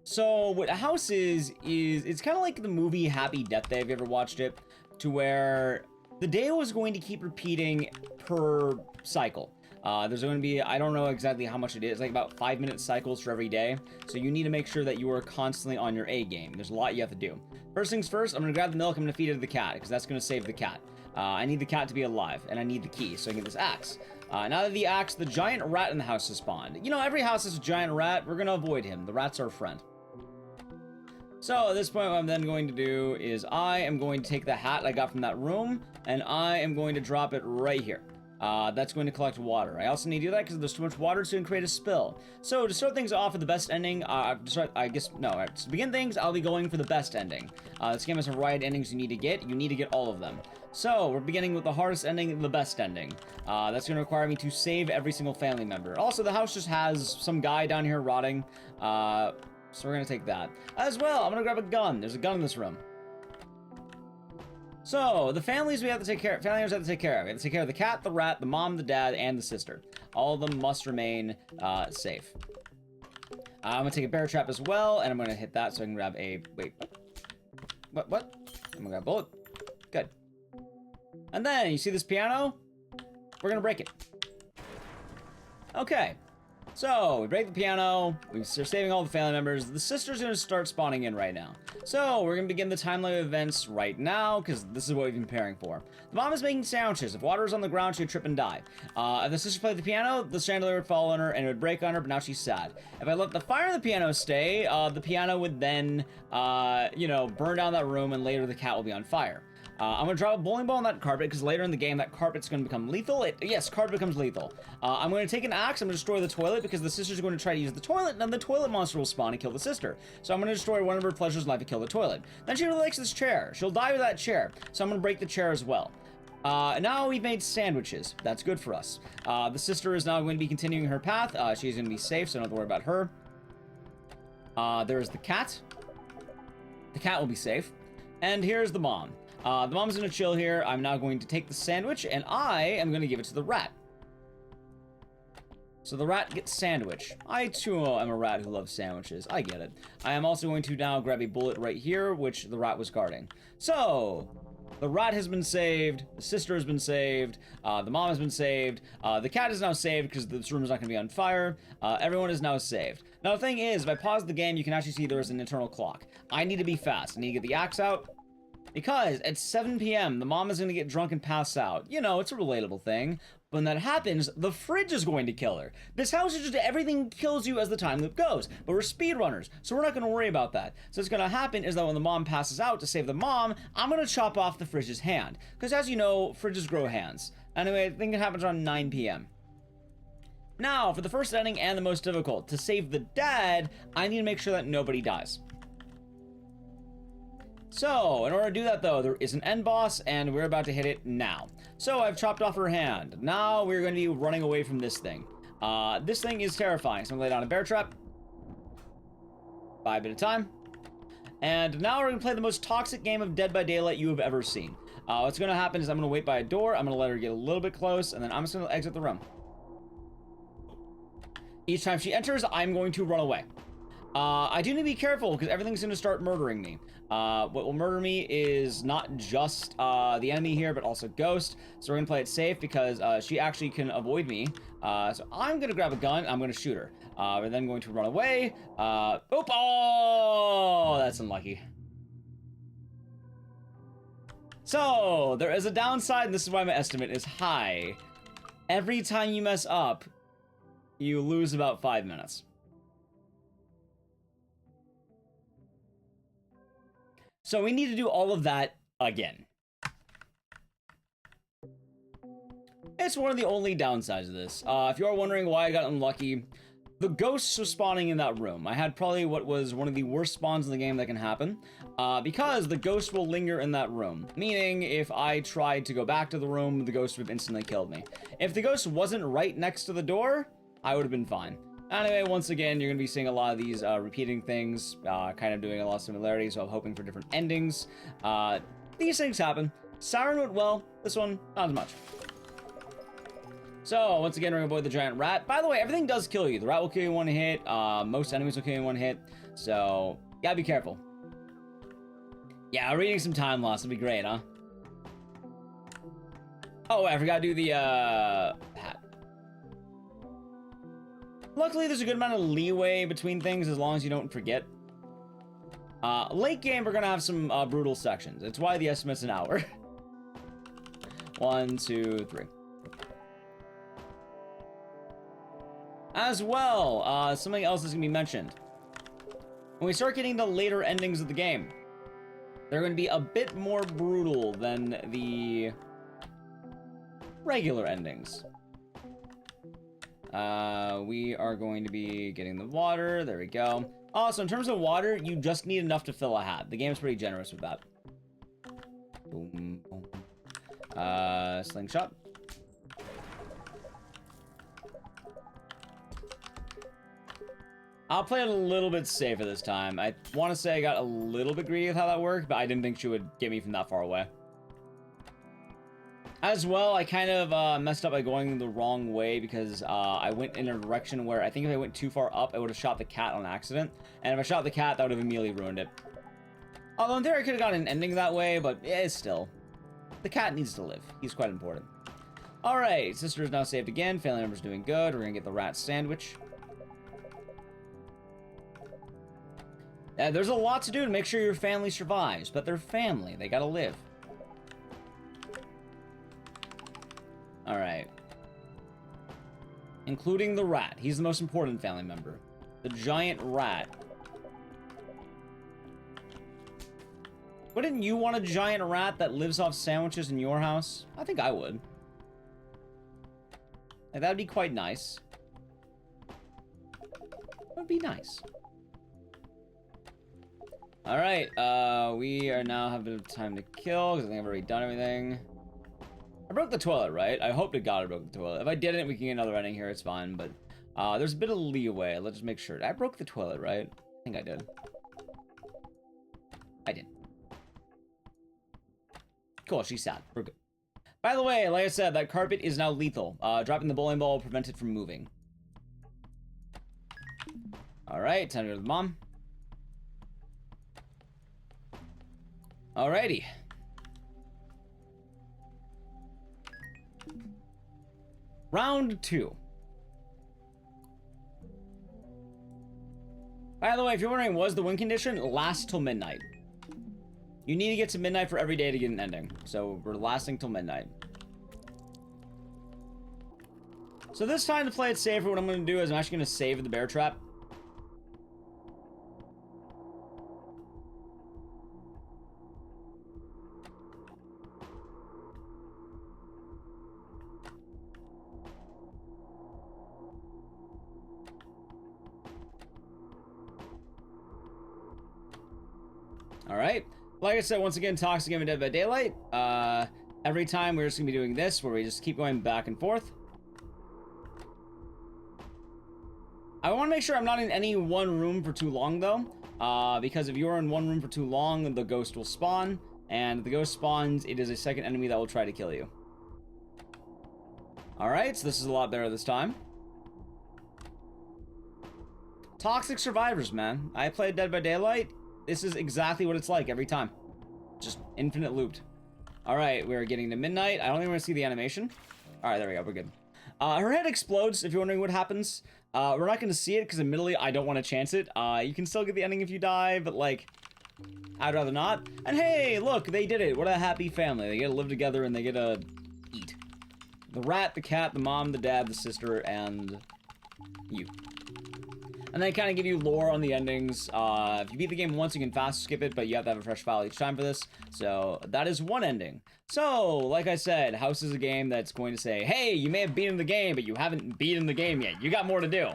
So what House is it's kind of like the movie Happy Death Day. Have you ever watched it? To where the day was going to keep repeating per cycle. There's going to be, I don't know exactly how much it is, like about 5-minute cycles for every day. So you need to make sure that you are constantly on your A game. There's a lot you have to do. First things first, I'm going to grab the milk, I'm going to feed it to the cat, because that's going to save the cat. I need the cat to be alive, and I need the key, so I can get this axe. Now that the axe, the giant rat in the house has spawned. You know, every house has a giant rat. We're going to avoid him. The rat's our friend. So at this point, what I'm then going to do is I am going to take the hat I got from that room, and I am going to drop it right here. That's going to collect water. I also need to do that because there's too much water, so it can create a spill. So to start things off with the best ending, to begin things, I'll be going for the best ending. This game has a variety of endings you need to get. You need to get all of them. So we're beginning with the hardest ending, the best ending. That's going to require me to save every single family member. Also, the house just has some guy down here rotting. So we're going to take that. As well, I'm going to grab a gun. There's a gun in this room. So, the families we have to take care of. Family members have to take care of. We have to take care of the cat, the rat, the mom, the dad, and the sister. All of them must remain safe. I'm going to take a bear trap as well, and I'm going to hit that so I can grab a... Wait. What? I'm going to grab a bullet. Good. And then, you see this piano? We're going to break it. Okay. So, we break the piano, we're saving all the family members, the sister's gonna start spawning in right now. So, we're gonna begin the timeline of events right now, because this is what we've been preparing for. The mom is making sandwiches. If water was on the ground, she'd trip and die. If the sister played the piano, the chandelier would fall on her and it would break on her, but now she's sad. If I let the fire in the piano stay, the piano would then, burn down that room, and later the cat will be on fire. I'm going to drop a bowling ball on that carpet, because later in the game, that carpet's going to become lethal. Yes, carpet becomes lethal. I'm going to take an axe, I'm going to destroy the toilet, because the sister's going to try to use the toilet, and then the toilet monster will spawn and kill the sister. So I'm going to destroy one of her pleasures in life to kill the toilet. Then she really likes this chair. She'll die with that chair, so I'm going to break the chair as well. Now we've made sandwiches. That's good for us. The sister is now going to be continuing her path. She's going to be safe, so don't have to worry about her. There's the cat. The cat will be safe. And here's the mom. The mom's gonna chill here. I'm now going to take the sandwich, and I am gonna give it to the rat. So the rat gets sandwich. I, too, am a rat who loves sandwiches. I get it. I am also going to now grab a bullet right here, which the rat was guarding. So, the rat has been saved, the sister has been saved, the mom has been saved, the cat is now saved because this room is not going to be on fire. Everyone is now saved. Now, the thing is, if I pause the game, you can actually see there is an internal clock. I need to be fast. I need to get the axe out. Because at 7 p.m., the mom is going to get drunk and pass out. You know, it's a relatable thing. When that happens, the fridge is going to kill her. This house is just everything kills you as the time loop goes. But we're speedrunners, so we're not going to worry about that. So what's going to happen is that when the mom passes out to save the mom, I'm going to chop off the fridge's hand. Because as you know, fridges grow hands. Anyway, I think it happens around 9 p.m. Now, for the first ending and the most difficult, to save the dad, I need to make sure that nobody dies. So, in order to do that though, there is an end boss, and we're about to hit it now. So, I've chopped off her hand. Now, we're going to be running away from this thing. This thing is terrifying, so I'm going to lay down a bear trap. 5 at a time. And now we're going to play the most toxic game of Dead by Daylight you have ever seen. What's going to happen is I'm going to wait by a door, I'm going to let her get a little bit close, and then I'm just going to exit the room. Each time she enters, I'm going to run away. I do need to be careful because everything's going to start murdering me. What will murder me is not just the enemy here, but also Ghost. So we're going to play it safe because she actually can avoid me. So I'm going to grab a gun. I'm going to shoot her. We're then going to run away. Oh, that's unlucky. So there is a downside, and this is why my estimate is high. Every time you mess up, you lose about 5 minutes. So we need to do all of that again. It's one of the only downsides of this. If you are wondering why I got unlucky, the ghosts were spawning in that room. I had probably what was one of the worst spawns in the game that can happen, because the ghost will linger in that room. Meaning, if I tried to go back to the room, the ghost would have instantly killed me. If the ghost wasn't right next to the door, I would have been fine. Anyway, once again, you're going to be seeing a lot of these repeating things, kind of doing a lot of similarities, so I'm hoping for different endings. These things happen. Siren went well, this one, not as much. So, once again, we're going to avoid the giant rat. By the way, everything does kill you. The rat will kill you in one hit, most enemies will kill you in one hit, so gotta be careful. Yeah, reading some time loss would be great, huh? Oh, I forgot to do the, hat. Luckily, there's a good amount of leeway between things as long as you don't forget. Late game, we're gonna have some brutal sections. It's why the estimate's an hour. 1, 2, 3. As well, something else is gonna be mentioned. When we start getting the later endings of the game, they're gonna be a bit more brutal than the regular endings. We are going to be getting the water. There we go. Also, in terms of water, you just need enough to fill a hat. The game's pretty generous with that. Boom, boom. Slingshot. I'll play it a little bit safer this time. I want to say I got a little bit greedy with how that worked, but I didn't think she would get me from that far away. As well, I kind of messed up by going the wrong way because I went in a direction where I think if I went too far up, I would have shot the cat on accident. And if I shot the cat, that would have immediately ruined it. Although in theory, I could have gotten an ending that way, but still. The cat needs to live. He's quite important. Alright, sister is now saved again. Family member's doing good. We're gonna get the rat sandwich. There's a lot to do to make sure your family survives, but they're family. They gotta live. Alright. Including the rat. He's the most important family member. The giant rat. Wouldn't you want a giant rat that lives off sandwiches in your house? I think I would. Like, that'd be quite nice. That would be nice. Alright, we are now have a bit of time to kill, because I think I've already done everything. I broke the toilet, right? I hope to God I broke the toilet. If I didn't, we can get another ending here, it's fine, but there's a bit of leeway. Let's just make sure. I broke the toilet, right? I think I did. I did. Cool, she's sad. We're good. By the way, like I said, that carpet is now lethal. Dropping the bowling ball will prevent it from moving. Alright, time to go to the mom. Alrighty. Round 2. By the way, if you're wondering, was the win condition last till midnight? You need to get to midnight for every day to get an ending. So we're lasting till midnight. So this time to play it safer, what I'm going to do is I'm actually going to save the bear trap. Alright, like I said, once again, Toxic Game and Dead by Daylight. Every time we're just going to be doing this, where we just keep going back and forth. I want to make sure I'm not in any one room for too long, though. Because if you're in one room for too long, the ghost will spawn. And if the ghost spawns, it is a second enemy that will try to kill you. Alright, so this is a lot better this time. Toxic survivors, man. I played Dead by Daylight. This is exactly what it's like every time. Just infinite looped. Alright, we're getting to midnight. I don't think we're gonna see the animation. Alright, there we go, we're good. Her head explodes, if you're wondering what happens. We're not gonna see it, because admittedly, I don't want to chance it. You can still get the ending if you die, but like, I'd rather not. And hey, look, they did it. What a happy family. They get to live together and they get to eat. The rat, the cat, the mom, the dad, the sister, and you. And they kind of give you lore on the endings. If you beat the game once, you can fast skip it, but you have to have a fresh file each time for this. So that is one ending. So, like I said, House is a game that's going to say, hey, you may have beaten the game, but you haven't beaten the game yet. You got more to do.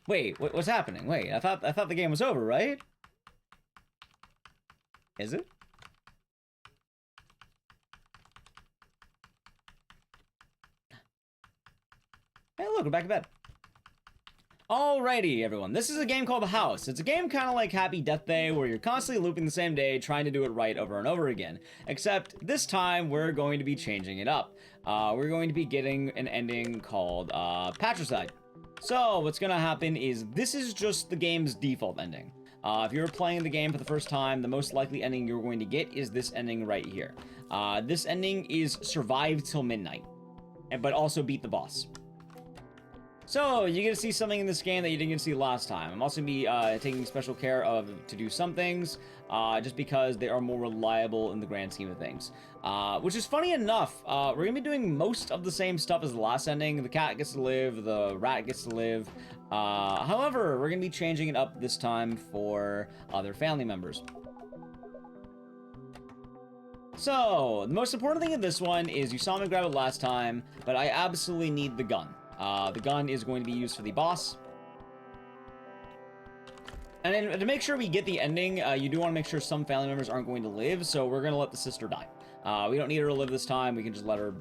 Wait, what's happening? Wait, I thought the game was over, right? Is it? look, we're back in bed. Alrighty, everyone. This is a game called The House. It's a game kind of like Happy Death Day, where you're constantly looping the same day, trying to do it right over and over again. Except this time, we're going to be changing it up. We're going to be getting an ending called Patricide. So what's going to happen is this is just the game's default ending. If you're playing the game for the first time, the most likely ending you're going to get is this ending right here. This ending is survive till midnight, but also beat the boss. So, you get to see something in this game that you didn't get to see last time. I'm also going to be taking special care to do some things, just because they are more reliable in the grand scheme of things. Which is funny enough, we're going to be doing most of the same stuff as the last ending. The cat gets to live, the rat gets to live. However, we're going to be changing it up this time for other family members. So, the most important thing in this one is you saw me grab it last time, but I absolutely need the gun. The gun is going to be used for the boss. And then to make sure we get the ending, you do want to make sure some family members aren't going to live, so we're going to let the sister die. We don't need her to live this time, we can just let her,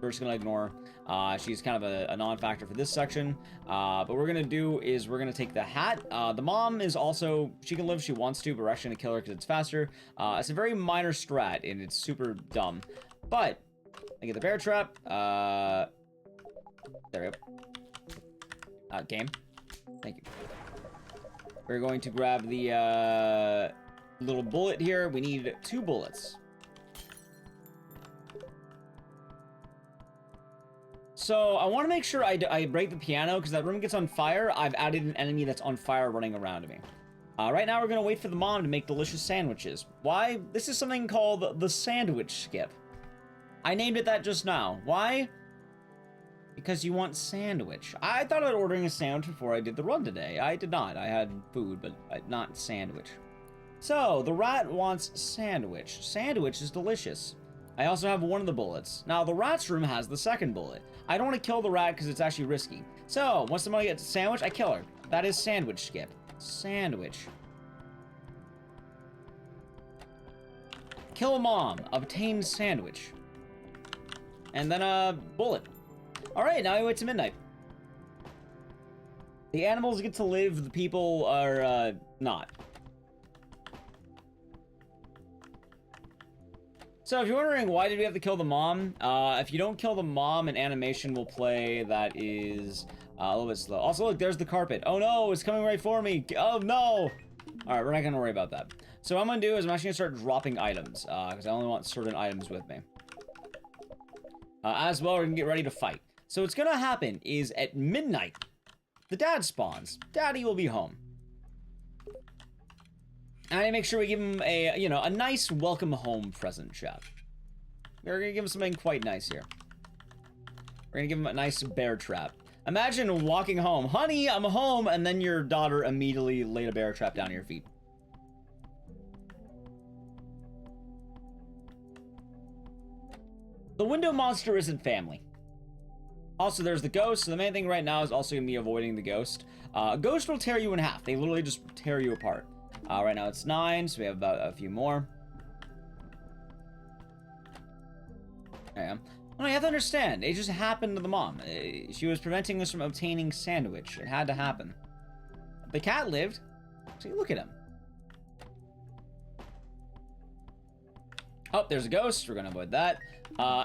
we're just going to ignore her. She's kind of a non-factor for this section. But what we're going to do is we're going to take the hat. The mom is also, she can live if she wants to, but we're actually going to kill her because it's faster. It's a very minor strat, and it's super dumb. But, I get the bear trap, there we go. Game. Thank you. We're going to grab the little bullet here. We need 2 bullets. So I want to make sure I break the piano because that room gets on fire. I've added an enemy that's on fire running around me. Right now we're going to wait for the mom to make delicious sandwiches. Why? This is something called the sandwich skip. I named it that just now. Why? Because you want sandwich. I thought about ordering a sandwich before I did the run today. I did not. I had food, but not sandwich. So, the rat wants sandwich. Sandwich is delicious. I also have one of the bullets. Now, the rat's room has the second bullet. I don't want to kill the rat because it's actually risky. So, once somebody gets a sandwich, I kill her. That is sandwich skip. Sandwich. Kill mom. Obtain sandwich. And then a bullet. Alright, now we wait to midnight. The animals get to live, the people are, not. So, if you're wondering why did we have to kill the mom, if you don't kill the mom, an animation will play that is a little bit slow. Also, look, there's the carpet. Oh no, it's coming right for me. Oh no! Alright, we're not gonna worry about that. So what I'm gonna do is I'm actually gonna start dropping items, because I only want certain items with me. As well, we're gonna get ready to fight. So what's gonna happen is at midnight, the dad spawns. Daddy will be home. And I make sure we give him a, you know, a nice welcome home present, chat. We're gonna give him something quite nice here. We're gonna give him a nice bear trap. Imagine walking home, honey, I'm home, and then your daughter immediately laid a bear trap down at your feet. The window monster isn't family. Also, there's the ghost, so the main thing right now is also going to be avoiding the ghost. A ghost will tear you in half. They literally just tear you apart. Right now it's 9, so we have about a few more. There I am. Well, you have to understand, it just happened to the mom. She was preventing us from obtaining sandwich. It had to happen. The cat lived. See, look at him. Oh, there's a ghost. We're going to avoid that.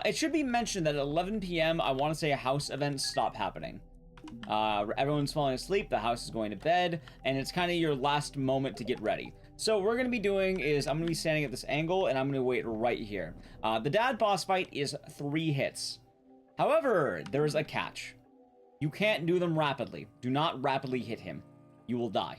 It should be mentioned that at 11 p.m., I want to say house events stop happening. Everyone's falling asleep, the house is going to bed, and it's kind of your last moment to get ready. So what we're going to be doing is I'm going to be standing at this angle, and I'm going to wait right here. The dad boss fight is 3 hits. However, there is a catch. You can't do them rapidly. Do not rapidly hit him. You will die.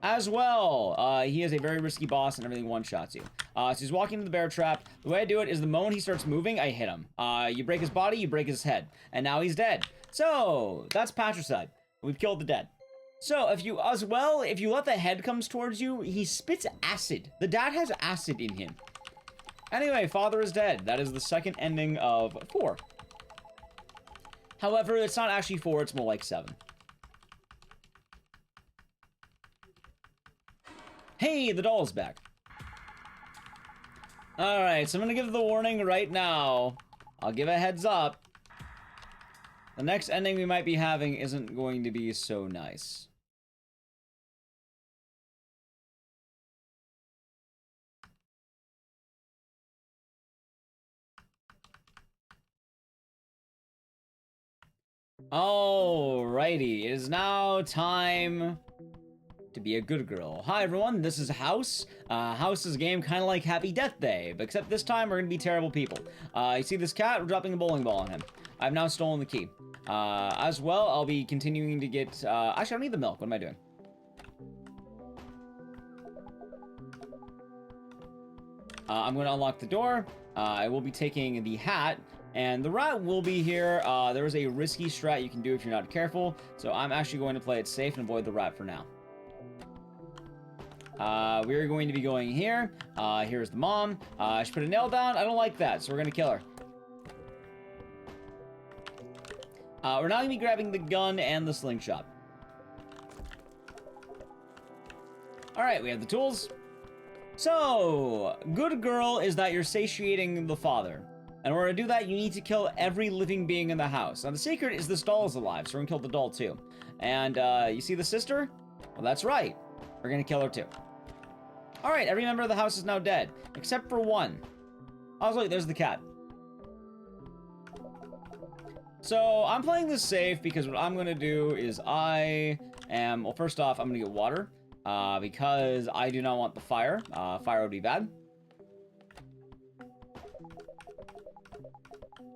As well, he is a very risky boss and everything one-shots you. So he's walking into the bear trap. The way I do it is the moment he starts moving, I hit him. You break his body, you break his head. And now he's dead. So, that's patricide. We've killed the dead. So, if you let the head comes towards you, he spits acid. The dad has acid in him. Anyway, father is dead. That is the second ending of 4. However, it's not actually 4, it's more like 7. Hey, the doll's back. Alright, so I'm gonna give the warning right now. I'll give a heads up. The next ending we might be having isn't going to be so nice. Alrighty, it is now time to be a good girl. Hi everyone, this is House. House is a game kind of like Happy Death Day, but except this time we're gonna be terrible people. You see this cat? We're dropping a bowling ball on him. I've now stolen the key. As well, I'll be continuing to get, actually I don't need the milk, what am I doing? I'm gonna unlock the door. I will be taking the hat, and the rat will be here. There is a risky strat you can do if you're not careful, so I'm actually going to play it safe and avoid the rat for now. We're going to be going here. Here's the mom. She put a nail down. I don't like that, so we're gonna kill her. We're now gonna be grabbing the gun and the slingshot. Alright, we have the tools. So, good girl is that you're satiating the father. In order to do that, you need to kill every living being in the house. Now, the secret is this doll is alive, so we're gonna kill the doll too. And, you see the sister? Well, that's right. We're gonna kill her too. Alright, every member of the house is now dead, except for one. Oh, look, there's the cat. So, I'm playing this safe because what I'm gonna do is well, first off, I'm gonna get water, because I do not want the fire. Fire would be bad.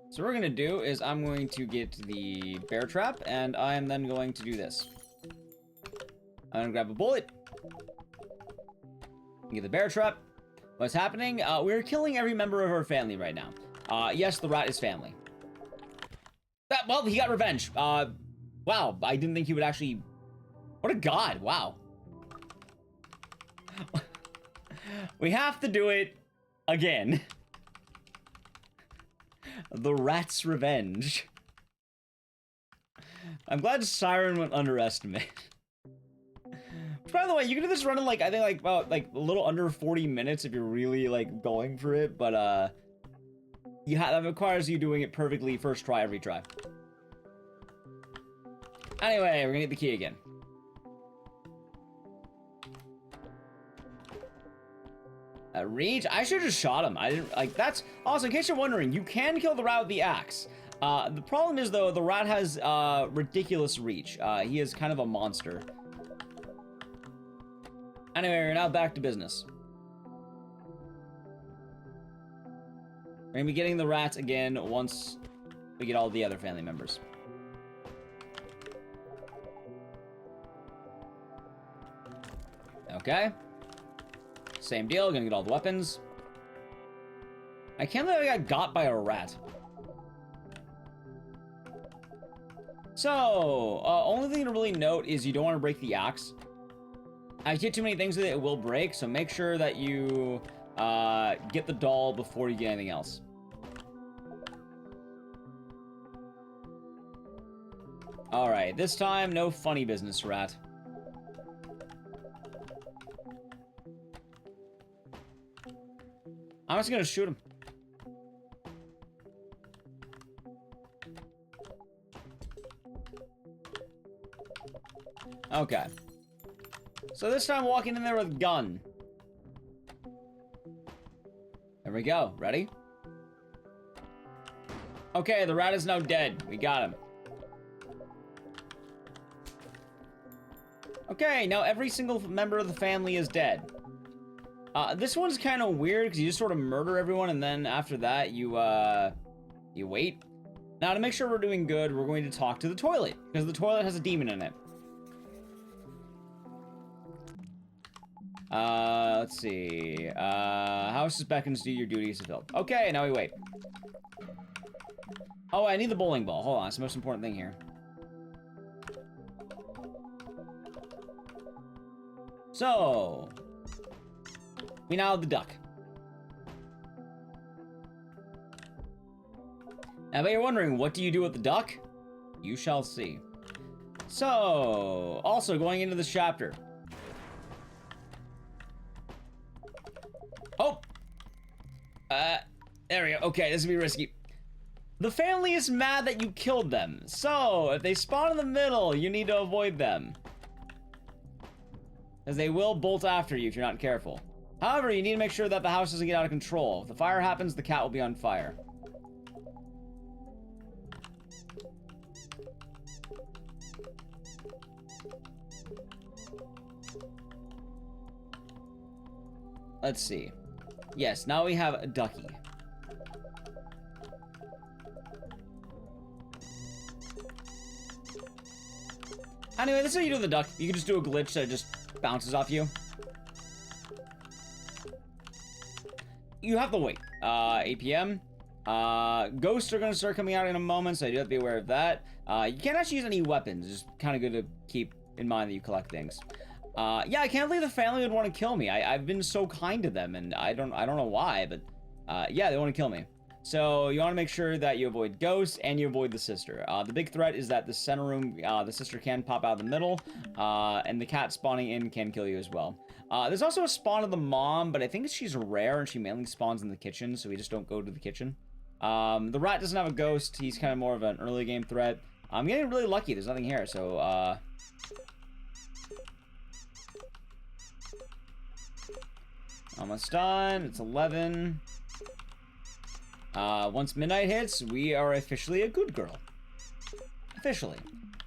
So what we're gonna do is I'm going to get the bear trap, and I am then going to do this. I'm gonna grab a bullet. Get the bear trap. What's happening? We're killing every member of our family right now. Yes, the rat is family. Well, he got revenge. Wow, I didn't think he would actually... What a god, wow. We have to do it again. The rat's revenge. I'm glad Siren went underestimate. By the way, you can do this run in like, I think like about like a little under 40 minutes if you're really like going for it, but that requires you doing it perfectly first try every try. Anyway, we're gonna get the key again. Reach? I should have just shot him. I didn't, like, that's... Also, in case you're wondering, you can kill the rat with the axe. The problem is, though, the rat has, ridiculous reach. He is kind of a monster. Anyway, we're now back to business. We're gonna be getting the rats again once we get all the other family members. Okay. Same deal, gonna get all the weapons. I can't believe I got by a rat. So, only thing to really note is you don't want to break the axe. If you get too many things with it, it will break, so make sure that you get the doll before you get anything else. Alright, this time, no funny business, rat. I'm just gonna shoot him. Okay. So this time walking in there with a gun. There we go. Ready? Okay, the rat is now dead. We got him. Okay, now every single member of the family is dead. This one's kind of weird because you just sort of murder everyone and then after that you wait. Now to make sure we're doing good, we're going to talk to the toilet because the toilet has a demon in it. Let's see. House beckons, do your duties fulfilled. Okay, now we wait. Oh, I need the bowling ball. Hold on, it's the most important thing here. So, we now have the duck. Now, but you're wondering, what do you do with the duck? You shall see. So, also going into this chapter. Oh! There we go. Okay, this will be risky. The family is mad that you killed them. So, if they spawn in the middle, you need to avoid them. Because they will bolt after you if you're not careful. However, you need to make sure that the house doesn't get out of control. If the fire happens, the cat will be on fire. Let's see. Yes, now we have a ducky. Anyway, this is how you do the duck. You can just do a glitch that just bounces off you. You have to wait. 8 p.m. Ghosts are going to start coming out in a moment, so you do have to be aware of that. You can't actually use any weapons. It's just kind of good to keep in mind that you collect things. Yeah, I can't believe the family would want to kill me. I've been so kind to them, and I don't know why, but yeah, they want to kill me. So you want to make sure that you avoid ghosts and you avoid the sister. The big threat is that the center room, the sister can pop out of the middle, and the cat spawning in can kill you as well. There's also a spawn of the mom, but I think she's rare and she mainly spawns in the kitchen, so we just don't go to the kitchen. The rat doesn't have a ghost. He's kind of more of an early game threat. I'm getting really lucky. There's nothing here, so almost done. It's 11. Once midnight hits, we are officially a good girl. Officially.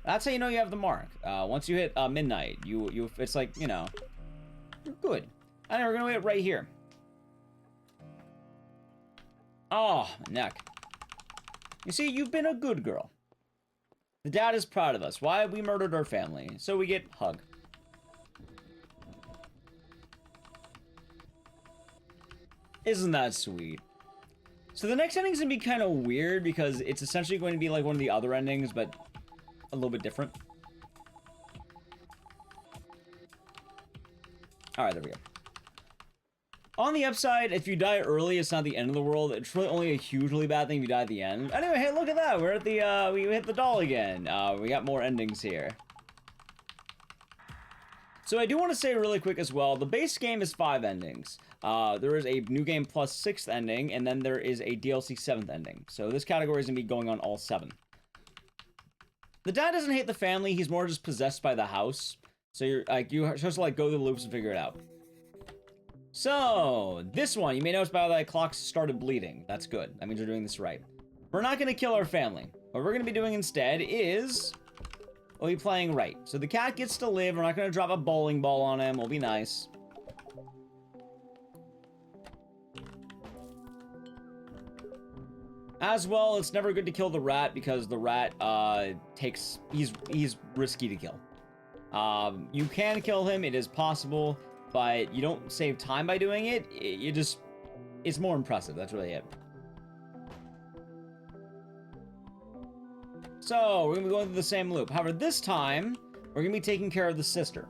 That's how you know you have the mark. Once you hit midnight, it's like, you know, you're good. And we're gonna wait right here. Oh, my neck. You see, you've been a good girl. The dad is proud of us. Why? We murdered our family. So we get hug. Isn't that sweet? So the next ending's gonna be kind of weird because it's essentially going to be like one of the other endings, but a little bit different. Alright, there we go. On the upside, if you die early, it's not the end of the world. It's really only a hugely bad thing if you die at the end. Anyway, hey, look at that. We're at the, we hit the doll again. We got more endings here. So I do want to say really quick as well, the base game is 5 endings. There is a new game plus 6th ending, and then there is a DLC 7th ending. So this category is going to be going on all 7. The dad doesn't hate the family, he's more just possessed by the house. So you're supposed to like go through the loops and figure it out. So, this one, you may notice by the clock started bleeding. That's good. That means we're doing this right. We're not going to kill our family. What we're going to be doing instead is we'll be playing right. So the cat gets to live. We're not going to drop a bowling ball on him. We'll be nice. As well, it's never good to kill the rat because the rat he's risky to kill. You can kill him. It is possible. But you don't save time by doing it. It's more impressive. That's really it. So, we're going to be going through the same loop. However, this time, we're going to be taking care of the sister.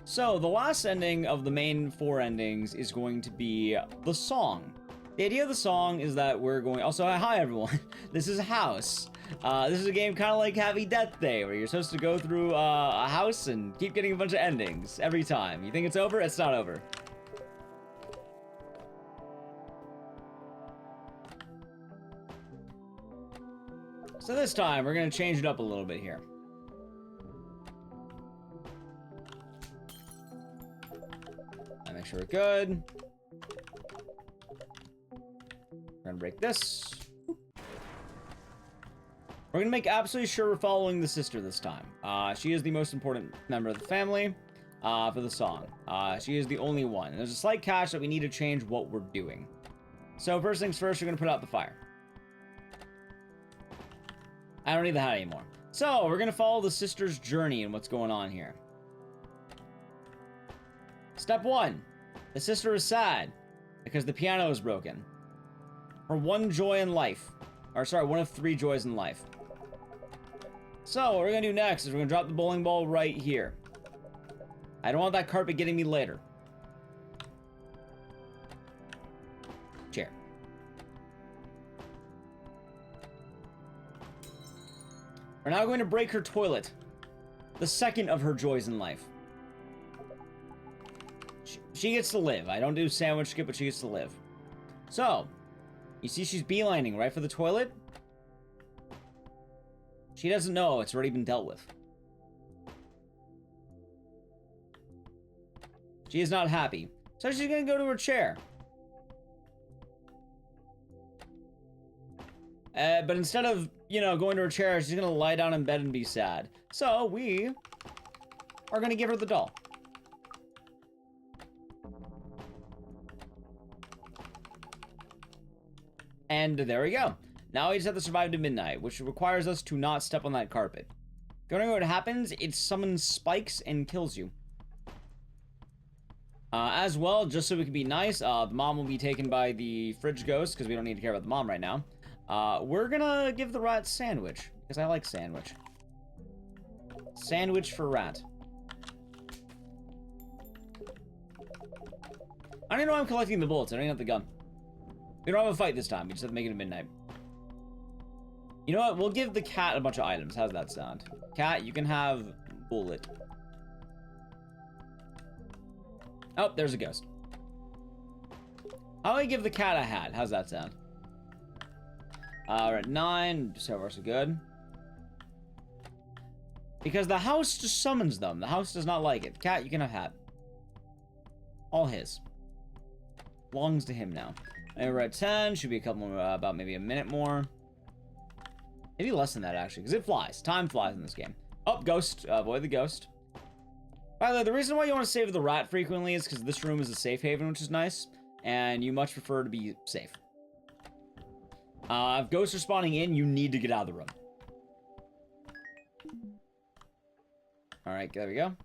So, the last ending of the main 4 endings is going to be the song. The idea of the song is that we're going... Also, hi everyone. This is a house. This is a game kind of like Happy Death Day, where you're supposed to go through a house and keep getting a bunch of endings every time. You think it's over? It's not over. So this time, we're going to change it up a little bit here. And make sure we're good. We're going to break this. We're going to make absolutely sure we're following the sister this time. She is the most important member of the family for the song. She is the only one. And there's a slight catch that we need to change what we're doing. So first things first, we're going to put out the fire. I don't need the hat anymore. So we're going to follow the sister's journey and what's going on here. Step 1. The sister is sad because the piano is broken. Her one joy in life. Or sorry, one of 3 joys in life. So, what we're going to do next is we're going to drop the bowling ball right here. I don't want that carpet getting me later. Chair. We're now going to break her toilet. The second of her joys in life. She gets to live. I don't do sandwich skip, but she gets to live. So, you see she's beelining right for the toilet? She doesn't know it's already been dealt with. She is not happy. So she's gonna go to her chair. But instead of, you know, going to her chair, she's gonna lie down in bed and be sad. So we are gonna give her the doll. And there we go. Now we just have to survive to midnight, which requires us to not step on that carpet. If you don't know what happens, it summons spikes and kills you. As well, just so we can be nice, the mom will be taken by the fridge ghost, because we don't need to care about the mom right now. We're gonna give the rat sandwich, because I like sandwich. Sandwich for rat. I don't even know why I'm collecting the bullets. I don't even have the gun. We don't have a fight this time. We just have to make it at midnight. You know what? We'll give the cat a bunch of items. How's that sound? Cat, you can have bullet. Oh, there's a ghost. How do I give the cat a hat? How's that sound? We're at 9. So far, so good. Because the house just summons them. The house does not like it. Cat, you can have hat. All his. Belongs to him now. And we're at 10. Should be a couple more, about maybe a minute more. Maybe less than that, actually, because it flies. Time flies in this game. Oh, ghost. Avoid the ghost. By the way, the reason why you want to save the rat frequently is because this room is a safe haven, which is nice. And you much prefer to be safe. If ghosts are spawning in, you need to get out of the room. Alright, there we go.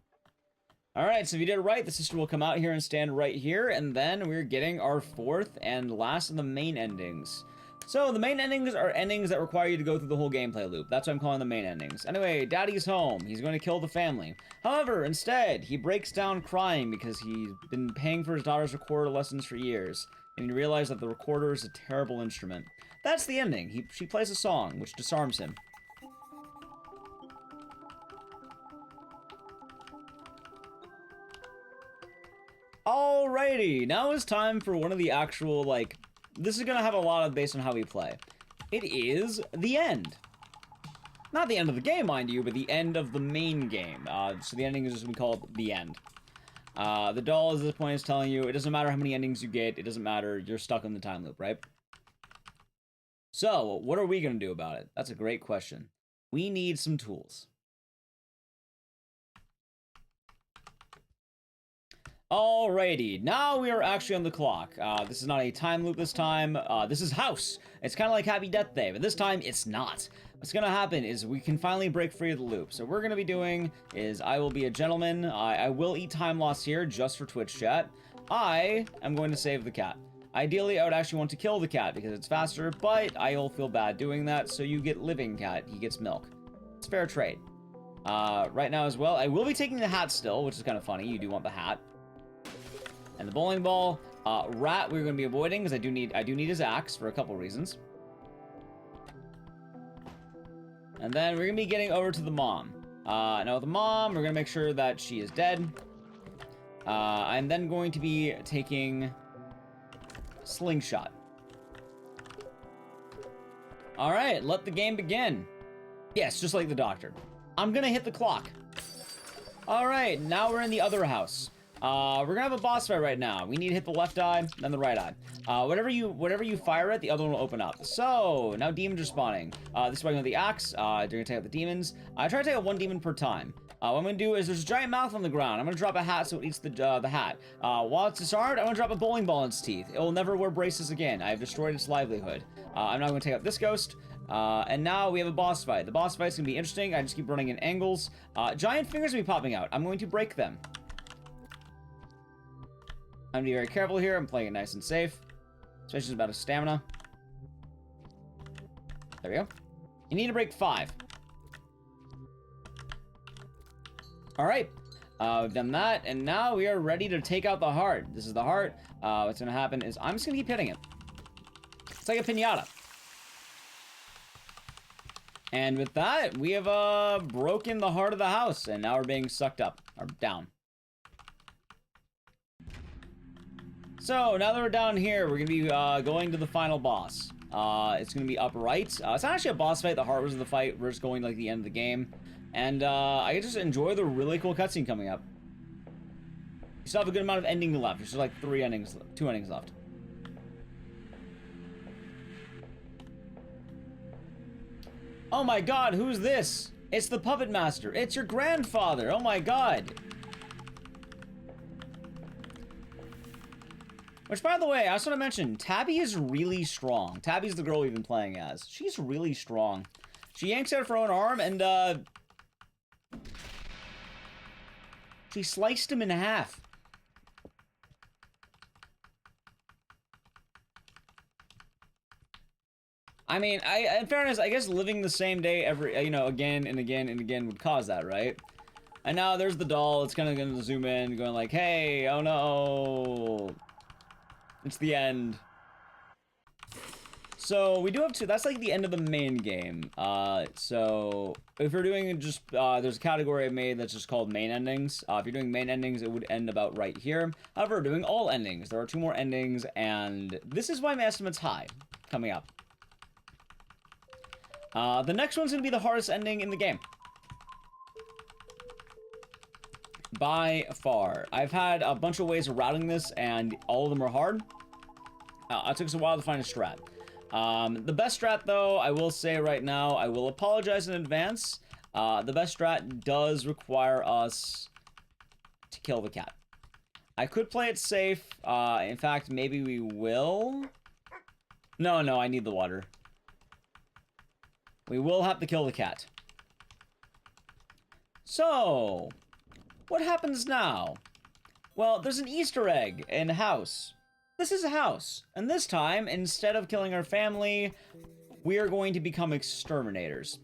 Alright, so if you did it right, the sister will come out here and stand right here. And then we're getting our 4th and last of the main endings. So, the main endings are endings that require you to go through the whole gameplay loop. That's what I'm calling the main endings. Anyway, Daddy's home. He's going to kill the family. However, instead, he breaks down crying because he's been paying for his daughter's recorder lessons for years. And he realized that the recorder is a terrible instrument. That's the ending. She plays a song, which disarms him. Alrighty, now it's time for one of the actual, like... This is gonna have a lot of based on how we play. It is the end. Not the end of the game, mind you, but the end of the main game. So the ending is just gonna be called the end. The doll at this point is telling you, it doesn't matter how many endings you get, it doesn't matter, you're stuck in the time loop, right? So, what are we gonna do about it? That's a great question. We need some tools. Alrighty, now we are actually on the clock. This is not a time loop this time. This is house. It's kind of like Happy Death Day, but this time it's not. What's gonna happen is we can finally break free of the loop. So what we're gonna be doing is I will be a gentleman. I will eat time loss here just for Twitch chat. I am going to save the cat. Ideally, I would actually want to kill the cat because it's faster, but I'll feel bad doing that, so you get living cat. He gets milk. It's fair trade. Right now as well, I will be taking the hat still, which is kind of funny. You do want the hat. And the bowling ball, rat we're going to be avoiding because I do need his axe for a couple reasons. And then we're going to be getting over to the mom. Now with the mom, we're going to make sure that she is dead. I'm then going to be taking slingshot. All right, let the game begin. Yes, just like the doctor. I'm going to hit the clock. All right, now we're in the other house. We're gonna have a boss fight right now. We need to hit the left eye, then the right eye. Whatever you fire at, the other one will open up. So, now demons are spawning. This is why I'm going with the axe. They're gonna take out the demons. I try to take out 1 demon per time. What I'm gonna do is there's a giant mouth on the ground. I'm gonna drop a hat so it eats the hat. While it's disarmed, I'm gonna drop a bowling ball in its teeth. It will never wear braces again. I've destroyed its livelihood. I'm now gonna take out this ghost. And now we have a boss fight. The boss fight's gonna be interesting. I just keep running in angles. Giant fingers will be popping out. I'm going to break them. I'm gonna be very careful here. I'm playing it nice and safe. Especially about his stamina. There we go. You need to break 5. Alright. We've done that, and now we are ready to take out the heart. This is the heart. What's gonna happen is I'm just gonna keep hitting it. It's like a piñata. And with that, we have broken the heart of the house, and now we're being sucked up, or down. So, now that we're down here, we're going to be going to the final boss. It's going to be up right. It's not actually a boss fight. The heart was the fight. We're just going like the end of the game. And I just enjoy the really cool cutscene coming up. You still have a good amount of ending left. There's just like 2 endings left. Oh my god, who's this? It's the Puppet Master. It's your grandfather. Oh my god. Which, by the way, I just want to mention, Tabby is really strong. Tabby's the girl we've been playing as. She's really strong. She yanks out her own arm, and, she sliced him in half. I mean, in fairness, I guess living the same day every, you know, again and again and again would cause that, right? And now there's the doll. It's kind of going to zoom in, going like, hey, oh no. It's the end. So we do have 2. That's like the end of the main game. So if you're doing just, there's a category I made that's just called main endings. If you're doing main endings, it would end about right here. However, we're doing all endings. There are 2 more endings, and this is why my estimate's high coming up. The next one's gonna be the hardest ending in the game. By far. I've had a bunch of ways of routing this, and all of them are hard. It took us a while to find a strat. The best strat, though, I will say right now, I will apologize in advance. The best strat does require us to kill the cat. I could play it safe. In fact, maybe we will. No, I need the water. We will have to kill the cat. So, what happens now? Well, there's an Easter egg in a house. This is a house. And this time, instead of killing our family, we are going to become exterminators.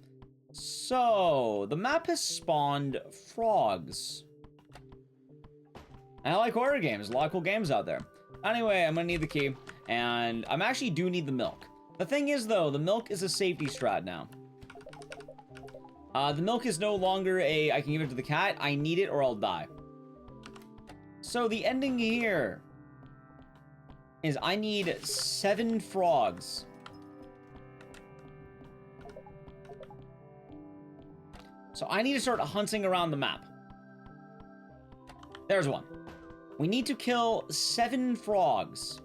So, the map has spawned frogs. And I like horror games. A lot of cool games out there. Anyway, I'm gonna need the key. And I actually do need the milk. The thing is, though, the milk is a safety strat now. The milk is no longer I can give it to the cat. I need it or I'll die. So the ending here is I need 7 frogs. So I need to start hunting around the map. There's one. We need to kill 7 frogs.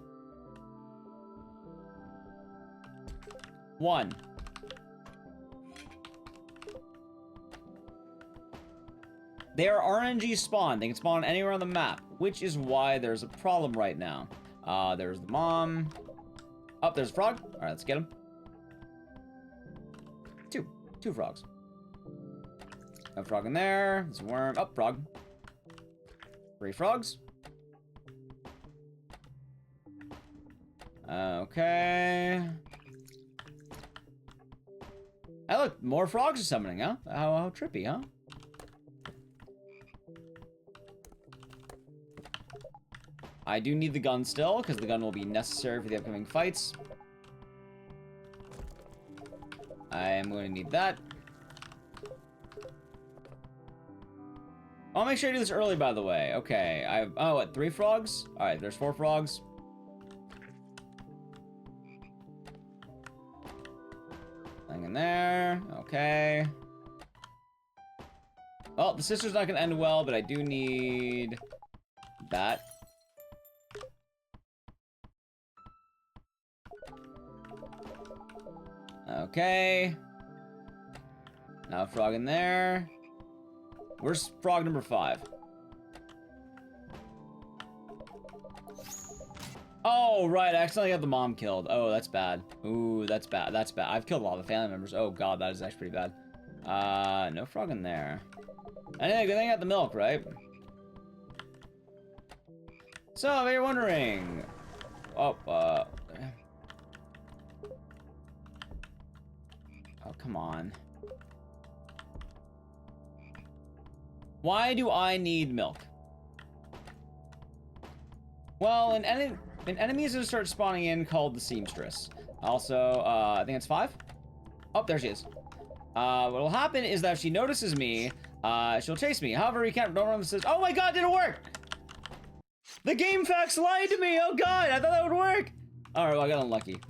1. They are RNG spawn. They can spawn anywhere on the map, which is why there's a problem right now. There's the mom. Oh, there's a frog. All right, let's get him. 2 frogs. A frog in there. There's a worm. Oh, frog. 3 frogs. Okay. Hey, look, more frogs are summoning, huh? How trippy, huh? I do need the gun still, because the gun will be necessary for the upcoming fights. I am going to need that. I'll make sure I do this early, by the way. Okay, I have, oh, what, 3 frogs? Alright, there's 4 frogs. Thing in there, okay. Well, the sister's not going to end well, but I do need that. Okay. Now a frog in there. Where's frog number 5? Oh, right. I accidentally got the mom killed. Oh, that's bad. Ooh, that's bad. That's bad. I've killed a lot of family members. Oh, God, that is actually pretty bad. No frog in there. Anyway, good thing I got the milk, right? So, if you're wondering... Oh, oh, come on. Why do I need milk? Well, an enemy is going to start spawning in called the Seamstress. Also, I think it's 5? Oh, there she is. What'll happen is that if she notices me, she'll chase me. However, you don't run the... Oh my God, did it work? The game facts lied to me! Oh God, I thought that would work! Alright, well, I got unlucky.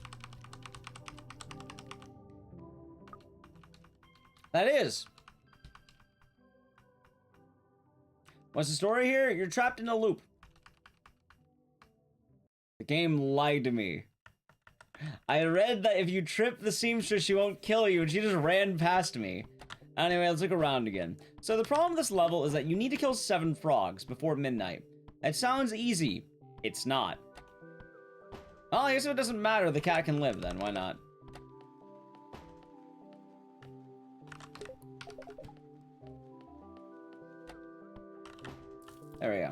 That is. What's the story here? You're trapped in a loop. The game lied to me. I read that if you trip the seamstress, she won't kill you, and she just ran past me. Anyway, let's look around again. So the problem with this level is that you need to kill 7 frogs before midnight. It sounds easy. It's not. Well, I guess if it doesn't matter, the cat can live then. Why not? There we go.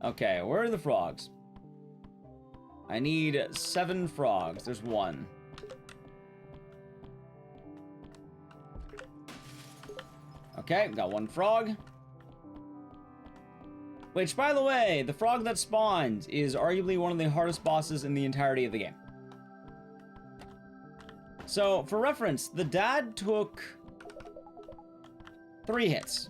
Okay, where are the frogs? I need 7 frogs. There's 1. Okay, got 1 frog. Which, by the way, the frog that spawned is arguably one of the hardest bosses in the entirety of the game. So, for reference, the dad took 3 hits.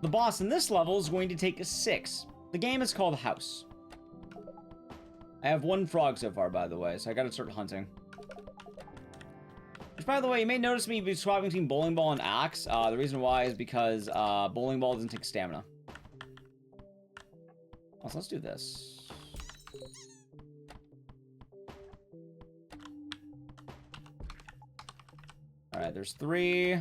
The boss in this level is going to take 6. The game is called House. I have 1 frog so far, by the way, so I gotta start hunting. Which, by the way, you may notice me be swapping between bowling ball and axe. The reason why is because bowling ball doesn't take stamina. Also, let's do this. Alright, there's 3.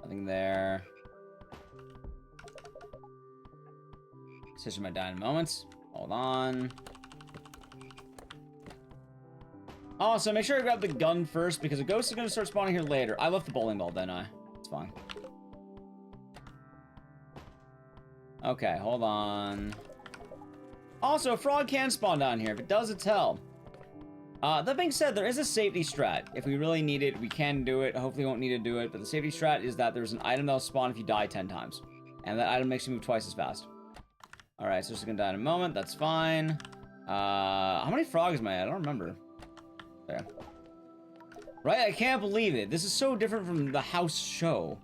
Nothing there. Decision might die in moments. Hold on. Also, make sure I grab the gun first, because a ghost is going to start spawning here later. I left the bowling ball, didn't I? It's fine. Okay, hold on. Also, a frog can spawn down here. If it does, it's hell. That being said, there is a safety strat. If we really need it, we can do it. Hopefully we won't need to do it, but the safety strat is that there's an item that'll spawn if you die 10 times. And that item makes you move twice as fast. Alright, so it's gonna die in a moment. That's fine. How many frogs am I at? I don't remember. There. Right? I can't believe it. This is so different from the house show.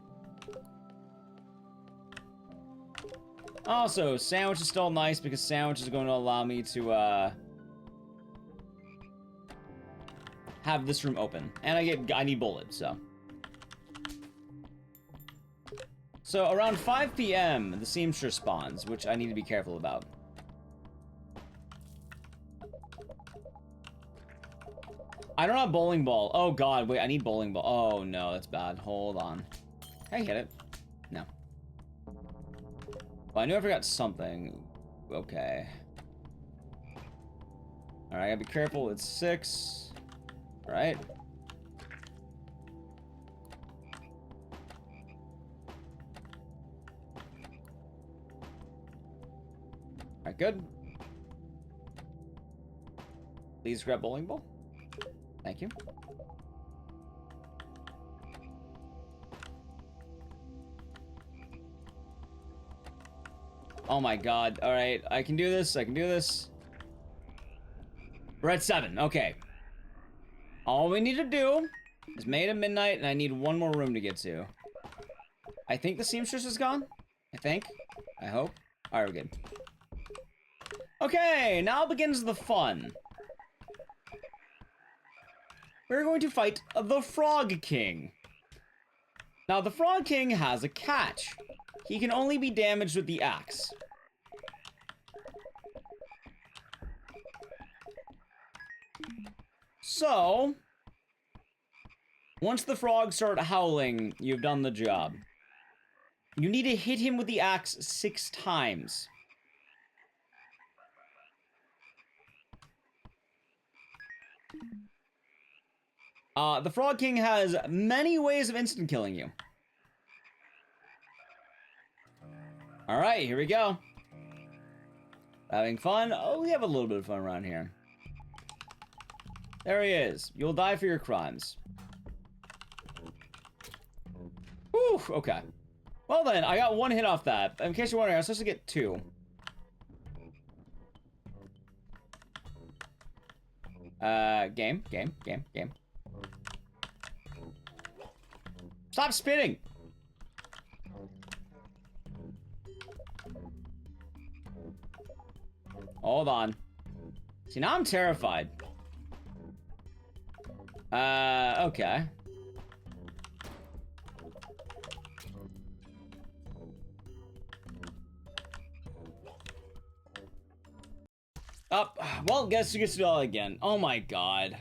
Also, sandwich is still nice because sandwich is going to allow me to, have this room open. And I need bullets, so. So, around 5 p.m., the seamstress spawns, which I need to be careful about. I don't have bowling ball. Oh god, wait, I need bowling ball. Oh no, that's bad. Hold on. Can I hit it? No. Well, I knew I forgot something. Okay. Alright, I gotta be careful. It's 6. Alright. Alright, good. Please grab bowling ball. Thank you. Oh my god. Alright, I can do this. I can do this. We're at 7. Okay. All we need to do is made at midnight, and I need 1 more room to get to. I think the seamstress is gone. I think. I hope. Alright, we're good. Okay, now begins the fun. We're going to fight the Frog King. Now, the Frog King has a catch. He can only be damaged with the axe. So, once the frogs start howling, you've done the job. You need to hit him with the axe 6 times. The Frog King has many ways of instant killing you. Alright, here we go. Having fun? Oh, we have a little bit of fun around here. There he is. You'll die for your crimes. Whew, okay. Well then, I got 1 hit off that. In case you're wondering, I was supposed to get 2. Game. Stop spinning! Hold on. See, now I'm terrified. Okay. Up. Well, guess who gets to do all again? Oh my god.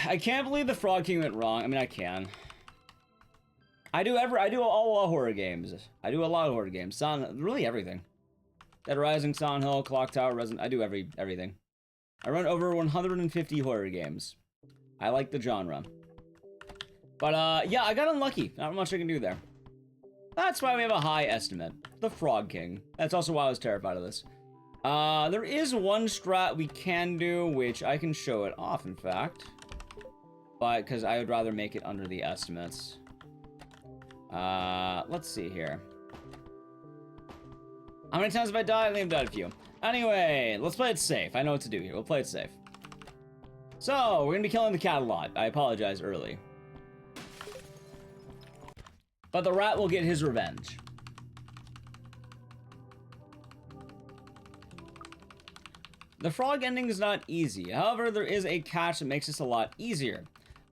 I can't believe the Frog King went wrong. I mean, I can. I do all horror games. I do a lot of horror games. Really everything. Dead Rising, Silent Hill, Clock Tower, Resident. I do everything. I run over 150 horror games. I like the genre. But yeah, I got unlucky. Not much I can do there. That's why we have a high estimate. The Frog King. That's also why I was terrified of this. There is one strat we can do, which I can show it off, in fact. But, because I would rather make it under the estimates. Let's see here. How many times have I died? I think I've died a few. Anyway, let's play it safe. I know what to do here. We'll play it safe. So, we're gonna be killing the cat a lot. I apologize early. But the rat will get his revenge. The frog ending is not easy. However, there is a catch that makes this a lot easier,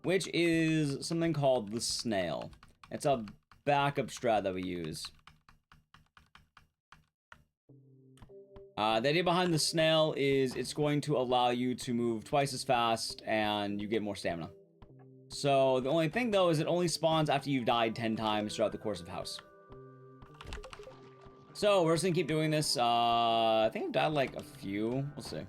which is something called the snail. It's a backup strat that we use. The idea behind the snail is it's going to allow you to move twice as fast and you get more stamina. So the only thing though is it only spawns after you've died 10 times throughout the course of House. So we're just gonna keep doing this. I think I've died like a few. We'll see.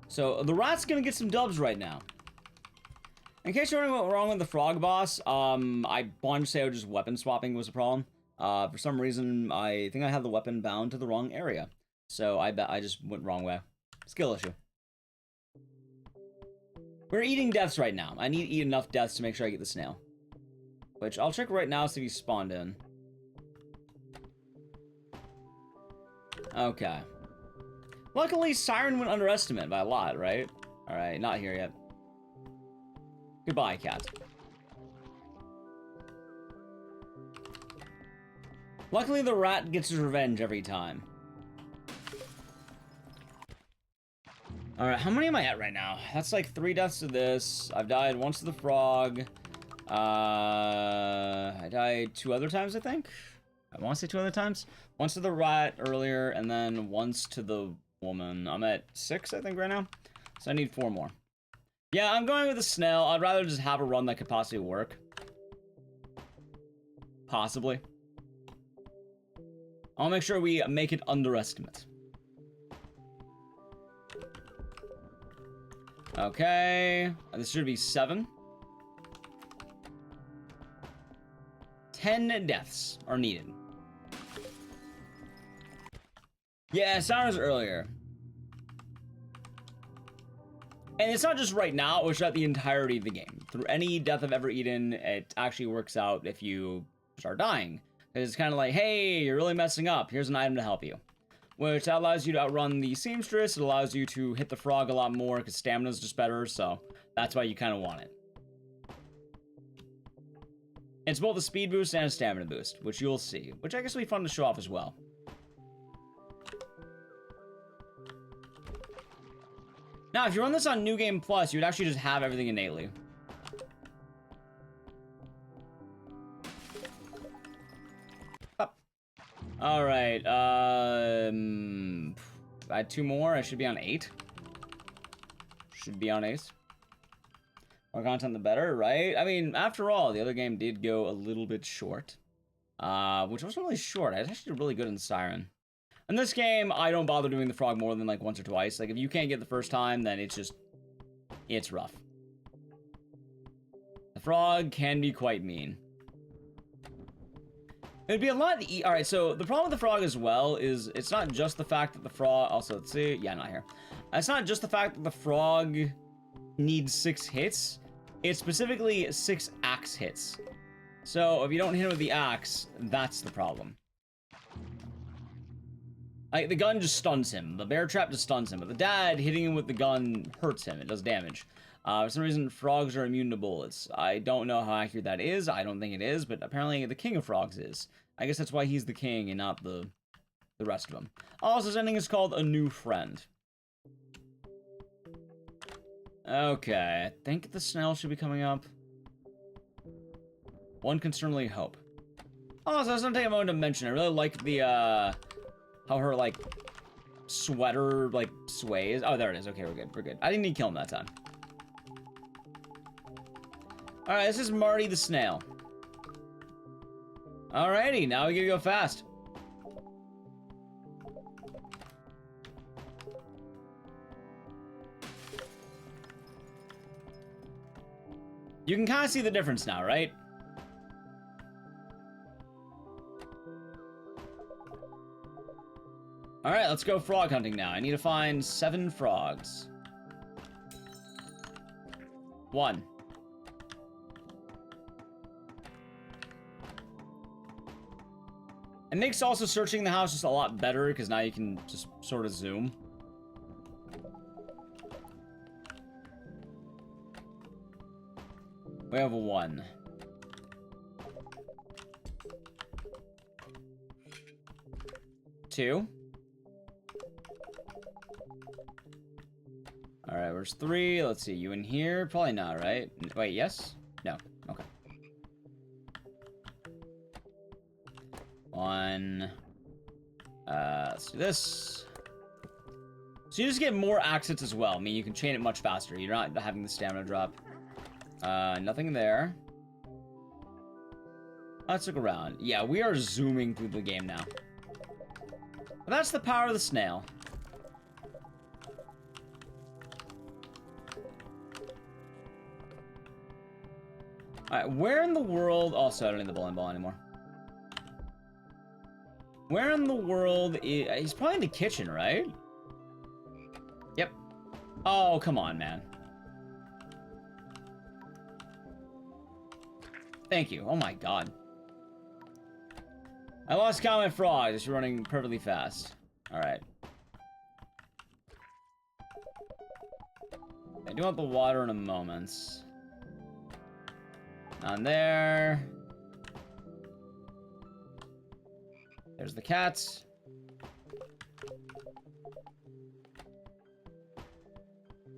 So the rat's gonna get some dubs right now. In case you're wondering what wrong with the frog boss, I wanted to say just weapon swapping was a problem. For some reason, I think I had the weapon bound to the wrong area. So I bet I just went wrong way. Skill issue. We're eating deaths right now. I need to eat enough deaths to make sure I get the snail. Which I'll check right now, see if he spawned in. Okay. Luckily, Siren went underestimate by a lot, right? Alright, not here yet. Goodbye, cat. Luckily, the rat gets his revenge every time. Alright, how many am I at right now? That's like 3 deaths to this. I've died once to the frog. I died 2 other times, I think. I want to say 2 other times. Once to the rat earlier, and then once to the woman. I'm at 6, I think, right now. So I need 4 more. Yeah, I'm going with the snail. I'd rather just have a run that could possibly work. Possibly. I'll make sure we make it underestimate. Okay. This should be 7. 10 deaths are needed. Yeah, Siren's earlier. And it's not just right now, it was throughout the entirety of the game. Through any death I've ever eaten, it actually works out if you start dying. It's kind of like, hey, you're really messing up. Here's an item to help you. Which allows you to outrun the seamstress. It allows you to hit the frog a lot more because stamina's just better. So that's why you kind of want it. It's both a speed boost and a stamina boost, which you'll see. Which I guess will be fun to show off as well. Now, if you run this on New Game Plus, you would actually just have everything innately. Up. All right. I had 2 more. I should be on 8. Should be on 8. More content, the better, right? I mean, after all, the other game did go a little bit short. Which wasn't really short. I was actually really good in Siren. In this game, I don't bother doing the frog more than like once or twice. Like, if you can't get the first time, then it's rough. The frog can be quite mean. It'd be a lot alright, so the problem with the frog as well is it's not just the fact that the frog, also, let's see, yeah, not here. It's not just the fact that the frog needs 6 hits. It's specifically 6 axe hits. So, if you don't hit him with the axe, that's the problem. Like, the gun just stuns him. The bear trap just stuns him. But the dad hitting him with the gun hurts him. It does damage. For some reason, frogs are immune to bullets. I don't know how accurate that is. I don't think it is, but apparently the king of frogs is. I guess that's why he's the king and not the rest of them. Also, this ending is called A New Friend. Okay, I think the snail should be coming up. One can certainly hope. Also, I was gonna take a moment to mention, I really like the, how her, like, sweater, like, sways. Oh, there it is. Okay, we're good. We're good. I didn't need to kill him that time. Alright, this is Marty the snail. Alrighty, now we gotta go fast. You can kind of see the difference now, right? Alright, let's go frog hunting now. I need to find 7 frogs. 1. It makes also searching the house just a lot better, because now you can just sort of zoom. We have a 1. 2. Alright, where's 3? Let's see, you in here? Probably not, right? Wait, yes? No. Okay. 1. Let's do this. So you just get more accents as well. I mean, you can chain it much faster. You're not having the stamina drop. Nothing there. Let's look around. Yeah, we are zooming through the game now. But that's the power of the snail. Alright, where in the world... Also, I don't need the bowling ball anymore. Where in the world is... He's probably in the kitchen, right? Yep. Oh, come on, man. Thank you. Oh my god. I lost count of my frogs. It's running perfectly fast. Alright. I do want the water in a moment. On there. There's the cats.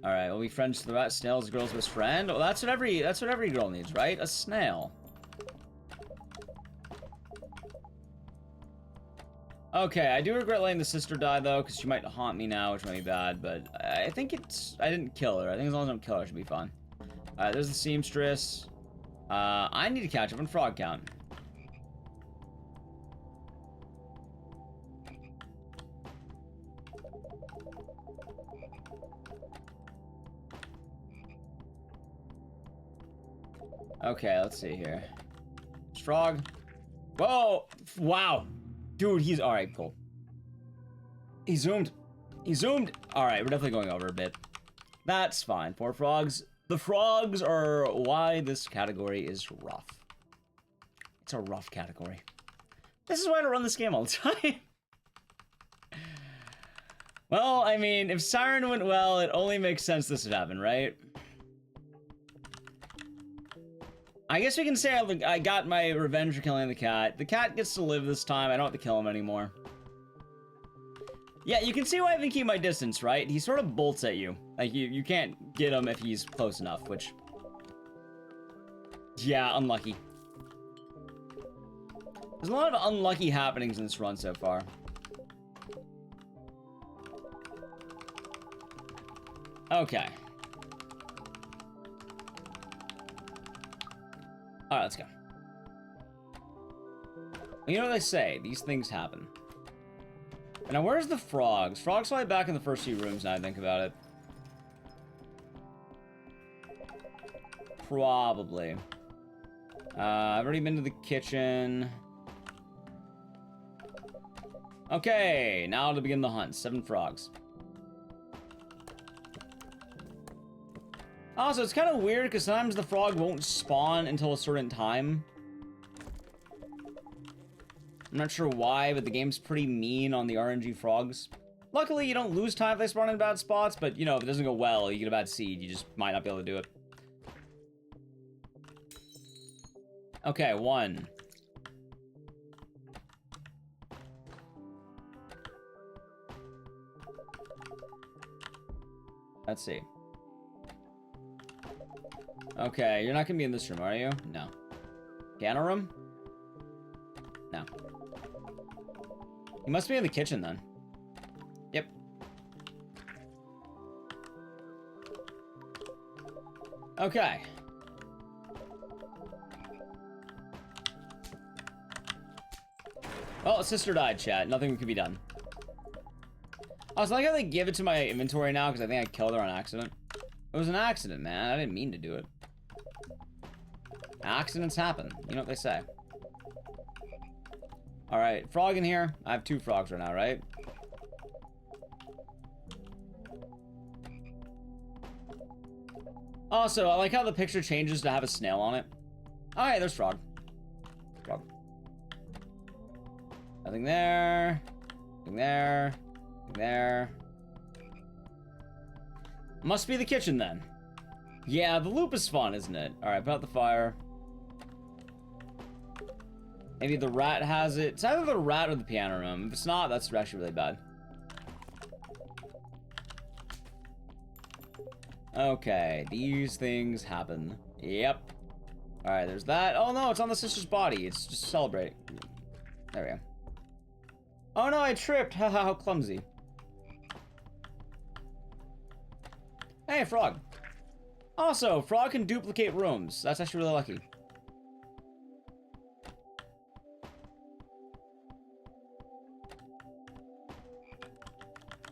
Alright, we'll be friends to the rat. Snail's a girl's best friend. Well, that's what every girl needs, right? A snail. Okay, I do regret letting the sister die though, because she might haunt me now, which might be bad, but I think I didn't kill her. I think as long as I don't kill her, it should be fine. Alright, there's the seamstress. I need to catch up on frog count. Okay, let's see here. Frog. Whoa! Wow! Dude, he's... Alright, cool. He zoomed. He zoomed! Alright, we're definitely going over a bit. That's fine. 4 frogs. The frogs are why this category is rough. It's a rough category. This is why I don't run this game all the time. Well, I mean, if Siren went well, it only makes sense this would happen, right? I guess we can say I got my revenge for killing the cat. The cat gets to live this time. I don't have to kill him anymore. Yeah, you can see why I can keep my distance, right? He sort of bolts at you. Like, you can't get him if he's close enough, which... Yeah, unlucky. There's a lot of unlucky happenings in this run so far. Okay. Alright, let's go. You know what they say, these things happen. Now, where's the frogs? Frogs fly back in the first few rooms now I think about it. Probably. I've already been to the kitchen. Okay, now to begin the hunt. 7 frogs. Also, it's kind of weird because sometimes the frog won't spawn until a certain time. I'm not sure why, but the game's pretty mean on the RNG frogs. Luckily, you don't lose time if they spawn in bad spots, but, you know, if it doesn't go well, you get a bad seed, you just might not be able to do it. Okay, 1. Let's see. Okay, you're not gonna be in this room, are you? No. Piano room? No. You must be in the kitchen then. Yep. Okay. Well, sister died, chat. Nothing can be done. I was like how they give it to my inventory now because I think I killed her on accident. It was an accident, man. I didn't mean to do it. Accidents happen. You know what they say. Alright, frog in here. I have 2 frogs right now, right? Also, I like how the picture changes to have a snail on it. Alright, there's frog. Frog. Nothing there. Nothing there. Nothing there. Must be the kitchen then. Yeah, the loop is fun, isn't it? Alright, put out the fire. Maybe the rat has it. It's either the rat or the piano room. If it's not, that's actually really bad. Okay, these things happen. Yep. Alright, there's that. Oh no, it's on the sister's body. It's just celebrate. There we go. Oh no, I tripped. Haha, how clumsy. Hey, frog. Also, frog can duplicate rooms. That's actually really lucky.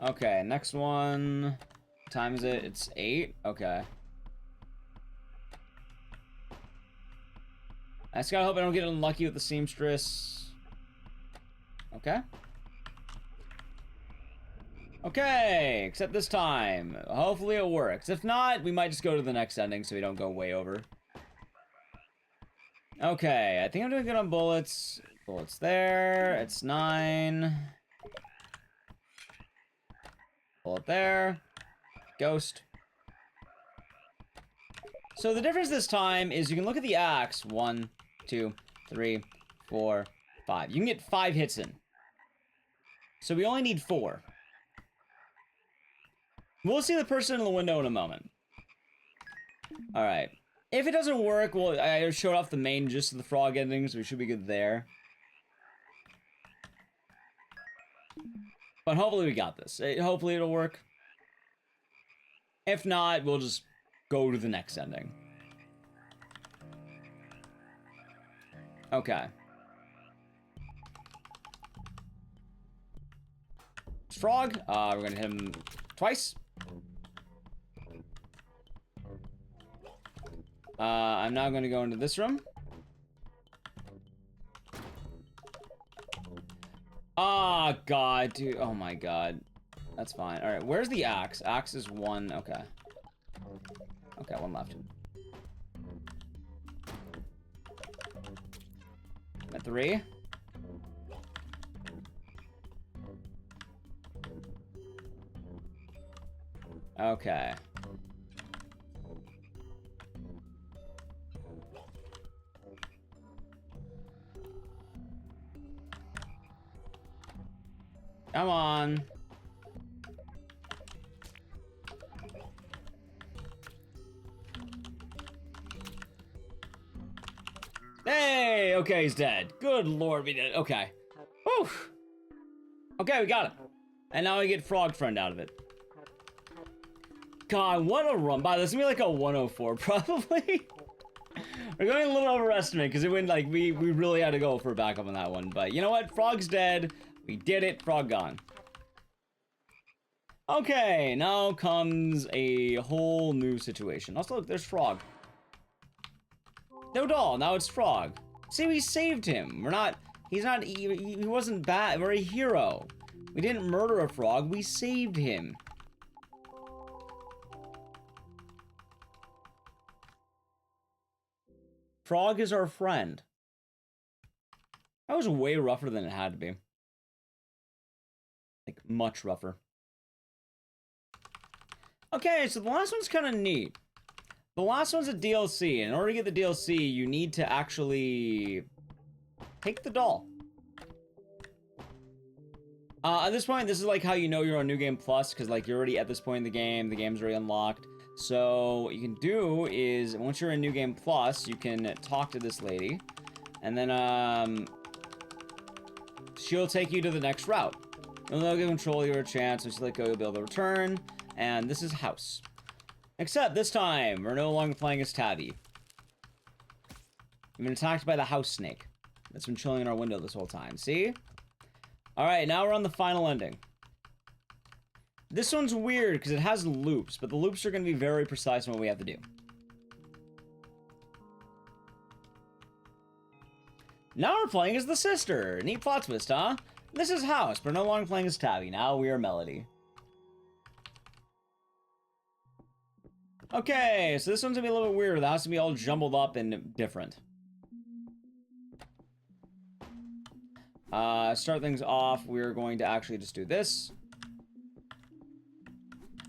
Okay, next one. What time is it? It's 8? Okay. I just gotta hope I don't get unlucky with the seamstress. Okay. Okay, except this time. Hopefully it works. If not, we might just go to the next ending so we don't go way over. Okay, I think I'm doing good on bullets. Bullets there. It's 9. Bullet there. Ghost. So the difference this time is you can look at the axe. 1, 2, 3, 4, 5. You can get 5 hits in. So we only need 4. We'll see the person in the window in a moment. Alright. If it doesn't work, well, I showed off the main gist of the frog ending, so we should be good there. But hopefully we got this. Hopefully it'll work. If not, we'll just go to the next ending. Okay. Frog. We're gonna hit him twice. I'm now gonna go into this room. Oh, God, dude. Oh, my God. That's fine. All right, where's the axe? Axe is 1. Okay. Okay, 1 left. At 3. Okay. Come on. Hey, okay, he's dead. Good lord, we did it. Okay. Whew. Okay, we got it. And now we get frog friend out of it. God, what a run. By this is gonna be like a 104, probably. We're going a little overestimate because it went like we really had to go for a backup on that one. But you know what? Frog's dead. We did it. Frog gone. Okay, now comes a whole new situation. Also, look, there's Frog. No doll, now it's Frog. See, we saved him. He wasn't bad. We're a hero. We didn't murder a frog, we saved him. Frog is our friend. That was way rougher than it had to be. Like, much rougher. Okay, so the last one's kind of neat. The last one's a DLC. In order to get the DLC, you need to actually take the doll. At this point, this is like how you know you're on New Game Plus, because like you're already at this point in the game's already unlocked. So what you can do is, once you're in New Game Plus, you can talk to this lady, and then she'll take you to the next route. You'll no give control you a chance, once you let go, you'll be able to return, and this is House. Except this time, we're no longer playing as Tabby. We've been attacked by the house snake that's been chilling in our window this whole time, see? Alright, now we're on the final ending. This one's weird because it has loops, but the loops are going to be very precise in what we have to do. Now we're playing as the sister. Neat plot twist, huh? This is House, but we're no longer playing as Tabby. Now we are Melody. Okay, so this one's gonna be a little bit weird. The house is gonna be all jumbled up and different. Start things off, we're going to actually just do this.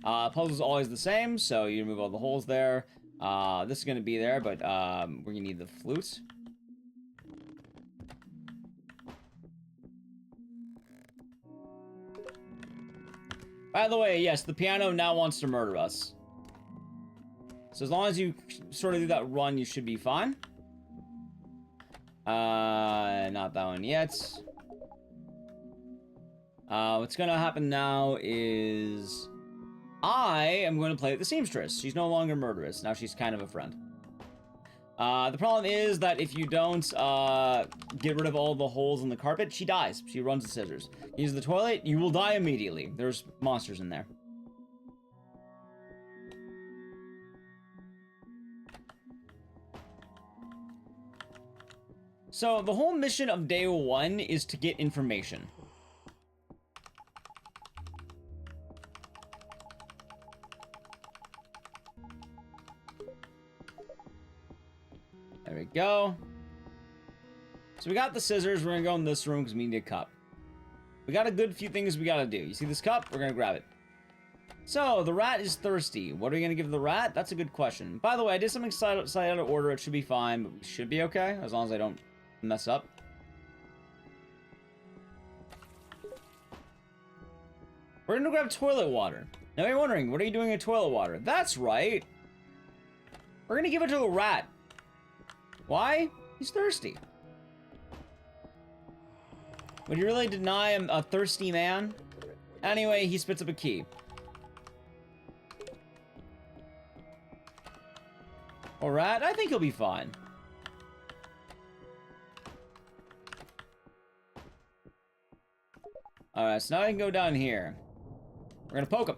Puzzle's always the same, so you remove all the holes there. This is gonna be there, but we're gonna need the flute. By the way, yes, the piano now wants to murder us. So as long as you sort of do that run, you should be fine. Not that one yet. What's gonna happen now is I am going to play the seamstress. She's no longer murderous. Now she's kind of a friend. The problem is that if you don't get rid of all the holes in the carpet, she dies. She runs the scissors. Use the toilet, you will die immediately. There's monsters in there. So, the whole mission of day 1 is to get information. There we go. So we got the scissors, we're gonna go in this room because we need a cup. We got a good few things we gotta do. You see this cup? We're gonna grab it. So, the rat is thirsty. What are we gonna give the rat? That's a good question. By the way, I did something slightly out of order. It should be fine, but we should be okay, as long as I don't mess up. We're gonna grab toilet water. Now you're wondering, what are you doing with toilet water? That's right. We're gonna give it to the rat. Why? He's thirsty. Would you really deny him a thirsty man? Anyway, he spits up a key. Or rat? I think he'll be fine. Alright, so now I can go down here. We're gonna poke him.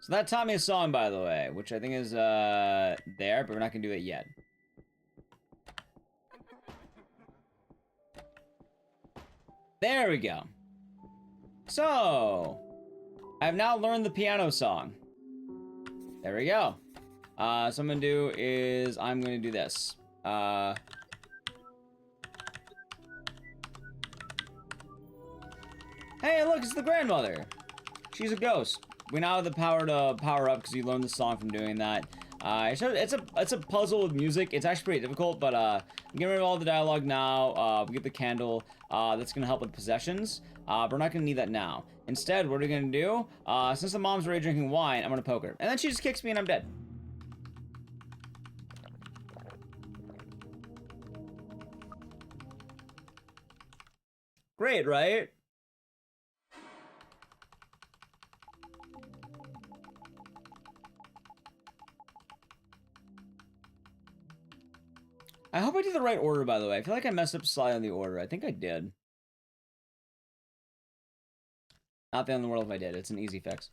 So that taught me a song, by the way, which I think is, there, but we're not gonna do it yet. There we go. So, I've now learned the piano song. There we go. So what I'm gonna do is, I'm gonna do this. Hey, look, it's the grandmother. She's a ghost. We now have the power to power up because you learned the song from doing that. It's a puzzle with music. It's actually pretty difficult, but get rid of all the dialogue now. We get the candle. That's gonna help with possessions. But we're not gonna need that now. Instead, what are we gonna do? Since the mom's already drinking wine, I'm gonna poke her, and then she just kicks me and I'm dead. Great, right? I hope I did the right order, by the way. I feel like I messed up slightly on the order. I think I did. Not the end of the world if I did. It's an easy fix.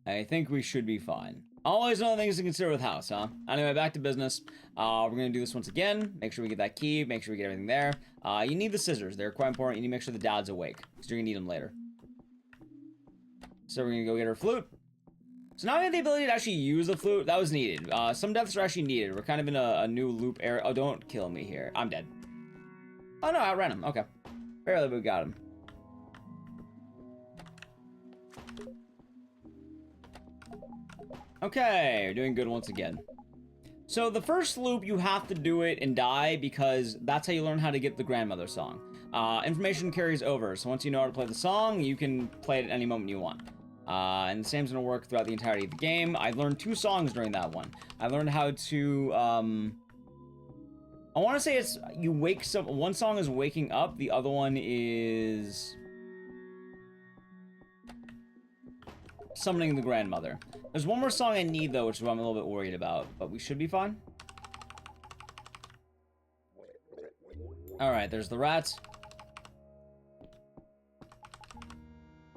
I think we should be fine. Always one of the things to consider with House, huh? Anyway, back to business. We're going to do this once again. Make sure we get that key. Make sure we get everything there. You need the scissors. They're quite important. You need to make sure the dad's awake, because you're going to need them later. So we're going to go get our flute. So now we have the ability to actually use the flute. That was needed. Some deaths are actually needed. We're kind of in a new loop area. Oh, don't kill me here. I'm dead. Oh, no, I ran him. Okay. Barely, we got him. Okay, you're doing good once again. So the first loop, you have to do it and die because that's how you learn how to get the grandmother song. Information carries over, so once you know how to play the song, you can play it at any moment you want. And the same's gonna work throughout the entirety of the game. I learned 2 songs during that one. I learned how to, I want to say it's, you wake some, one song is waking up, the other one is summoning the grandmother. There's one more song I need though, which is what I'm a little bit worried about, but we should be fine. Alright, there's the rat.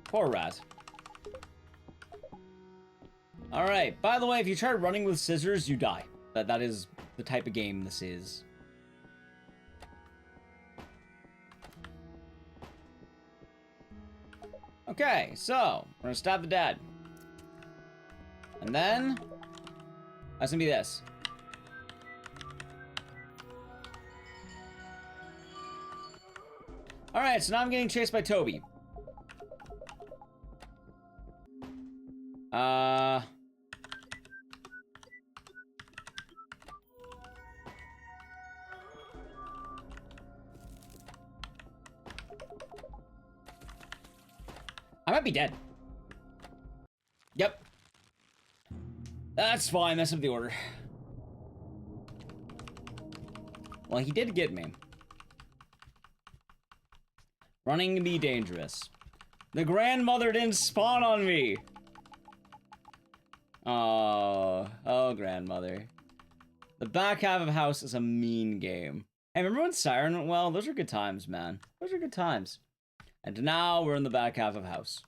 Poor rat. Alright, by the way, if you try running with scissors, you die. That is the type of game this is. Okay, so, we're gonna stab the dad. And then, that's gonna be this. Alright, so now I'm getting chased by Toby. I might be dead. Yep. That's fine, mess up the order. Well, he did get me. Running can be dangerous. The grandmother didn't spawn on me! Oh, grandmother. The back half of House is a mean game. Hey, remember when Siren went well? Those are good times, man. Those are good times. And now we're in the back half of House.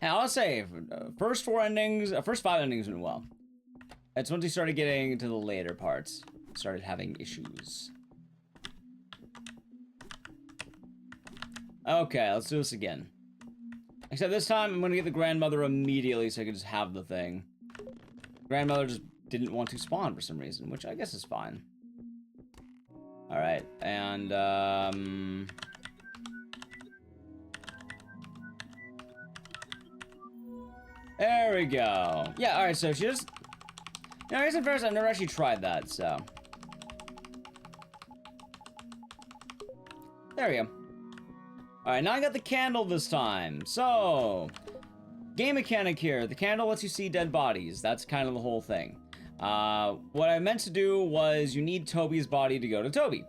And I'll say, first 5 endings went well. It's once we started getting to the later parts, started having issues. Okay, let's do this again. Except this time, I'm gonna get the grandmother immediately so I can just have the thing. Grandmother just didn't want to spawn for some reason, which I guess is fine. Alright, and, there we go. Yeah, alright, so she just... You know, I guess at first I've never actually tried that, so... There we go. Alright, now I got the candle this time. So... Game mechanic here. The candle lets you see dead bodies. That's kind of the whole thing. What I meant to do was you need Toby's body to go to Toby.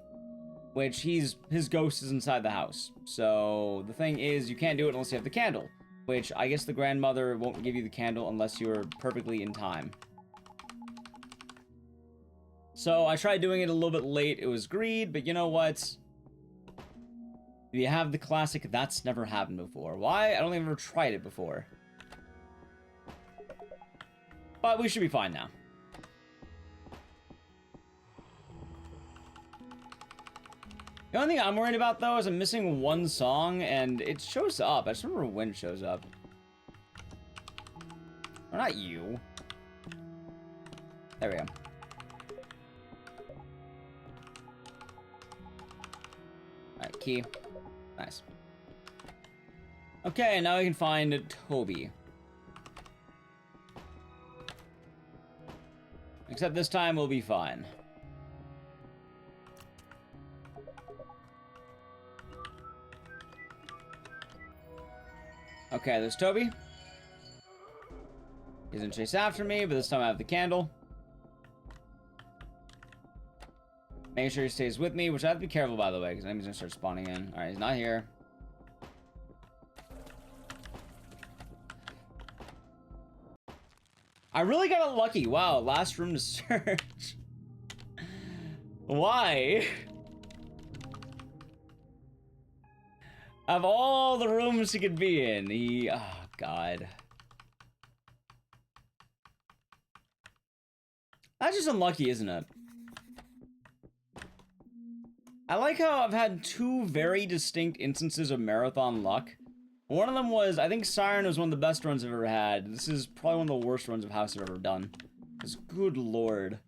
Which his ghost is inside the house. So the thing is, you can't do it unless you have the candle. Which I guess the grandmother won't give you the candle unless you're perfectly in time. So I tried doing it a little bit late. It was greed, but you know what? You have the classic, that's never happened before. Why? I don't think I've ever tried it before. But we should be fine now. The only thing I'm worried about, though, is I'm missing one song, and it shows up. I just remember when it shows up. Or not you. There we go. Alright, key. Nice. Okay, now we can find Toby. Except this time we'll be fine. Okay, there's Toby. He's gonna chase after me, but this time I have the candle. Make sure he stays with me, which I have to be careful, by the way, because enemies are gonna start spawning in. Alright, he's not here. I really got lucky. Wow, last room to search. Why? Of all the rooms he could be in, oh, God. That's just unlucky, isn't it? I like how I've had 2 very distinct instances of marathon luck, One of them was, I think Siren was one of the best runs I've ever had. This is probably one of the worst runs of House I've ever done. Because, good lord.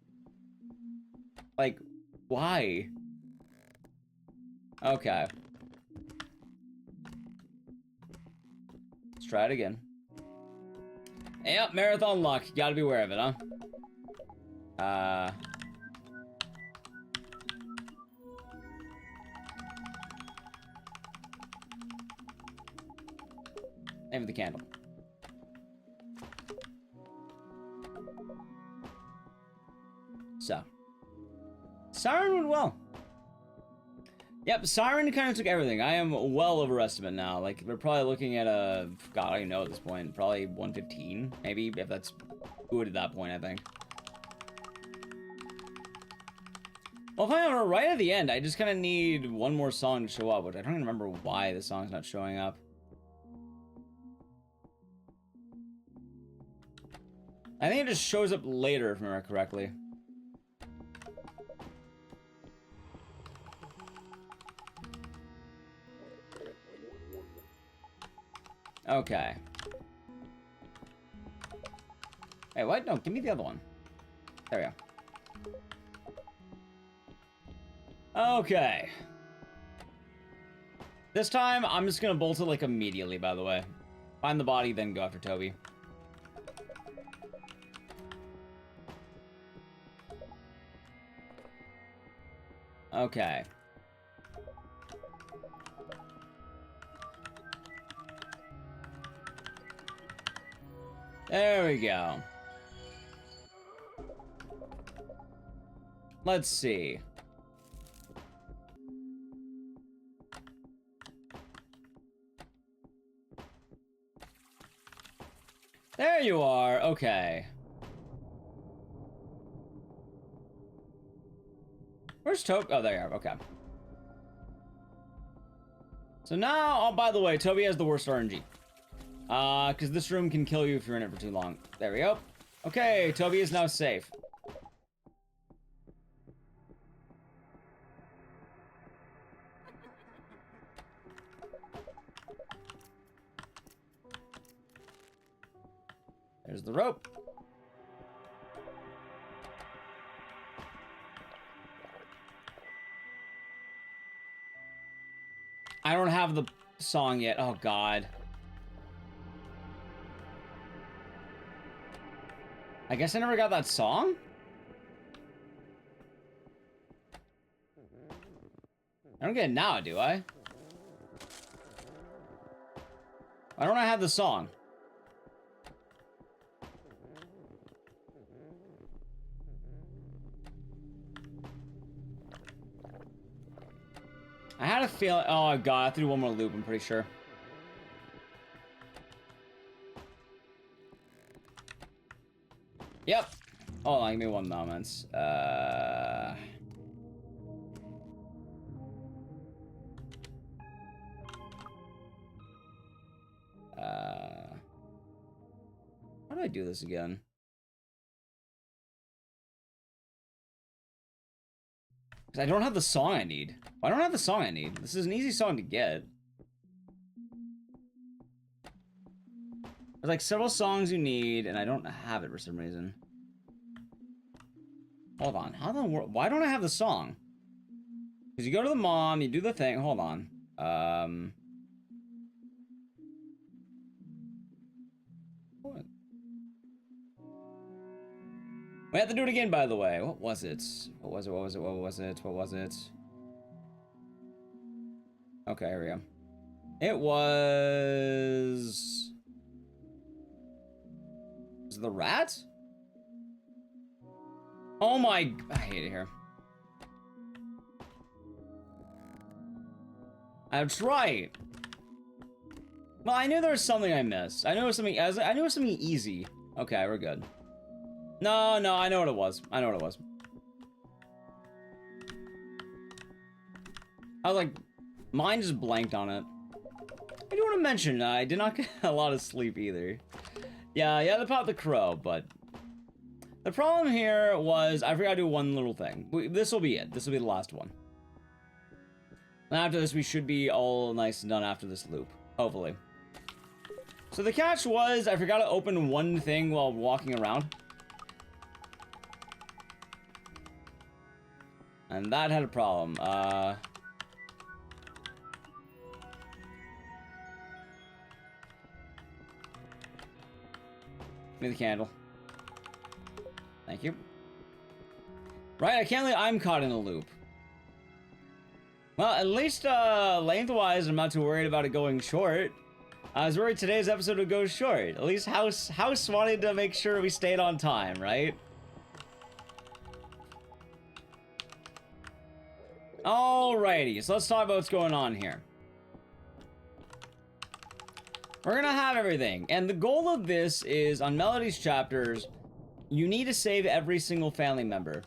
Like, why? Okay. Let's try it again. Yep, marathon luck. Gotta be aware of it, huh? Aim at the candle. So. Siren went well. Yep, Siren kind of took everything. I am well overestimate now. Like, we're probably looking at a... God, I don't even know at this point. Probably 115, maybe, if that's good at that point, I think. Well, if I have it right at the end, I just kind of need one more song to show up, which I don't even remember why the song's not showing up. I think it just shows up later, if I remember correctly. Okay. Hey, what? No, give me the other one. There we go. Okay. This time, I'm just gonna bolt it, like, immediately, by the way. Find the body, then go after Toby. Okay. There we go. Let's see. There you are. Okay. Where's Toby? Oh, there you are. Okay. So now, oh, by the way, Toby has the worst RNG. Because this room can kill you if you're in it for too long. There we go. Okay, Toby is now safe. There's the rope. I don't have the song yet. Oh, God. I guess I never got that song? I don't get it now, do I? Why don't I have the song? I had a feeling. Oh, God. I have to do one more loop, I'm pretty sure. Yep. Hold on, give me one moment. How do I do this again? Because I don't have the song I need. Why don't I have the song I need? This is an easy song to get. There's like several songs you need, and I don't have it for some reason. Hold on. How the world? Why don't I have the song? Because you go to the mom, you do the thing. Hold on. What? We have to do it again, by the way. What was it? What was it? What was it? What was it? What was it? Okay, here we go. It was... Is it the rat? Oh my... I hate it here. That's right. Well, I knew there was something I missed. I knew it was something... I knew it was something easy. Okay, we're good. No, no, I know what it was. I know what it was. I was like... Mine just blanked on it. I do want to mention, I did not get a lot of sleep either. Yeah, they popped the crow, but... The problem here was, I forgot to do one little thing. This will be it. This will be the last one. And after this, we should be all nice and done after this loop. Hopefully. So the catch was, I forgot to open one thing while walking around. And that had a problem. Give me the candle. Thank you. Right, I can't believe I'm caught in a loop. Well, at least lengthwise, I'm not too worried about it going short. I was worried today's episode would go short. At least House wanted to make sure we stayed on time, right? Alrighty, so let's talk about what's going on here. We're gonna have everything, and the goal of this is, on Melody's chapters, you need to save every single family member.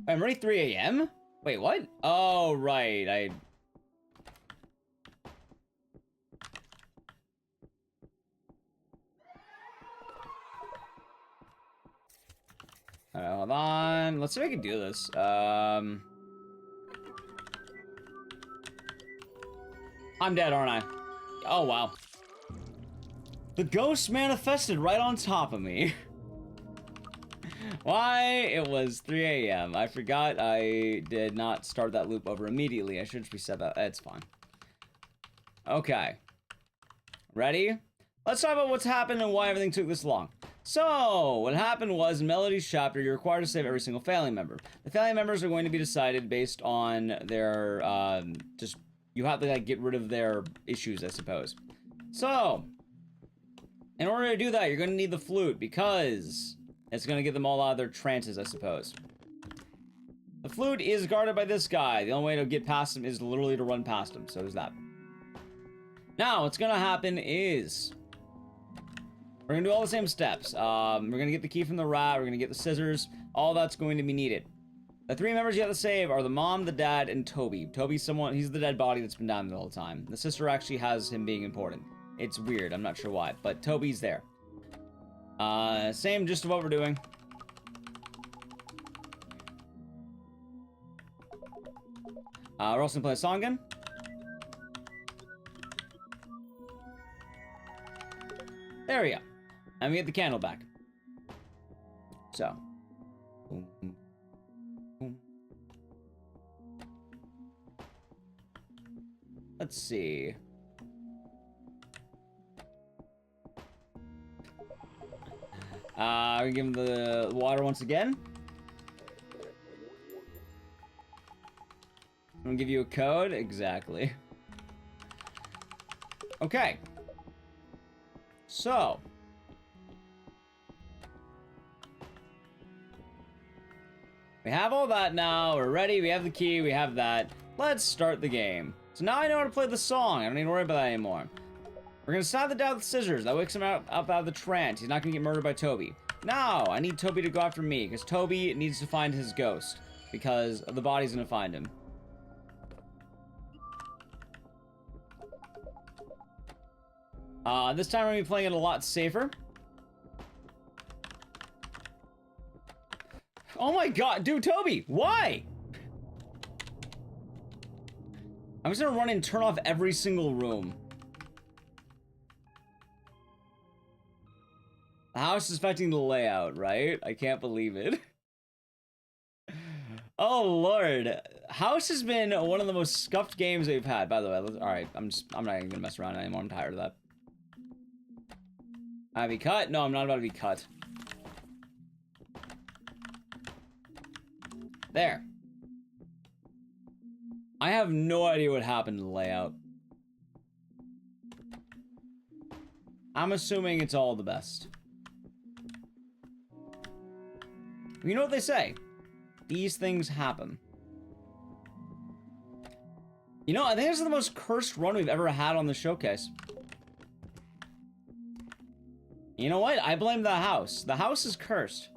I'm already 3 a.m.? Wait, what? Oh, right, I hold on. Let's see if I can do this. I'm dead, aren't I? Oh, wow. The ghost manifested right on top of me. Why? It was 3 a.m. I forgot I did not start that loop over immediately. I should just reset that. It's fine. Okay. Ready? Let's talk about what's happened and why everything took this long. So, what happened was, in Melody's chapter, you're required to save every single family member. The family members are going to be decided based on their, you have to, like, get rid of their issues, I suppose. So, in order to do that, you're going to need the flute, because it's going to get them all out of their trances, I suppose. The flute is guarded by this guy. The only way to get past him is literally to run past him, so there's that. Now, what's going to happen is, we're going to do all the same steps. We're going to get the key from the rat, we're going to get the scissors, all that's going to be needed. The 3 members you have to save are the mom, the dad, and Toby. Toby's someone, he's the dead body that's been down there the whole time. The sister actually has him being important. It's weird, I'm not sure why, but Toby's there. Same just what we're doing. We're also gonna play a song again. There we go. And we get the candle back. So. Boom, boom, boom. Let's see. We give him the water once again. I'm gonna give you a code. Exactly. Okay. So. We have all that now. We're ready. We have the key. We have that. Let's start the game. So now I know how to play the song. I don't need to worry about that anymore. We're gonna stab the dad with scissors. That wakes him up out of the trance. He's not gonna get murdered by Toby. Now, I need Toby to go after me, because Toby needs to find his ghost. Because the body's gonna find him. This time we're gonna be playing it a lot safer. Oh my god, dude, Toby, why? I'm just gonna run and turn off every single room. The house is affecting the layout, right? I can't believe it. Oh lord, House has been one of the most scuffed games we've had. By the way, all right, I'm not even gonna mess around anymore. I'm tired of that. I be cut? No, I'm not about to be cut. There. I have no idea what happened to the layout. I'm assuming it's all the best. You know what they say? These things happen. You know, I think this is the most cursed run we've ever had on the showcase. You know what? I blame the house. The house is cursed.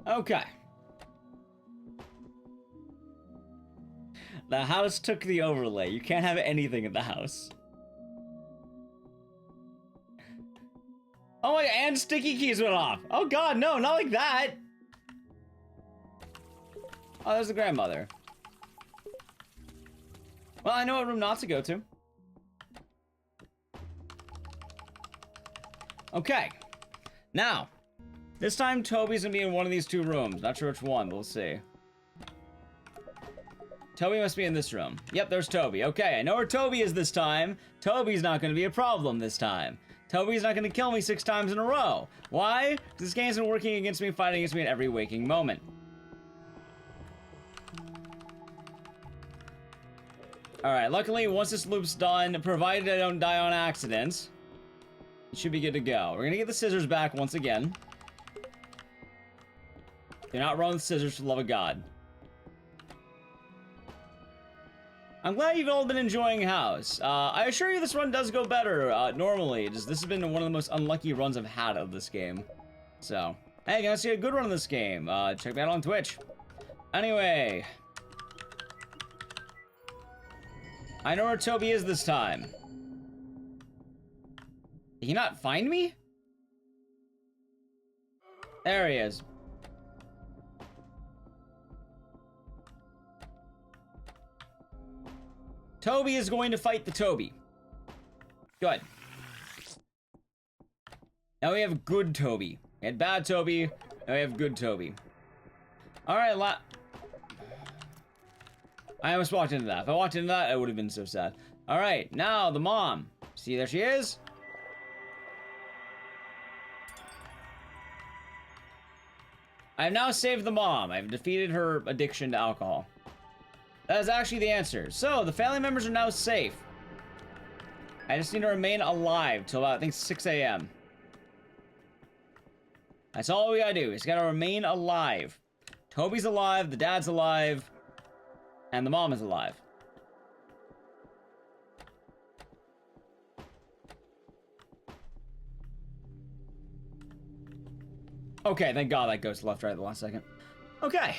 Okay. The house took the overlay. You can't have anything in the house. Oh my, and sticky keys went off. Oh god, no, not like that. Oh, there's the grandmother. Well, I know what room not to go to. Okay. Now, this time Toby's gonna be in one of these two rooms. Not sure which one, but we'll see. Toby must be in this room. Yep, there's Toby. Okay, I know where Toby is this time. Toby's not gonna be a problem this time. Toby's not gonna kill me 6 times in a row. Why? Because this game's been working against me, fighting against me in every waking moment. Alright, luckily, once this loop's done, provided I don't die on accident, it should be good to go. We're gonna get the scissors back once again. Do not run with scissors for the love of God. I'm glad you've all been enjoying House. I assure you this run does go better, normally. This has been one of the most unlucky runs I've had of this game. So, hey, gonna see a good run of this game. Check me out on Twitch. Anyway. I know where Toby is this time. Did he not find me? There he is. Toby is going to fight the Toby. Good. Now we have good Toby. We had bad Toby. Now we have good Toby. Alright, I almost walked into that. If I walked into that, I would have been so sad. Alright, now the mom. See, there she is. I have now saved the mom. I've defeated her addiction to alcohol. That is actually the answer. So, the family members are now safe. I just need to remain alive till about, I think, 6 a.m. That's all we gotta do. We just gotta remain alive. Toby's alive, the dad's alive, and the mom is alive. Okay, thank God that goes left, right at the last second. Okay.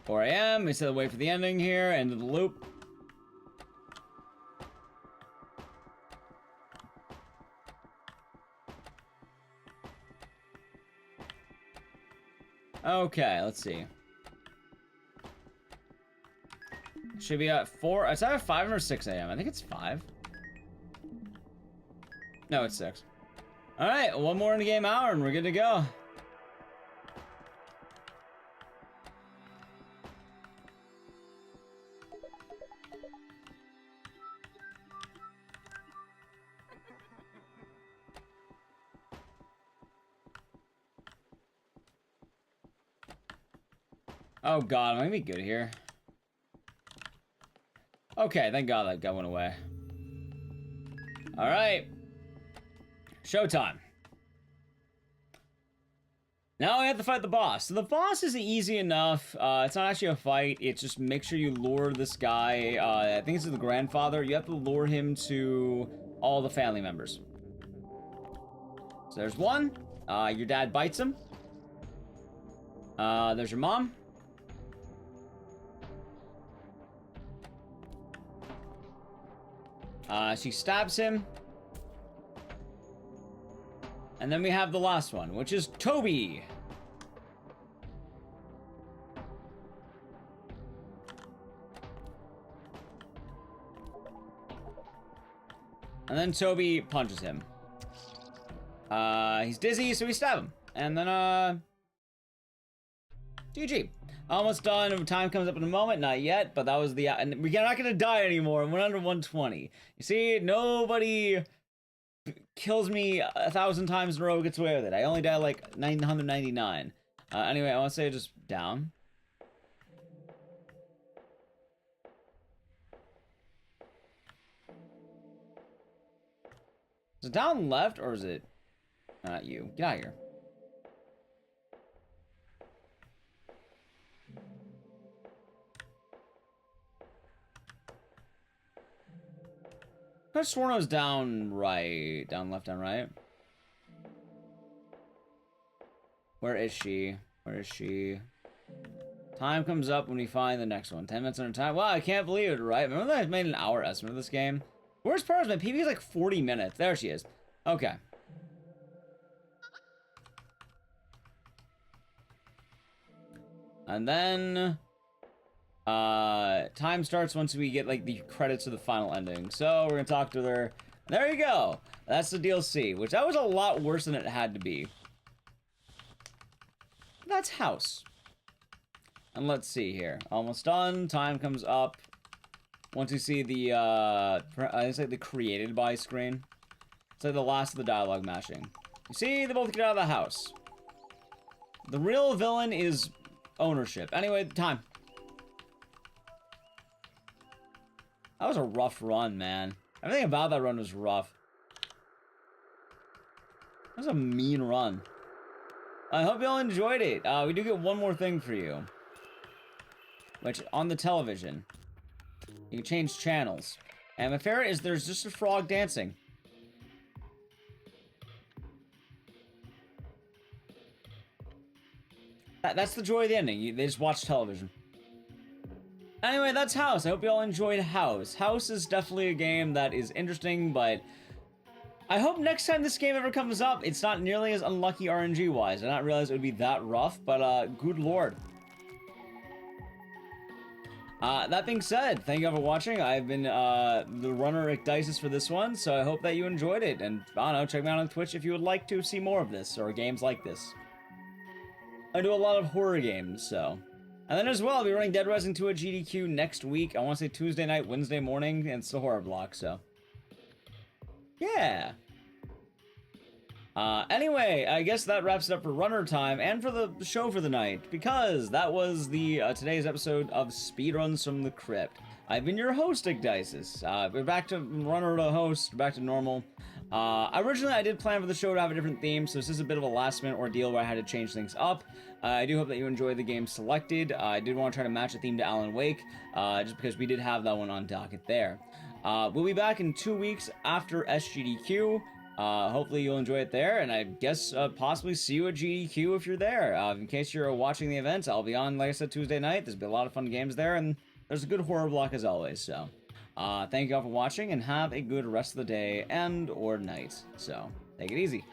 4 a.m. Instead of wait for the ending here, end of the loop. Okay, let's see. Should be at 4. It's either 5 or 6 a.m. I think it's 5. No, it's 6. All right, one more in the game hour, and we're good to go. Oh God, am I gonna be good here? Okay, thank God that guy went away. All right, showtime. Now we have to fight the boss. So the boss is easy enough. It's not actually a fight. It's just make sure you lure this guy. I think this is the grandfather. You have to lure him to all the family members. So there's one. Your dad bites him. There's your mom. She stabs him. And then we have the last one, which is Toby. And then Toby punches him. He's dizzy, so we stab him. And then, GG. Almost done. Time comes up in a moment. Not yet, but that was the... And we're not going to die anymore. We're under 120. You see, nobody kills me 1,000 times in a row, gets away with it. I only die like 999. Anyway, I want to say just down. Is it down left, or is it... Not you. Get out of here. I could have sworn I was down right. Down left, down right. Where is she? Where is she? Time comes up when we find the next one. 10 minutes under time. Wow, I can't believe it, right? Remember that I made an hour estimate of this game? Worst part is my PB is like 40 minutes. There she is. Okay. And then time starts once we get like the credits of the final ending. So we're gonna talk to her. There you go. That's the DLC, which that was a lot worse than it had to be. That's House. And let's see here. Almost done. Time comes up. Once you see the it's like the created by screen. It's like the last of the dialogue mashing. You see, they both get out of the house. The real villain is ownership. Anyway, time. That was a rough run, man. Everything about that run was rough. That was a mean run. I hope y'all enjoyed it. We do get one more thing for you. Which, on the television, you can change channels. And my favorite is there's just a frog dancing. That's the joy of the ending. They just watch television. Anyway, that's House. I hope you all enjoyed House. House is definitely a game that is interesting, but I hope next time this game ever comes up, it's not nearly as unlucky RNG-wise. I did not realize it would be that rough, but good lord. That being said, thank you all for watching. I've been the runner Ecdysis for this one, so I hope that you enjoyed it. And I don't know, check me out on Twitch if you would like to see more of this or games like this. I do a lot of horror games, so. And then as well, I'll be running Dead Rising 2 at GDQ next week. I want to say Tuesday night, Wednesday morning, and it's the horror block, so. Yeah. Anyway, I guess that wraps it up for runner time and for the show for the night, because that was the today's episode of Speedruns from the Crypt. I've been your host, Ecdysis. We're back to runner to host, back to normal. Originally, I did plan for the show to have a different theme, so this is a bit of a last-minute ordeal where I had to change things up. I do hope that you enjoyed the game selected. I did want to try to match a theme to Alan Wake, just because we did have that one on docket there. We'll be back in 2 weeks after SGDQ. Hopefully you'll enjoy it there, and I guess possibly see you at GDQ if you're there. In case you're watching the event, I'll be on, like I said, Tuesday night. There's been a lot of fun games there, and there's a good horror block as always, so. Thank you all for watching, and have a good rest of the day and or night. So, take it easy.